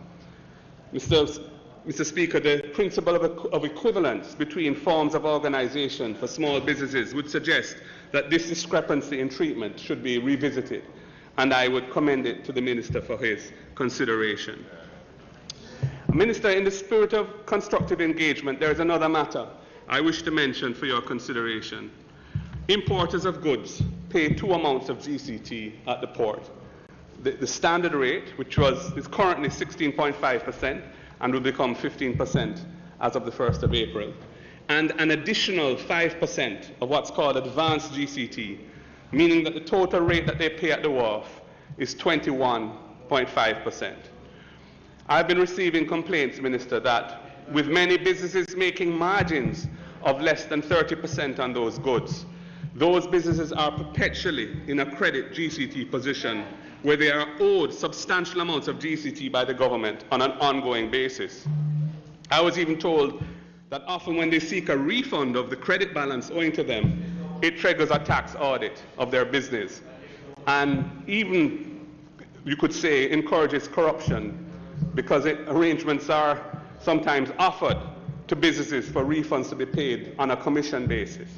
Mr. Speaker, the principle of equivalence between forms of organization for small businesses would suggest that this discrepancy in treatment should be revisited, and I would commend it to the Minister for his consideration. Minister, in the spirit of constructive engagement, there is another matter I wish to mention for your consideration. Importers of goods pay two amounts of GCT at the port. The standard rate, which is currently 16.5% and will become 15% as of the 1st of April, and an additional 5% of what's called advanced GCT, meaning that the total rate that they pay at the wharf is 21.5%. I've been receiving complaints, Minister, that with many businesses making margins of less than 30% on those goods, those businesses are perpetually in a credit GCT position where they are owed substantial amounts of GCT by the government on an ongoing basis. I was even told that often when they seek a refund of the credit balance owing to them, it triggers a tax audit of their business, and even, you could say, encourages corruption, because arrangements are sometimes offered to businesses for refunds to be paid on a commission basis.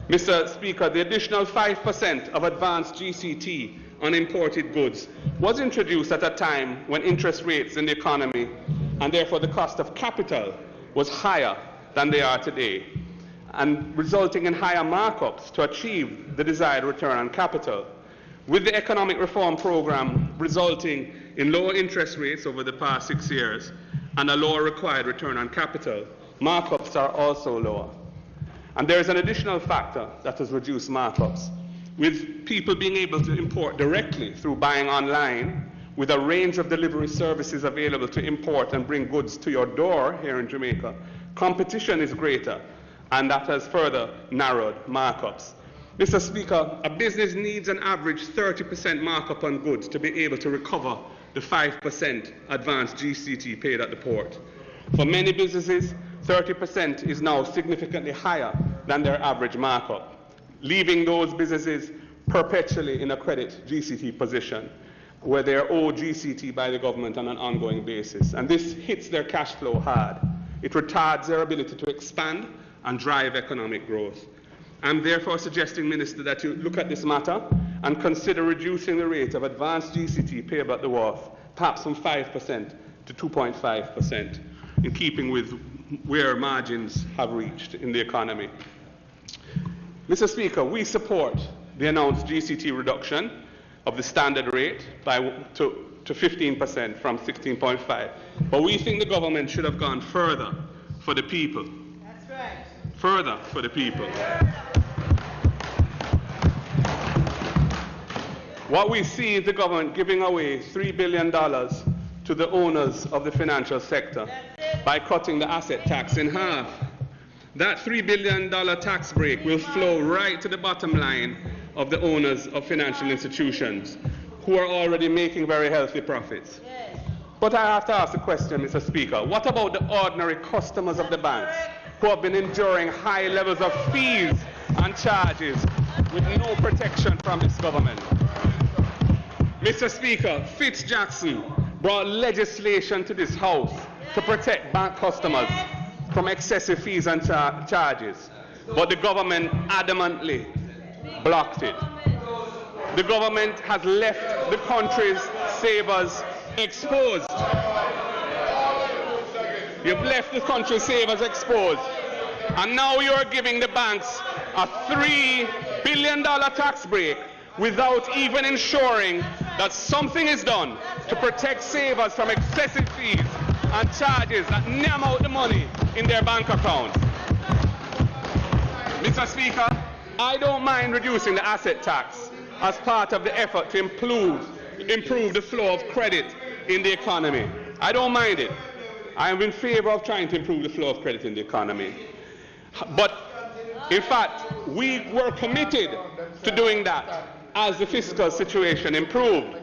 Mr. Speaker, the additional 5% of advanced GCT on imported goods was introduced at a time when interest rates in the economy and therefore the cost of capital was higher than they are today, and resulting in higher markups to achieve the desired return on capital. With the economic reform program resulting in lower interest rates over the past 6 years and a lower required return on capital, markups are also lower. And there is an additional factor that has reduced markups. With people being able to import directly through buying online, with a range of delivery services available to import and bring goods to your door here in Jamaica, competition is greater, and that has further narrowed markups. Mr. Speaker, a business needs an average 30% markup on goods to be able to recover the 5% advanced GCT paid at the port. For many businesses, 30% is now significantly higher than their average markup, leaving those businesses perpetually in a credit GCT position where they are owed GCT by the government on an ongoing basis. And this hits their cash flow hard. It retards their ability to expand and drive economic growth. I'm therefore suggesting, Minister, that you look at this matter and consider reducing the rate of advanced GCT payable at the wharf, perhaps from 5% to 2.5%, in keeping with where margins have reached in the economy. Mr. Speaker, we support the announced GCT reduction of the standard rate to 15% from 16.5%. But we think the government should have gone further for the people. That's right. Further for the people. What we see is the government giving away $3 billion to the owners of the financial sector by cutting the asset tax in half. That $3 billion tax break will flow right to the bottom line of the owners of financial institutions who are already making very healthy profits. But I have to ask the question, Mr. Speaker, what about the ordinary customers of the banks who have been enduring high levels of fees and charges with no protection from this government? Mr. Speaker, Fitz-Jackson brought legislation to this House to protect bank customers from excessive fees and charges, but the government adamantly blocked it. The government has left the country's savers exposed. You've left the country's savers exposed, and now you're giving the banks a $3 billion tax break without even ensuring that something is done to protect savers from excessive fees and charges that numb out the money in their bank accounts. Mr. Speaker, I don't mind reducing the asset tax as part of the effort to improve the flow of credit in the economy. I don't mind it. I am in favor of trying to improve the flow of credit in the economy. But in fact, we were committed to doing that as the fiscal situation improved.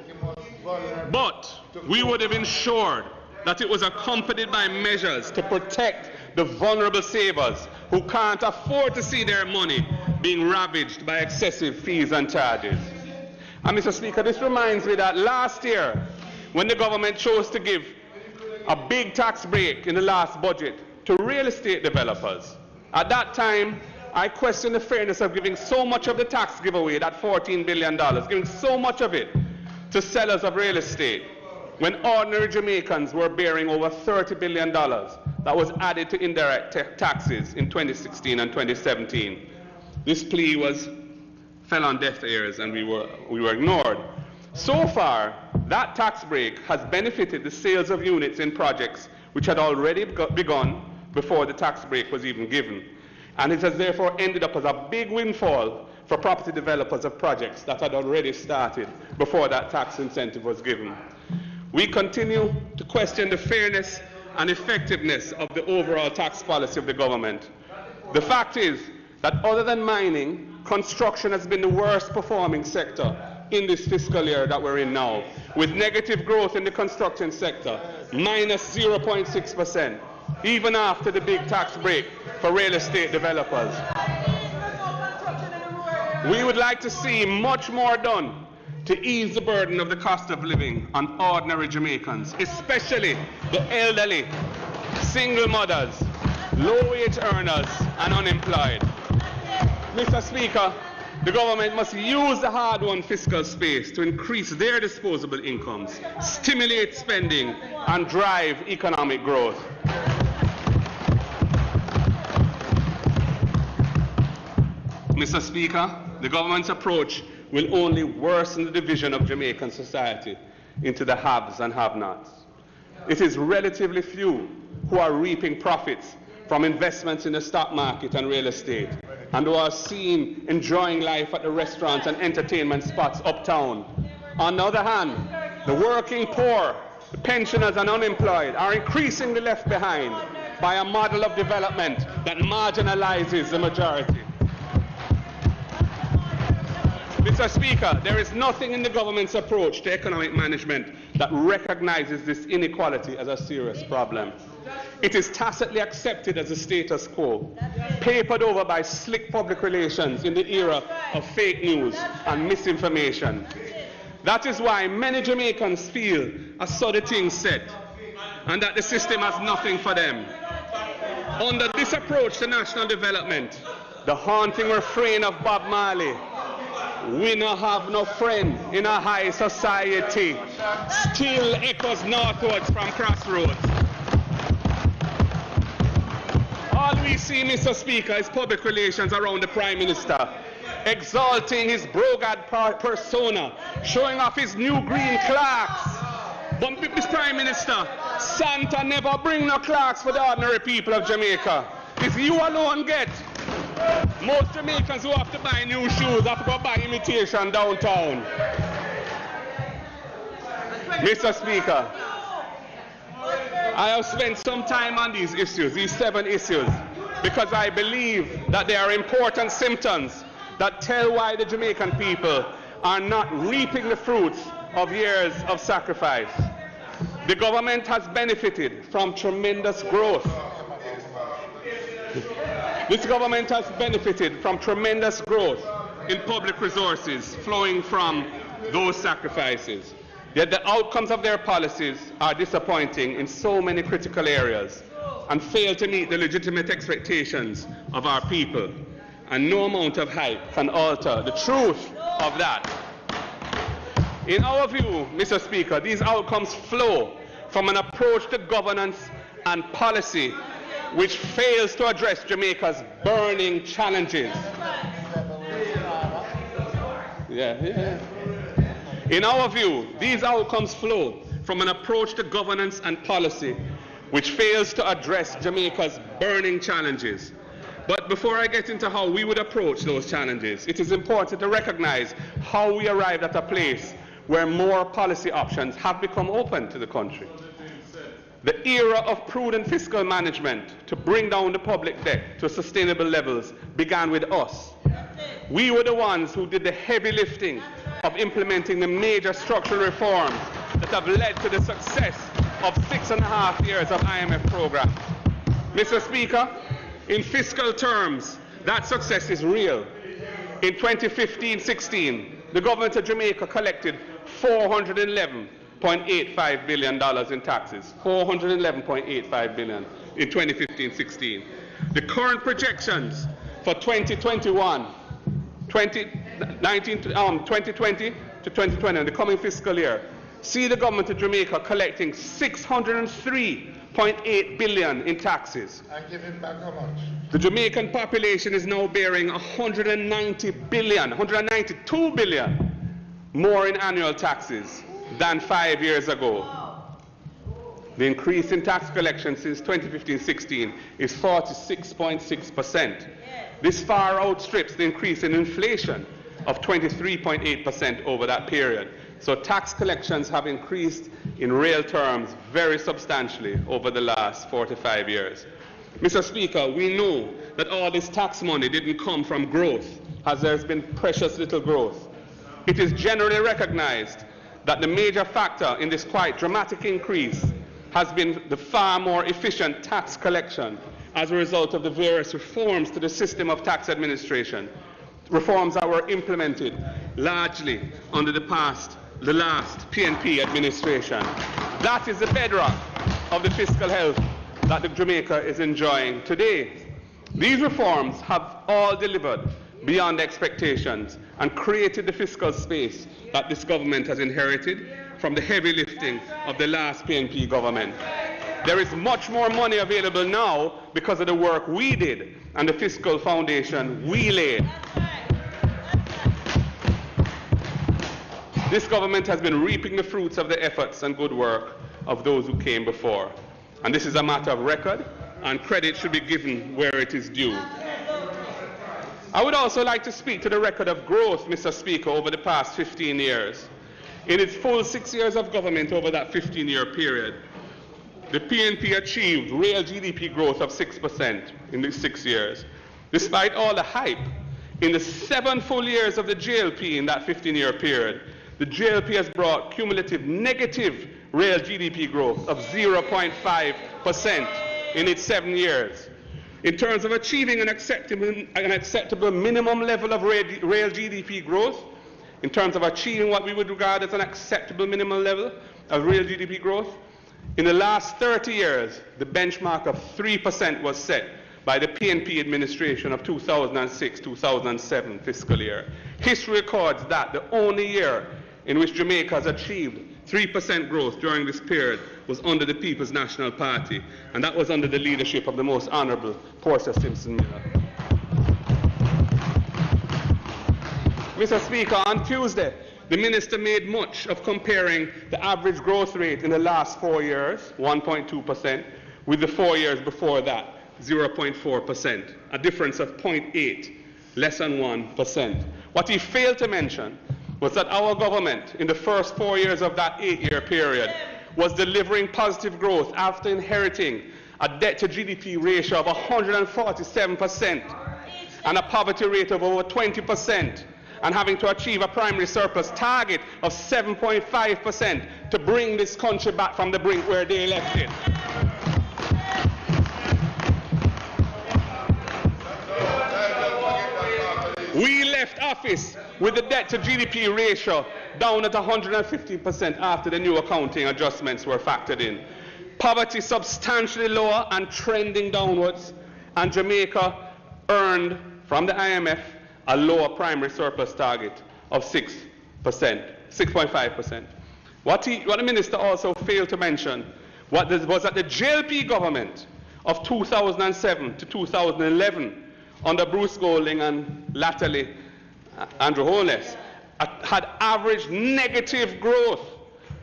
But we would have ensured that it was accompanied by measures to protect the vulnerable savers who can't afford to see their money being ravaged by excessive fees and charges. And Mr. Speaker, this reminds me that last year, when the government chose to give a big tax break in the last budget to real estate developers, at that time, I questioned the fairness of giving so much of the tax giveaway, that $14 billion, giving so much of it to sellers of real estate, when ordinary Jamaicans were bearing over $30 billion that was added to indirect taxes in 2016 and 2017. This plea fell on deaf ears and we were ignored. So far, that tax break has benefited the sales of units in projects which had already begun before the tax break was even given. And it has therefore ended up as a big windfall for property developers of projects that had already started before that tax incentive was given. We continue to question the fairness and effectiveness of the overall tax policy of the government. The fact is that other than mining, construction has been the worst performing sector in this fiscal year that we're in now, with negative growth in the construction sector, minus 0.6%, even after the big tax break for real estate developers. We would like to see much more done to ease the burden of the cost of living on ordinary Jamaicans, especially the elderly, single mothers, low-wage earners, and unemployed. Mr. Speaker, the government must use the hard-won fiscal space to increase their disposable incomes, stimulate spending, and drive economic growth. Mr. Speaker, the government's approach will only worsen the division of Jamaican society into the haves and have-nots. It is relatively few who are reaping profits from investments in the stock market and real estate, and who are seen enjoying life at the restaurants and entertainment spots uptown. On the other hand, the working poor, the pensioners and unemployed are increasingly left behind by a model of development that marginalizes the majority. Mr. Speaker, there is nothing in the government's approach to economic management that recognizes this inequality as a serious problem. It is tacitly accepted as a status quo, papered over by slick public relations in the era of fake news and misinformation. That is why many Jamaicans feel a sort of thing set, and that the system has nothing for them. Under this approach to national development, the haunting refrain of Bob Marley, "We no have no friend in a high society," still echoes northwards from Crossroads. All we see, Mr. Speaker, is public relations around the Prime Minister, exalting his brogad persona, showing off his new green clerks. But Mr. Prime Minister, Santa never bring no clerks for the ordinary people of Jamaica. If you alone get, most Jamaicans who have to buy new shoes have to go buy imitation downtown. Mr. Speaker, I have spent some time on these issues, these 7 issues, because I believe that they are important symptoms that tell why the Jamaican people are not reaping the fruits of years of sacrifice. The government has benefited from tremendous growth. This government has benefited from tremendous growth in public resources flowing from those sacrifices. Yet the outcomes of their policies are disappointing in so many critical areas and fail to meet the legitimate expectations of our people. And no amount of hype can alter the truth of that. In our view, Mr. Speaker, these outcomes flow from an approach to governance and policy which fails to address Jamaica's burning challenges. In our view, these outcomes flow from an approach to governance and policy which fails to address Jamaica's burning challenges. But before I get into how we would approach those challenges, it is important to recognize how we arrived at a place where more policy options have become open to the country. The era of prudent fiscal management to bring down the public debt to sustainable levels began with us. We were the ones who did the heavy lifting of implementing the major structural reforms that have led to the success of 6.5 years of IMF program. Mr. Speaker, in fiscal terms, that success is real. In 2015-16, the government of Jamaica collected $411.85 billion in taxes, $411.85 billion in 2015-16. The current projections for 2020 to 2020, the coming fiscal year, see the government of Jamaica collecting $603.8 billion in taxes. And giving back how much? The Jamaican population is now bearing $192 billion more in annual taxes than 5 years ago. The increase in tax collection since 2015-16 is 46.6%. This far outstrips the increase in inflation of 23.8% over that period. So tax collections have increased in real terms very substantially over the last 45 years. Mr. Speaker, we know that all this tax money didn't come from growth, as there's been precious little growth. It is generally recognized that the major factor in this quite dramatic increase has been the far more efficient tax collection as a result of the various reforms to the system of tax administration, reforms that were implemented largely under the last PNP administration. That is the bedrock of the fiscal health that Jamaica is enjoying today. These reforms have all delivered beyond expectations and created the fiscal space that this government has inherited from the heavy lifting of the last PNP government. There is much more money available now because of the work we did and the fiscal foundation we laid. This government has been reaping the fruits of the efforts and good work of those who came before. And this is a matter of record, and credit should be given where it is due. I would also like to speak to the record of growth, Mr. Speaker, over the past 15 years. In its full 6 years of government over that 15-year period, the PNP achieved real GDP growth of 6% in these 6 years. Despite all the hype, in the 7 full years of the JLP in that 15-year period, the JLP has brought cumulative negative real GDP growth of 0.5% in its 7 years. In terms of achieving an acceptable minimum level of real GDP growth, in terms of achieving what we would regard as an acceptable minimum level of real GDP growth, in the last 30 years, the benchmark of 3% was set by the PNP administration of 2006-2007 fiscal year. History records that the only year in which Jamaica has achieved 3% growth during this period was under the People's National Party, and that was under the leadership of the most honorable Portia Simpson Miller. Mr. Speaker, on Tuesday, the minister made much of comparing the average growth rate in the last 4 years, 1.2%, with the 4 years before that, 0.4%, a difference of 0.8, less than 1%. What he failed to mention was that our government, in the first 4 years of that 8-year period, was delivering positive growth after inheriting a debt-to-GDP ratio of 147% and a poverty rate of over 20%, and having to achieve a primary surplus target of 7.5% to bring this country back from the brink where they left it. We left office with the debt-to-GDP ratio down at 150% after the new accounting adjustments were factored in. Poverty substantially lower and trending downwards, and Jamaica earned from the IMF a lower primary surplus target of 6.5%. What the minister also failed to mention was that the JLP government of 2007 to 2011, under Bruce Golding and latterly Andrew Holness, had average negative growth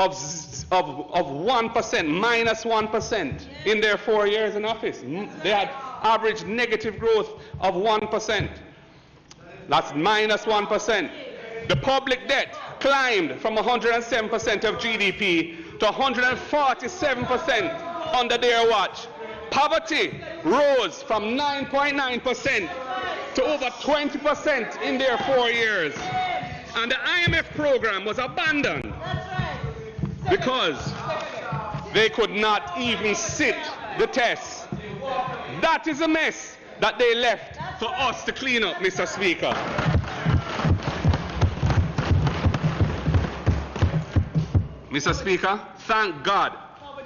of 1%, minus 1% in their 4 years in office. They had average negative growth of 1%. That's minus 1%. The public debt climbed from 107% of GDP to 147% under their watch. Poverty rose from 9.9% to over 20% in their 4 years. And the IMF program was abandoned because they could not even sit the test. That is a mess that they left for us to clean up, Mr. Speaker. Mr. Speaker, thank God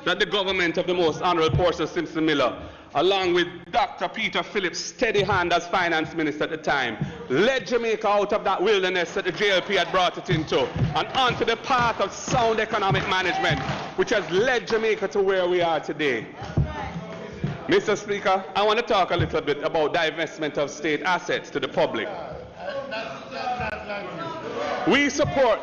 that the government of the Most Honourable Portia Simpson Miller, along with Dr. Peter Phillips' steady hand as finance minister at the time, led Jamaica out of that wilderness that the JLP had brought it into and onto the path of sound economic management, which has led Jamaica to where we are today. Mr. Speaker, I want to talk a little bit about divestment of state assets to the public. We support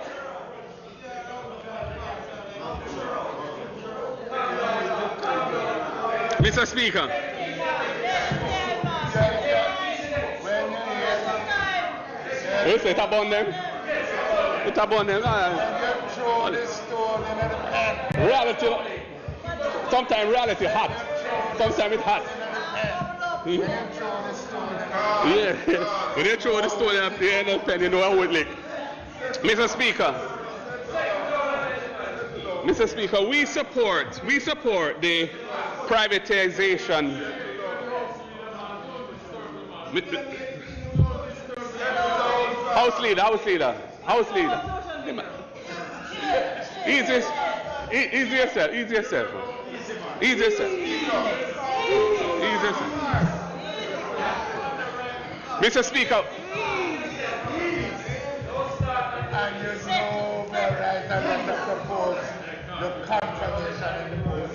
Mr. Speaker, you say it about them? It about them? Reality, sometimes reality hot, sometimes it's hot. Yeah, when they throw the stone at the end of the pen, you know I would lick. Mr. Speaker, we support the privatization. House leader. Easy yourself. Mr. Speaker. And you know the right and to propose the confirmation in the post.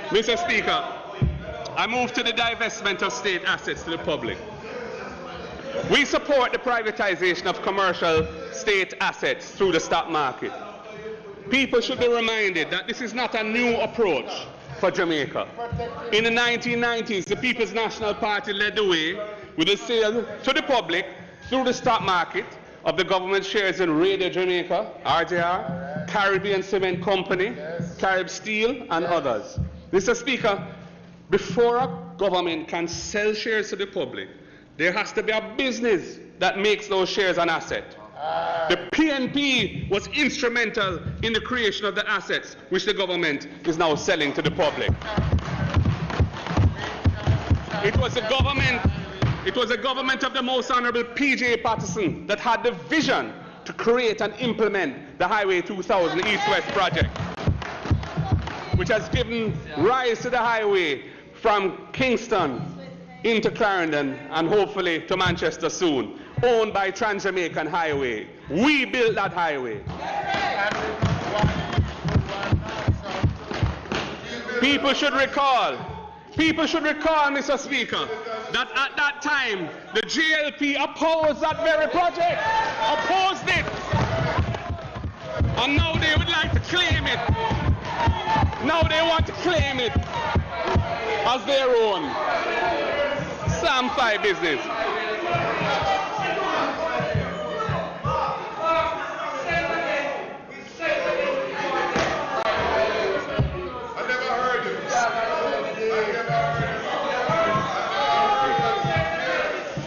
Mr. Speaker, I move to the divestment of state assets to the public. We support the privatization of commercial state assets through the stock market. People should be reminded that this is not a new approach for Jamaica. In the 1990s, the People's National Party led the way with the sale to the public through the stock market of the government shares in Radio Jamaica, RJR, Caribbean Cement Company, Carib Steel, and others. Mr. Speaker, before a government can sell shares to the public, there has to be a business that makes those shares an asset. The PNP was instrumental in the creation of the assets which the government is now selling to the public. It was a government of the Most Honourable P.J. Patterson that had the vision to create and implement the Highway 2000 East-West project, which has given rise to the highway from Kingston into Clarendon and hopefully to Manchester soon, owned by Trans-Jamaican Highway. We built that highway. People should recall, Mr. Speaker, that at that time, the JLP opposed that very project, opposed it. And now they would like to claim it. Now they want to claim it as their own. Sam 5 business.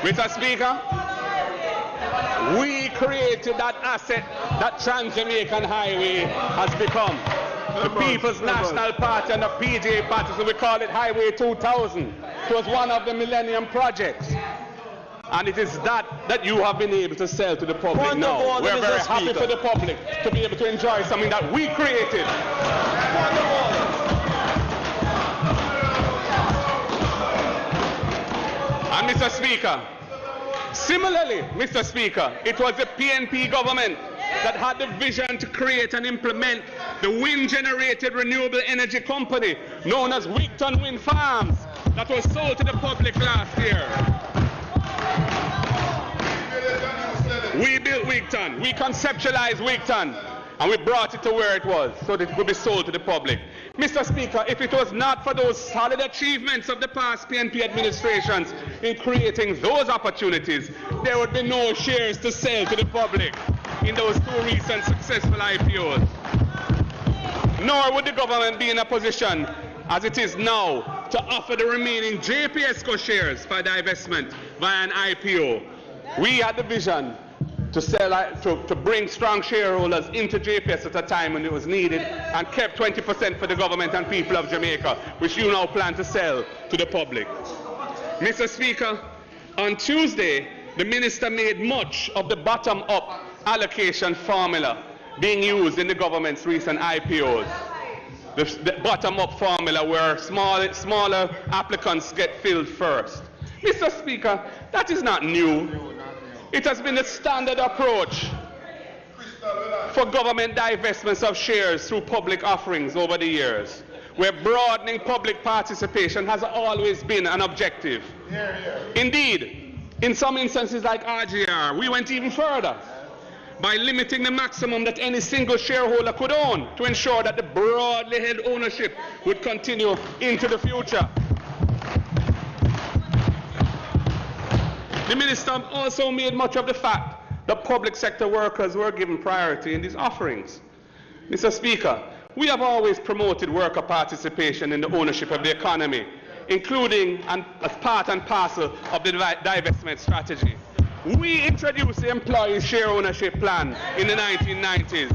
Mr. Speaker, we created that asset that Trans-Jamaican Highway has become. The People's National Party and the P.J. Patterson, we call it Highway 2000. It was one of the Millennium Projects. And it is that you have been able to sell to the public now. We're very happy for the public to be able to enjoy something that we created. And Mr. Speaker, similarly, Mr. Speaker, it was the PNP government that had the vision to create and implement the wind-generated renewable energy company known as Wigton Wind Farms that was sold to the public last year. We built Wigton. We conceptualized Wigton. And we brought it to where it was so that it could be sold to the public. Mr. Speaker, if it was not for those solid achievements of the past PNP administrations in creating those opportunities, there would be no shares to sell to the public in those 2 recent successful IPOs. Nor would the government be in a position, as it is now, to offer the remaining JPSCO shares for divestment via an IPO. We had the vision to bring strong shareholders into JPS at a time when it was needed, and kept 20% for the government and people of Jamaica, which you now plan to sell to the public. Mr. Speaker, on Tuesday, the minister made much of the bottom-up allocation formula being used in the government's recent IPOs. The bottom-up formula where smaller applicants get filled first. Mr. Speaker, that is not new. It has been the standard approach for government divestments of shares through public offerings over the years, where broadening public participation has always been an objective. Indeed, in some instances like RGR, we went even further by limiting the maximum that any single shareholder could own to ensure that the broadly held ownership would continue into the future. The minister also made much of the fact that public sector workers were given priority in these offerings. Mr. Speaker, we have always promoted worker participation in the ownership of the economy, including as part and parcel of the divestment strategy. We introduced the employee share ownership plan in the 1990s,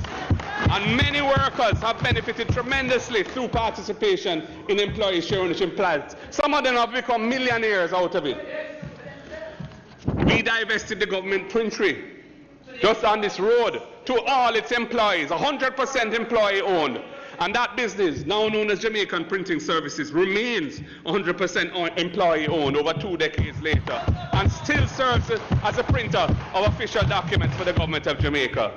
and many workers have benefited tremendously through participation in employee share ownership plans. Some of them have become millionaires out of it. We divested the government printry just on this road to all its employees, 100% employee owned. And that business, now known as Jamaican Printing Services, remains 100% employee owned over 2 decades later, and still serves as a printer of official documents for the government of Jamaica.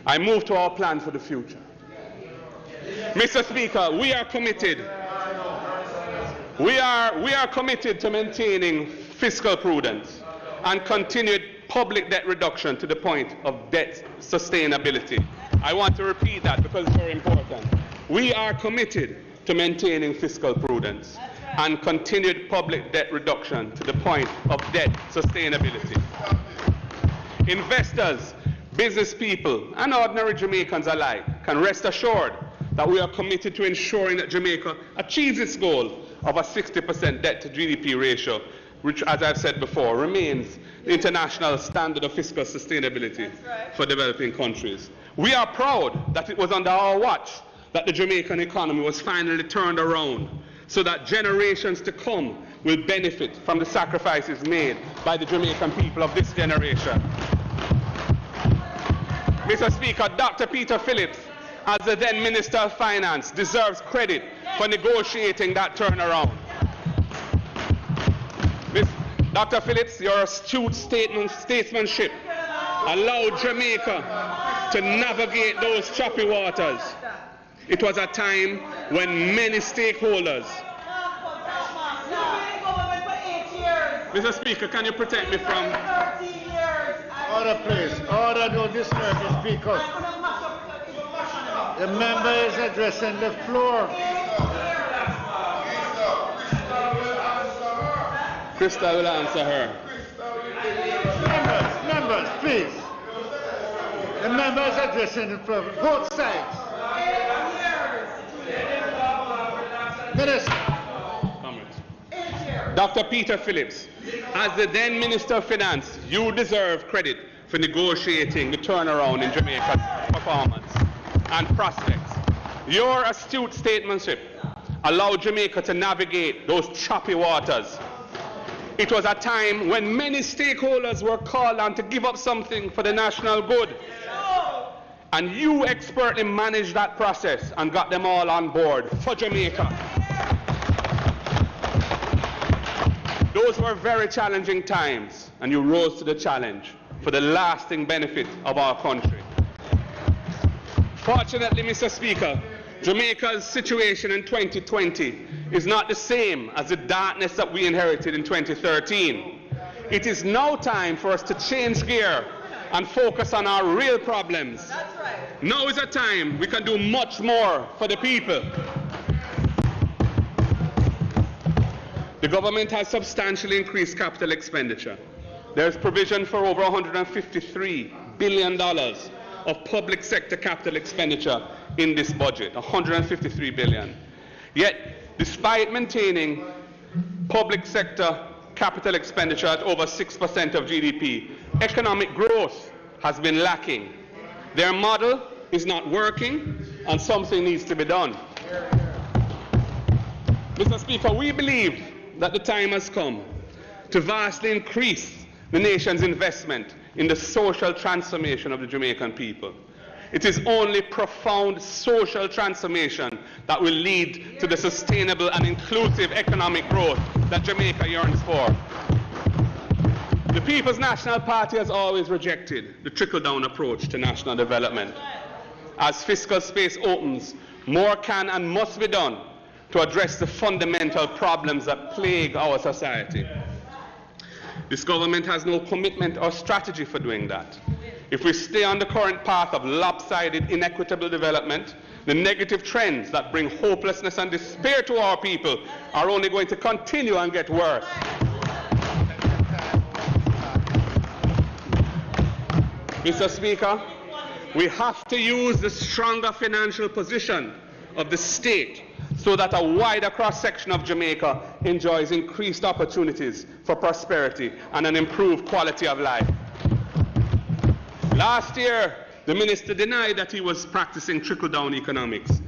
I move to our plan for the future. Mr. Speaker, we are committed. We are committed to maintaining fiscal prudence and continued public debt reduction to the point of debt sustainability. I want to repeat that because it's very important. We are committed to maintaining fiscal prudence and continued public debt reduction to the point of debt sustainability. Investors, business people, and ordinary Jamaicans alike can rest assured that we are committed to ensuring that Jamaica achieves its goal of a 60% debt to GDP ratio, which, as I've said before, remains the international standard of fiscal sustainability for developing countries. We are proud that it was under our watch that the Jamaican economy was finally turned around, so that generations to come will benefit from the sacrifices made by the Jamaican people of this generation. Mr. Speaker, Dr. Peter Phillips, as the then Minister of Finance, deserves credit for negotiating that turnaround. Dr. Phillips, your astute statesmanship allowed Jamaica to navigate those choppy waters. It was a time when many stakeholders... Mr. Speaker, can you protect me from... Order, please. Order, don't disturb the Speaker. The member is addressing the floor. Krista will answer her. Members, please. The member is addressing the floor. Both sides. Minister. Dr. Peter Phillips, as the then Minister of Finance, you deserve credit for negotiating the turnaround in Jamaica's performance and prospects. Your astute statesmanship allowed Jamaica to navigate those choppy waters. It was a time when many stakeholders were called on to give up something for the national good. And you expertly managed that process and got them all on board for Jamaica. Those were very challenging times, and you rose to the challenge for the lasting benefit of our country. Fortunately, Mr. Speaker, Jamaica's situation in 2020 is not the same as the darkness that we inherited in 2013. It is now time for us to change gear and focus on our real problems. That's right. Now is a time we can do much more for the people. The government has substantially increased capital expenditure. There is provision for over $153 billion of public sector capital expenditure in this budget, $153 billion. Yet, despite maintaining public sector capital expenditure at over 6% of GDP, economic growth has been lacking. Their model is not working, and something needs to be done. Mr. Speaker, we believe that the time has come to vastly increase the nation's investment in the social transformation of the Jamaican people. It is only profound social transformation that will lead to the sustainable and inclusive economic growth that Jamaica yearns for. The People's National Party has always rejected the trickle-down approach to national development. As fiscal space opens, more can and must be done to address the fundamental problems that plague our society. This government has no commitment or strategy for doing that. If we stay on the current path of lopsided, inequitable development, the negative trends that bring hopelessness and despair to our people are only going to continue and get worse. Mr. Speaker, we have to use the stronger financial position of the state so that a wider cross-section of Jamaica enjoys increased opportunities for prosperity and an improved quality of life. Last year, the minister denied that he was practicing trickle-down economics,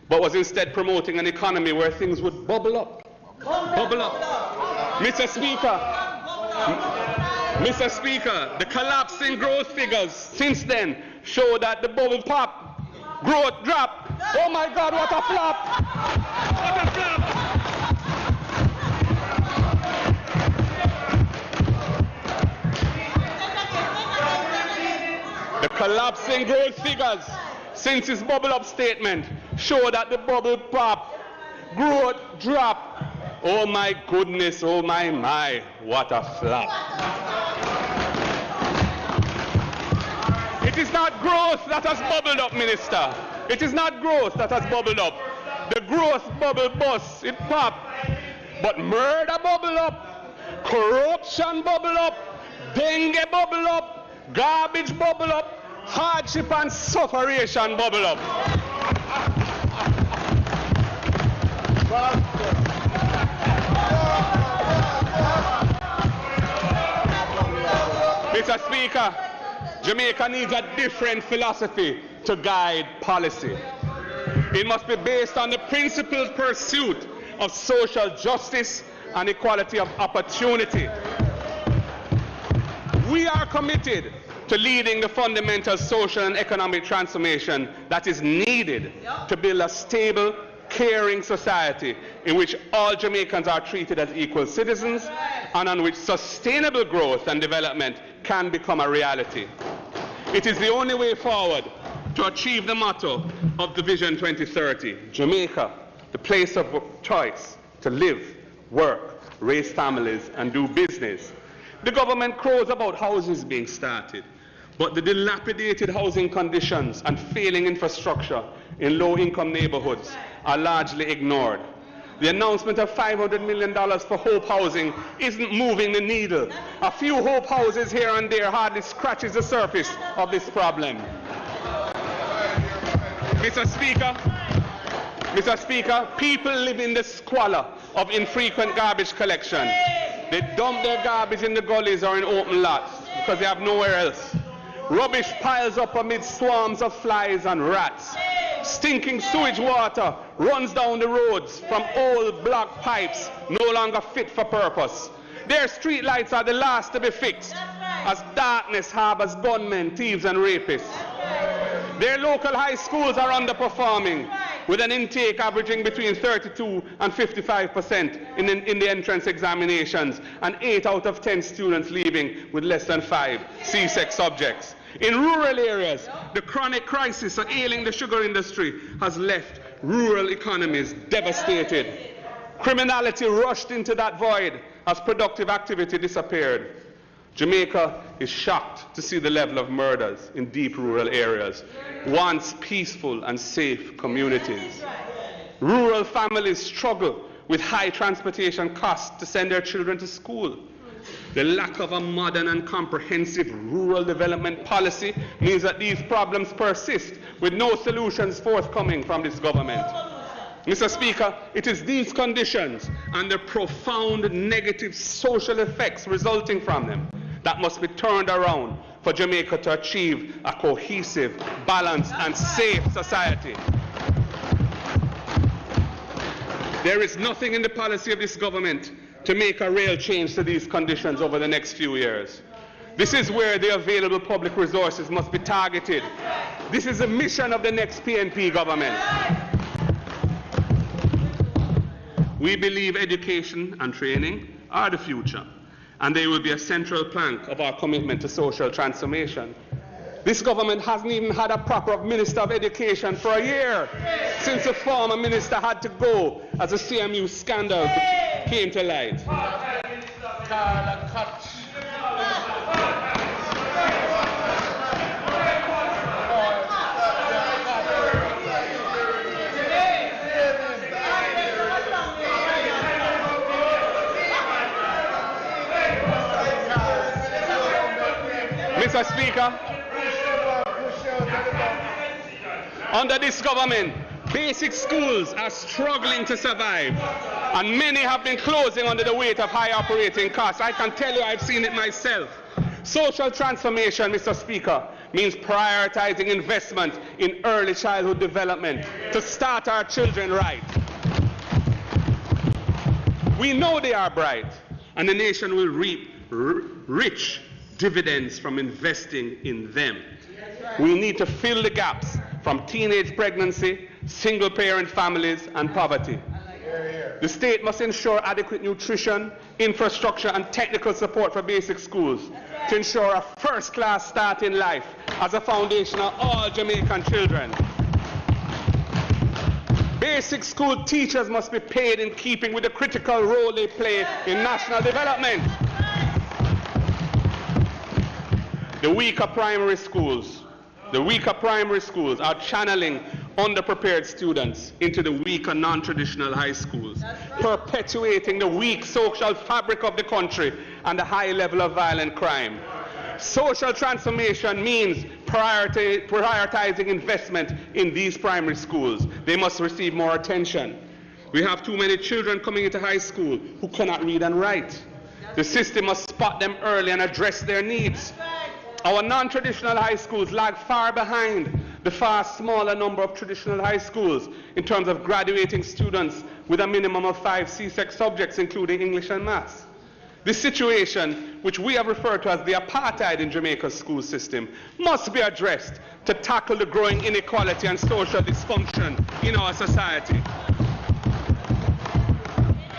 but was instead promoting an economy where things would bubble up. Bubble up. Mr. Speaker, the collapsing growth figures since then show that the bubble pop, growth drop. Oh my God, what a flop! What a flop! The collapsing growth figures since his bubble up statement show that the bubble pop, growth drop. Oh my goodness, oh my, what a flop. It is not growth that has bubbled up, Minister. It is not growth that has bubbled up. The growth bubble bust, it pop. But murder bubble up, corruption bubble up, dengue bubble up, garbage bubble up, hardship and sufferation bubble up. Mr. Speaker, Jamaica needs a different philosophy to guide policy. It must be based on the principled pursuit of social justice and equality of opportunity. We are committed to leading the fundamental social and economic transformation that is needed to build a stable, caring society in which all Jamaicans are treated as equal citizens and on which sustainable growth and development can become a reality. It is the only way forward to achieve the motto of the Vision 2030, Jamaica, the place of choice to live, work, raise families, and do business. The government crows about houses being started, but the dilapidated housing conditions and failing infrastructure in low-income neighborhoods are largely ignored. The announcement of $500 million for Hope Housing isn't moving the needle. A few Hope houses here and there hardly scratches the surface of this problem. Mr. Speaker, people live in the squalor of infrequent garbage collection. They dump their garbage in the gullies or in open lots because they have nowhere else. Rubbish piles up amid swarms of flies and rats. Stinking sewage water runs down the roads from old block pipes no longer fit for purpose. Their street lights are the last to be fixed as darkness harbors gunmen, thieves and rapists. Their local high schools are underperforming with an intake averaging between 32 and 55% in the entrance examinations and 8 out of 10 students leaving with less than 5 C-Sec subjects. In rural areas, the chronic crisis ailing the sugar industry has left rural economies devastated. Criminality rushed into that void as productive activity disappeared. Jamaica is shocked to see the level of murders in deep rural areas, once peaceful and safe communities. Rural families struggle with high transportation costs to send their children to school. The lack of a modern and comprehensive rural development policy means that these problems persist with no solutions forthcoming from this government. Mr. Speaker, it is these conditions and the profound negative social effects resulting from them that must be turned around for Jamaica to achieve a cohesive, balanced, and safe society. There is nothing in the policy of this government to make a real change to these conditions over the next few years. This is where the available public resources must be targeted. This is the mission of the next PNP government. We believe education and training are the future, and they will be a central plank of our commitment to social transformation. This government hasn't even had a proper Minister of Education for a year, since the former minister had to go as the CMU scandal came to light. Mr. Speaker, under this government, basic schools are struggling to survive, and many have been closing under the weight of high operating costs. I can tell you I've seen it myself. Social transformation, Mr. Speaker, means prioritizing investment in early childhood development to start our children right. We know they are bright, and the nation will reap rich dividends from investing in them. We need to fill the gaps from teenage pregnancy, single-parent families, and poverty. The state must ensure adequate nutrition, infrastructure, and technical support for basic schools to ensure a first-class start in life as a foundation of all Jamaican children. Basic school teachers must be paid in keeping with the critical role they play in national development. The weaker primary schools are channeling underprepared students into the weaker non-traditional high schools, perpetuating the weak social fabric of the country and the high level of violent crime. Social transformation means prioritizing investment in these primary schools. They must receive more attention. We have too many children coming into high school who cannot read and write. The system must spot them early and address their needs. Our non-traditional high schools lag far behind the far smaller number of traditional high schools in terms of graduating students with a minimum of 5 CSEC subjects, including English and Maths. This situation, which we have referred to as the apartheid in Jamaica's school system, must be addressed to tackle the growing inequality and social dysfunction in our society.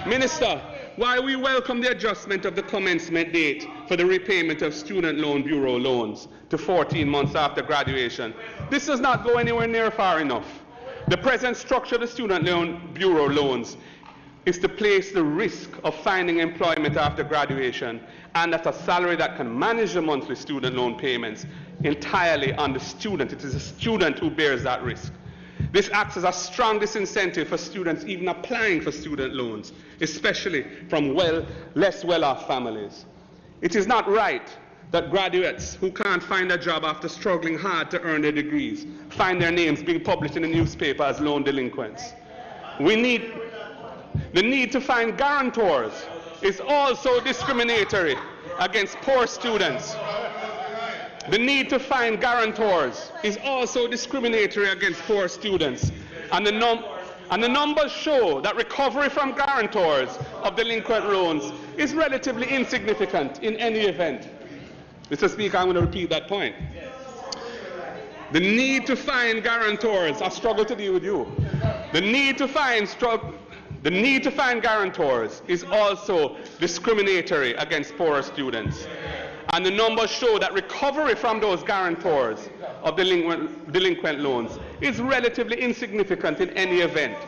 Minister, while we welcome the adjustment of the commencement date for the repayment of Student Loan Bureau loans to 14 months after graduation, this does not go anywhere near far enough. The present structure of the Student Loan Bureau loans is to place the risk of finding employment after graduation and at a salary that can manage the monthly student loan payments entirely on the student. It is the student who bears that risk. This acts as a strong disincentive for students even applying for student loans, especially from less well-off families. It is not right that graduates who can't find a job after struggling hard to earn their degrees find their names being published in the newspaper as loan delinquents. The need to find guarantors is also discriminatory against poor students. The need to find guarantors is also discriminatory against poor students. And the numbers show that recovery from guarantors of delinquent loans is relatively insignificant in any event. Mr. Speaker, I'm going to repeat that point. The need to find guarantors, I struggle to deal with you. The need to find guarantors is also discriminatory against poorer students. And the numbers show that recovery from those guarantors of delinquent loans is relatively insignificant in any event.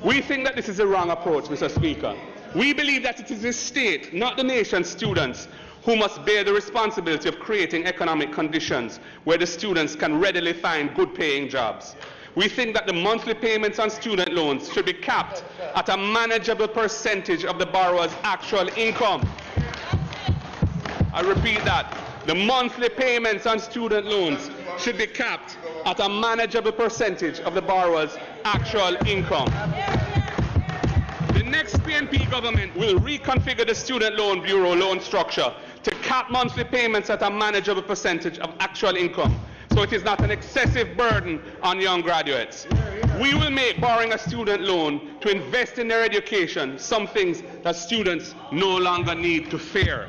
We think that this is the wrong approach, Mr. Speaker. We believe that it is the state, not the nation's students, who must bear the responsibility of creating economic conditions where the students can readily find good-paying jobs. We think that the monthly payments on student loans should be capped at a manageable percentage of the borrower's actual income. I repeat that. The monthly payments on student loans should be capped at a manageable percentage of the borrower's actual income. The next PNP government will reconfigure the Student Loan Bureau loan structure to cap monthly payments at a manageable percentage of actual income, so it is not an excessive burden on young graduates. We will make borrowing a student loan to invest in their education some things that students no longer need to fear.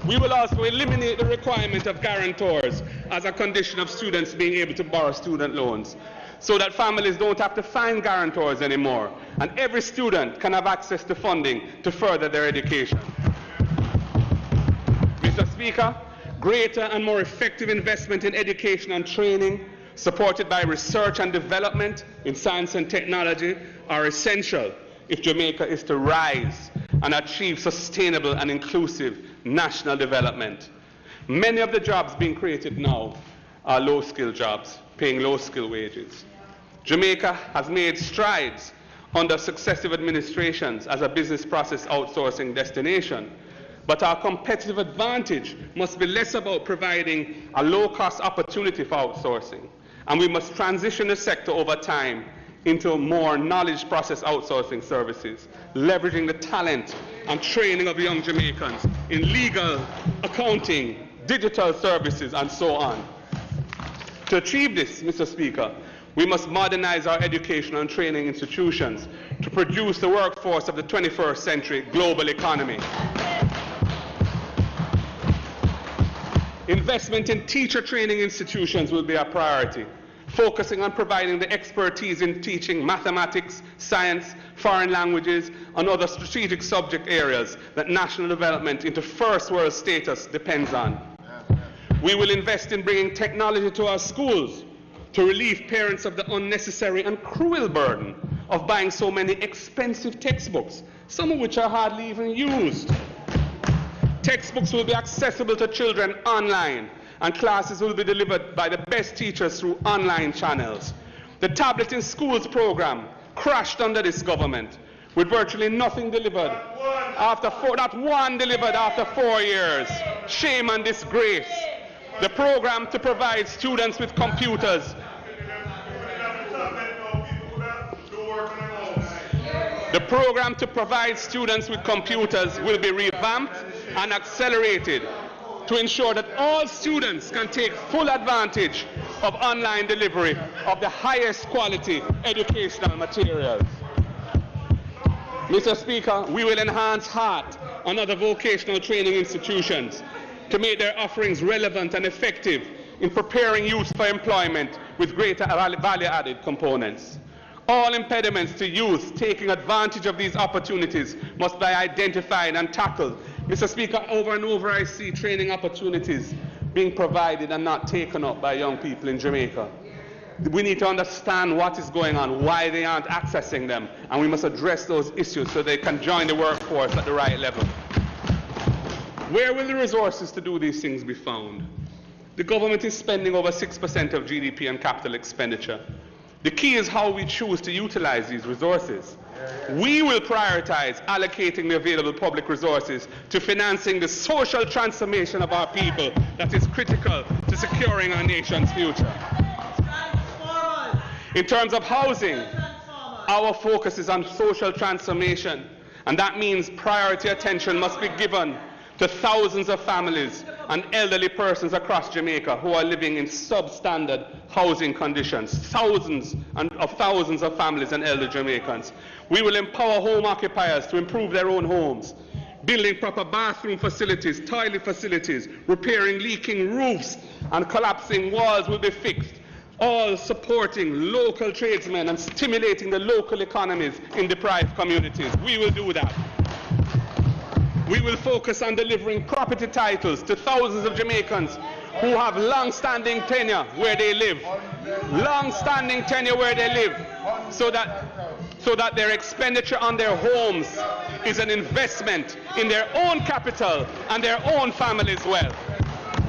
We will also eliminate the requirement of guarantors as a condition of students being able to borrow student loans, so that families don't have to find guarantors anymore, and every student can have access to funding to further their education. Mr. Speaker, greater and more effective investment in education and training, supported by research and development in science and technology, are essential if Jamaica is to rise and achieve sustainable and inclusive national development. Many of the jobs being created now are low-skill jobs, paying low-skill wages. Jamaica has made strides under successive administrations as a business process outsourcing destination, but our competitive advantage must be less about providing a low-cost opportunity for outsourcing, and we must transition the sector over time into more knowledge process outsourcing services, leveraging the talent and training of young Jamaicans in legal, accounting, digital services, and so on. To achieve this, Mr. Speaker, we must modernize our educational and training institutions to produce the workforce of the 21st century global economy. Investment in teacher training institutions will be a priority, focusing on providing the expertise in teaching mathematics, science, foreign languages, and other strategic subject areas that national development into first world status depends on. We will invest in bringing technology to our schools to relieve parents of the unnecessary and cruel burden of buying so many expensive textbooks, some of which are hardly even used. Textbooks will be accessible to children online, and classes will be delivered by the best teachers through online channels. The Tablet in Schools program crashed under this government, with virtually nothing delivered not one delivered after 4 years. Shame and disgrace. The program to provide students with computers will be revamped and accelerated to ensure that all students can take full advantage of online delivery of the highest quality educational materials. Mr. Speaker, we will enhance HEART and other vocational training institutions to make their offerings relevant and effective in preparing youth for employment with greater value-added components. All impediments to youth taking advantage of these opportunities must be identified and tackled. Mr. Speaker, over and over I see training opportunities being provided and not taken up by young people in Jamaica. We need to understand what is going on, why they aren't accessing them, and we must address those issues so they can join the workforce at the right level. Where will the resources to do these things be found? The government is spending over 6% of GDP on capital expenditure. The key is how we choose to utilize these resources. We will prioritize allocating the available public resources to financing the social transformation of our people that is critical to securing our nation's future. In terms of housing, our focus is on social transformation, and that means priority attention must be given to thousands of families and elderly persons across Jamaica who are living in substandard housing conditions. Thousands of families and elderly Jamaicans. We will empower home occupiers to improve their own homes, building proper bathroom facilities, toilet facilities, repairing leaking roofs, and collapsing walls will be fixed, all supporting local tradesmen and stimulating the local economies in deprived communities. We will do that. We will focus on delivering property titles to thousands of Jamaicans who have long-standing tenure where they live. Long-standing tenure where they live, so that so that their expenditure on their homes is an investment in their own capital and their own family's wealth.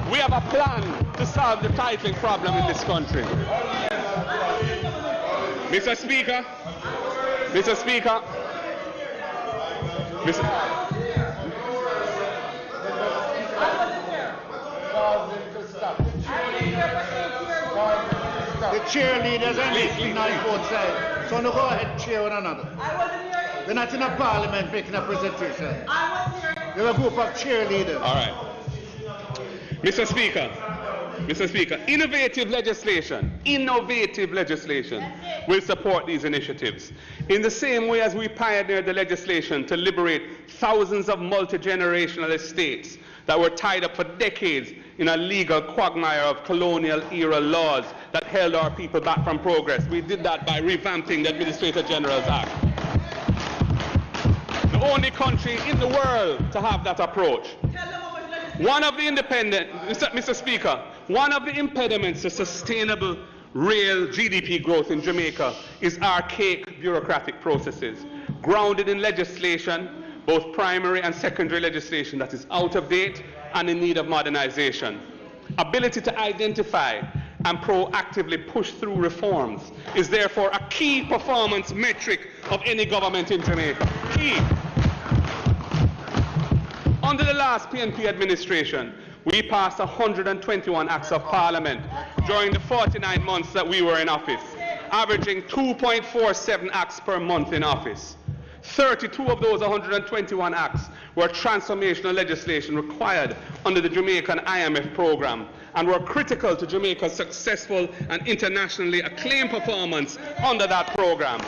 We have a plan to solve the titling problem in this country. Mr. Speaker, Mr. Speaker, The cheerleaders are listening on both sides. So no go ahead and cheer one another. They're not in a parliament making a presentation. They're a group of cheerleaders. All right. Mr. Speaker, innovative legislation will support these initiatives. In the same way as we pioneered the legislation to liberate thousands of multi-generational estates that were tied up for decades in a legal quagmire of colonial-era laws that held our people back from progress. We did that by revamping the Administrator General's Act. The only country in the world to have that approach. One of the Mr. Speaker, one of the impediments to sustainable real GDP growth in Jamaica is archaic bureaucratic processes, grounded in legislation, both primary and secondary legislation that is out of date and in need of modernization. Ability to identify and proactively push through reforms is therefore a key performance metric of any government in Jamaica. Key. Under the last PNP administration, we passed 121 acts of parliament during the 49 months that we were in office, averaging 2.47 acts per month in office. 32 of those 121 acts were transformational legislation required under the Jamaican IMF program and were critical to Jamaica's successful and internationally acclaimed performance under that program.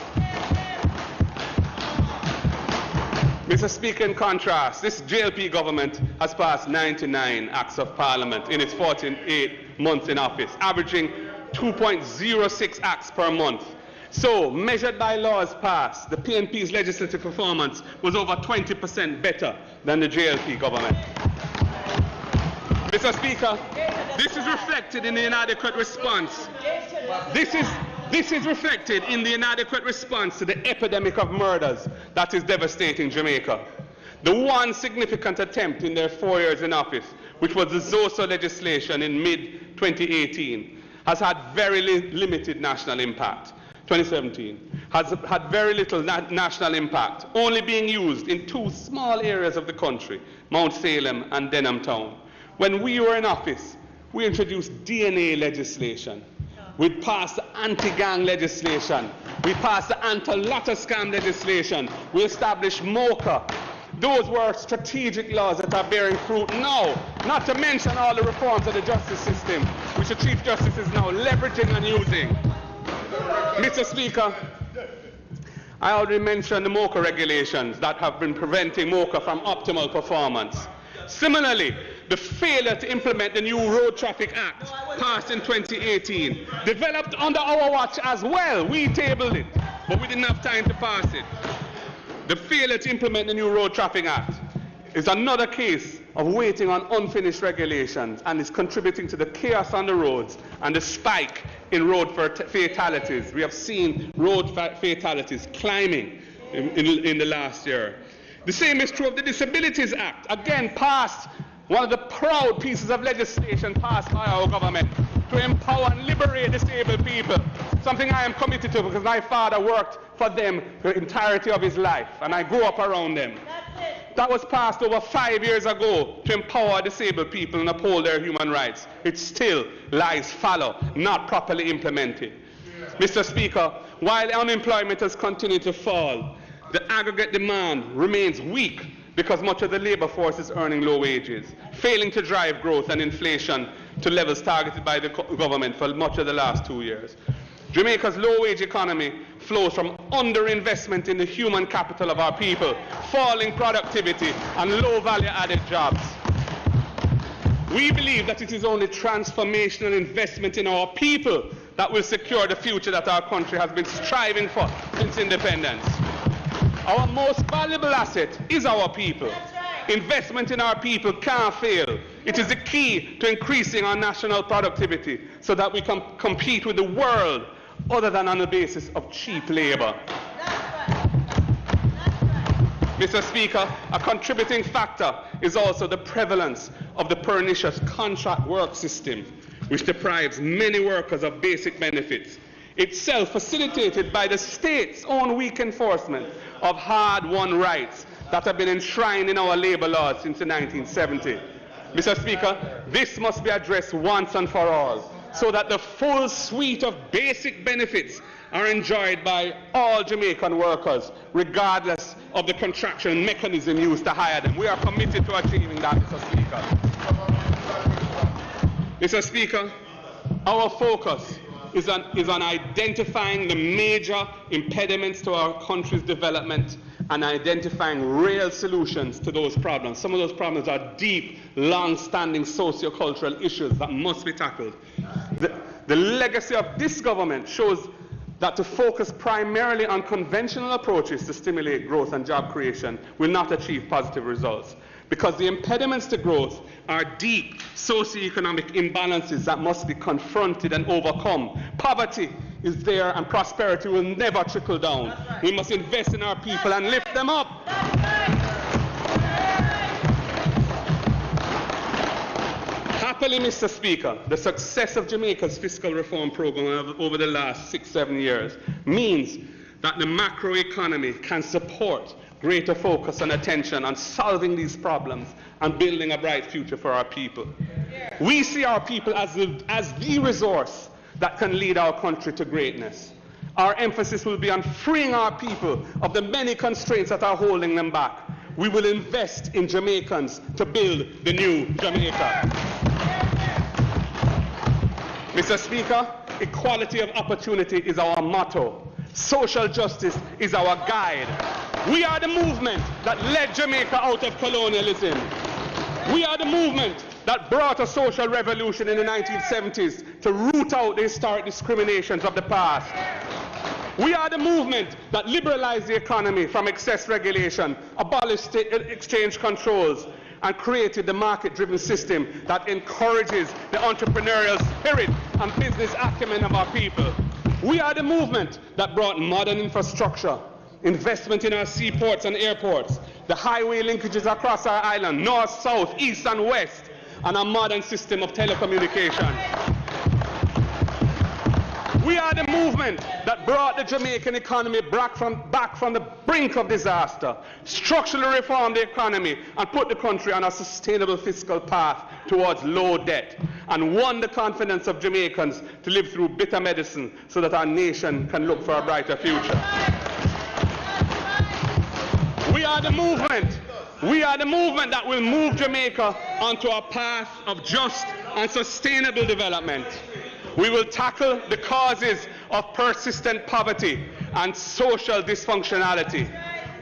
Mr. Speaker, in contrast, this JLP government has passed 99 acts of parliament in its 48 months in office, averaging 2.06 acts per month. So, measured by laws passed, the PNP's legislative performance was over 20% better than the JLP government. Mr. Speaker, this is reflected in the inadequate response. This is reflected in the inadequate response to the epidemic of murders that is devastating Jamaica. The one significant attempt in their 4 years in office, which was the ZOSO legislation in mid-2018, has had very limited national impact. 2017 has had very little national impact, only being used in two small areas of the country, Mount Salem and Denham Town. When we were in office, we introduced DNA legislation. We passed the anti-gang legislation. We passed the anti-lotto scam legislation. We established MOCA. Those were strategic laws that are bearing fruit now, not to mention all the reforms of the justice system, which the Chief Justice is now leveraging and using. Mr. Speaker, I already mentioned the MOCA regulations that have been preventing MOCA from optimal performance. Similarly, the failure to implement the new Road Traffic Act passed in 2018, developed under our watch as well. We tabled it, but we didn't have time to pass it. The failure to implement the new Road Traffic Act is another case of waiting on unfinished regulations and is contributing to the chaos on the roads and the spike in road fatalities. We have seen road fatalities climbing in the last year. The same is true of the Disabilities Act, again passed, one of the proud pieces of legislation passed by our government to empower and liberate disabled people, something I am committed to because my father worked for them the entirety of his life and I grew up around them. That was passed over 5 years ago to empower disabled people and uphold their human rights. It still lies fallow, not properly implemented. Mr. Speaker, while unemployment has continued to fall, the aggregate demand remains weak because much of the labor force is earning low wages, failing to drive growth and inflation to levels targeted by the government for much of the last 2 years. Jamaica's low-wage economy flows from underinvestment in the human capital of our people, falling productivity, and low-value-added jobs. We believe that it is only transformational investment in our people that will secure the future that our country has been striving for since independence. Our most valuable asset is our people. Investment in our people can't fail. It is the key to increasing our national productivity so that we can compete with the world other than on the basis of cheap labor. Mr. Speaker, a contributing factor is also the prevalence of the pernicious contract work system, which deprives many workers of basic benefits, itself facilitated by the state's own weak enforcement of hard-won rights that have been enshrined in our labor laws since the 1970s. Mr. Speaker, this must be addressed once and for all, so that the full suite of basic benefits are enjoyed by all Jamaican workers, regardless of the contractual mechanism used to hire them. We are committed to achieving that, Mr. Speaker. Mr. Speaker, our focus is on identifying the major impediments to our country's development and identifying real solutions to those problems. Some of those problems are deep, long-standing socio-cultural issues that must be tackled. The legacy of this government shows that to focus primarily on conventional approaches to stimulate growth and job creation will not achieve positive results, because the impediments to growth are deep socioeconomic imbalances that must be confronted and overcome. Poverty is there and prosperity will never trickle down. We must invest in our people and lift them up. Happily, Mr. Speaker, the success of Jamaica's fiscal reform program over the last 6-7 years means that the macroeconomy can support greater focus and attention on solving these problems and building a bright future for our people. We see our people as the resource that can lead our country to greatness. Our emphasis will be on freeing our people of the many constraints that are holding them back. We will invest in Jamaicans to build the new Jamaica. Mr. Speaker, equality of opportunity is our motto. Social justice is our guide. We are the movement that led Jamaica out of colonialism. We are the movement that brought a social revolution in the 1970s to root out the historic discriminations of the past. We are the movement that liberalized the economy from excess regulation, abolished exchange controls, and created the market-driven system that encourages the entrepreneurial spirit and business acumen of our people. We are the movement that brought modern infrastructure, investment in our seaports and airports, the highway linkages across our island, north, south, east, and west, and a modern system of telecommunication. We are the movement that brought the Jamaican economy back from the brink of disaster, structurally reformed the economy, and put the country on a sustainable fiscal path towards low debt, and won the confidence of Jamaicans to live through bitter medicine so that our nation can look for a brighter future. We are the movement. We are the movement that will move Jamaica onto a path of just and sustainable development. We will tackle the causes of persistent poverty and social dysfunctionality.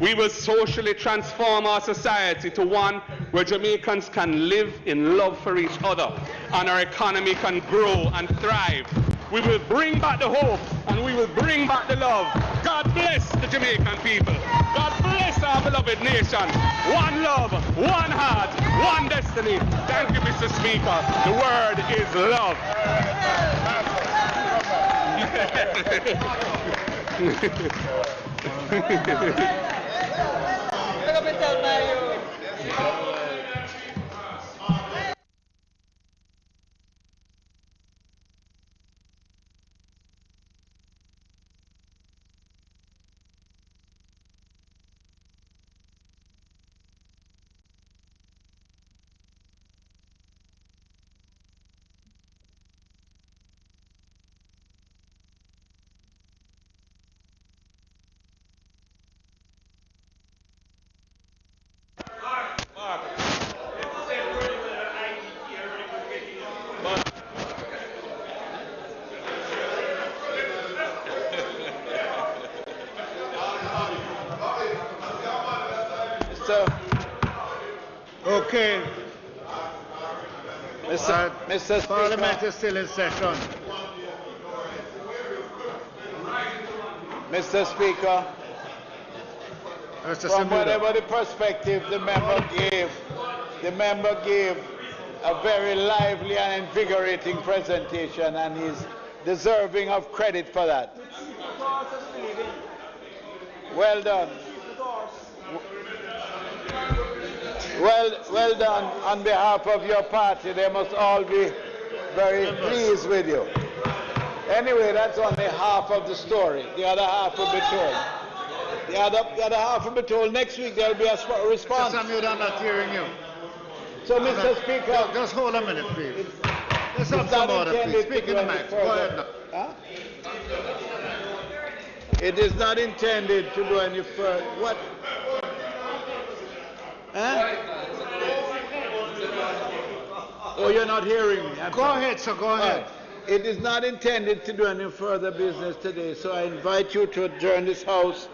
We will socially transform our society to one where Jamaicans can live in love for each other and our economy can grow and thrive. We will bring back the hope and we will bring back the love. God bless the Jamaican people. God bless our beloved nation. One love, one heart, one destiny. Thank you, Mr. Speaker. The word is love. Okay. Mr. Speaker. Parliament is still in session. Mr. Speaker, from whatever the perspective the member gave a very lively and invigorating presentation, and he's deserving of credit for that. Well done. Well done. On behalf of your party, they must all be very pleased with you. Anyway, that's only half of the story. The other half will be told. The other half will be told next week. There will be a response. Mr. Mute, I'm not hearing you. So, Mr. Speaker, just hold a minute, please. Let's have some order, please. Speak in the mic. Go ahead now. Huh? It is not intended to do any further. What? Huh? Oh, you're not hearing me. Go ahead, sir. Go ahead. It is not intended to do any further business today, so I invite you to adjourn this House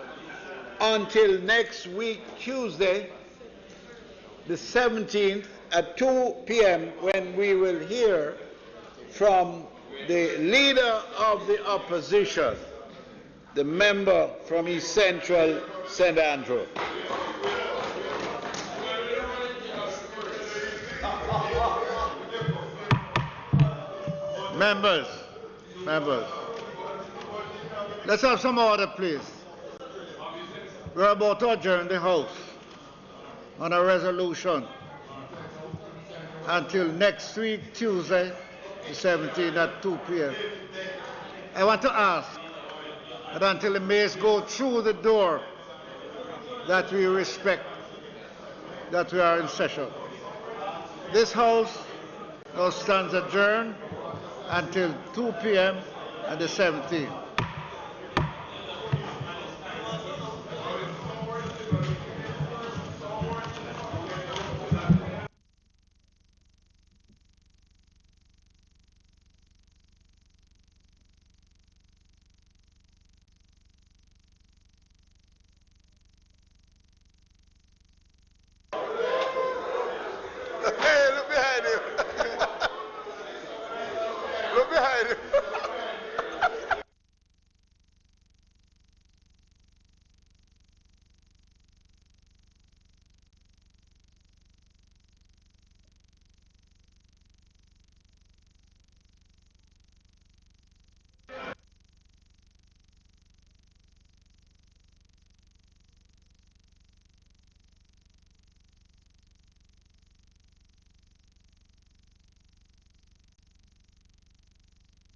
until next week, Tuesday, the 17th, at 2 p.m., when we will hear from the leader of the opposition, the member from East Central, St. Andrew. Members, let's have some order, please. We're about to adjourn the House on a resolution until next week, Tuesday, the 17th at 2 p.m. I want to ask that until the mays go through the door, that we respect that we are in session. This House now stands adjourned until 2 p.m. on the 17th.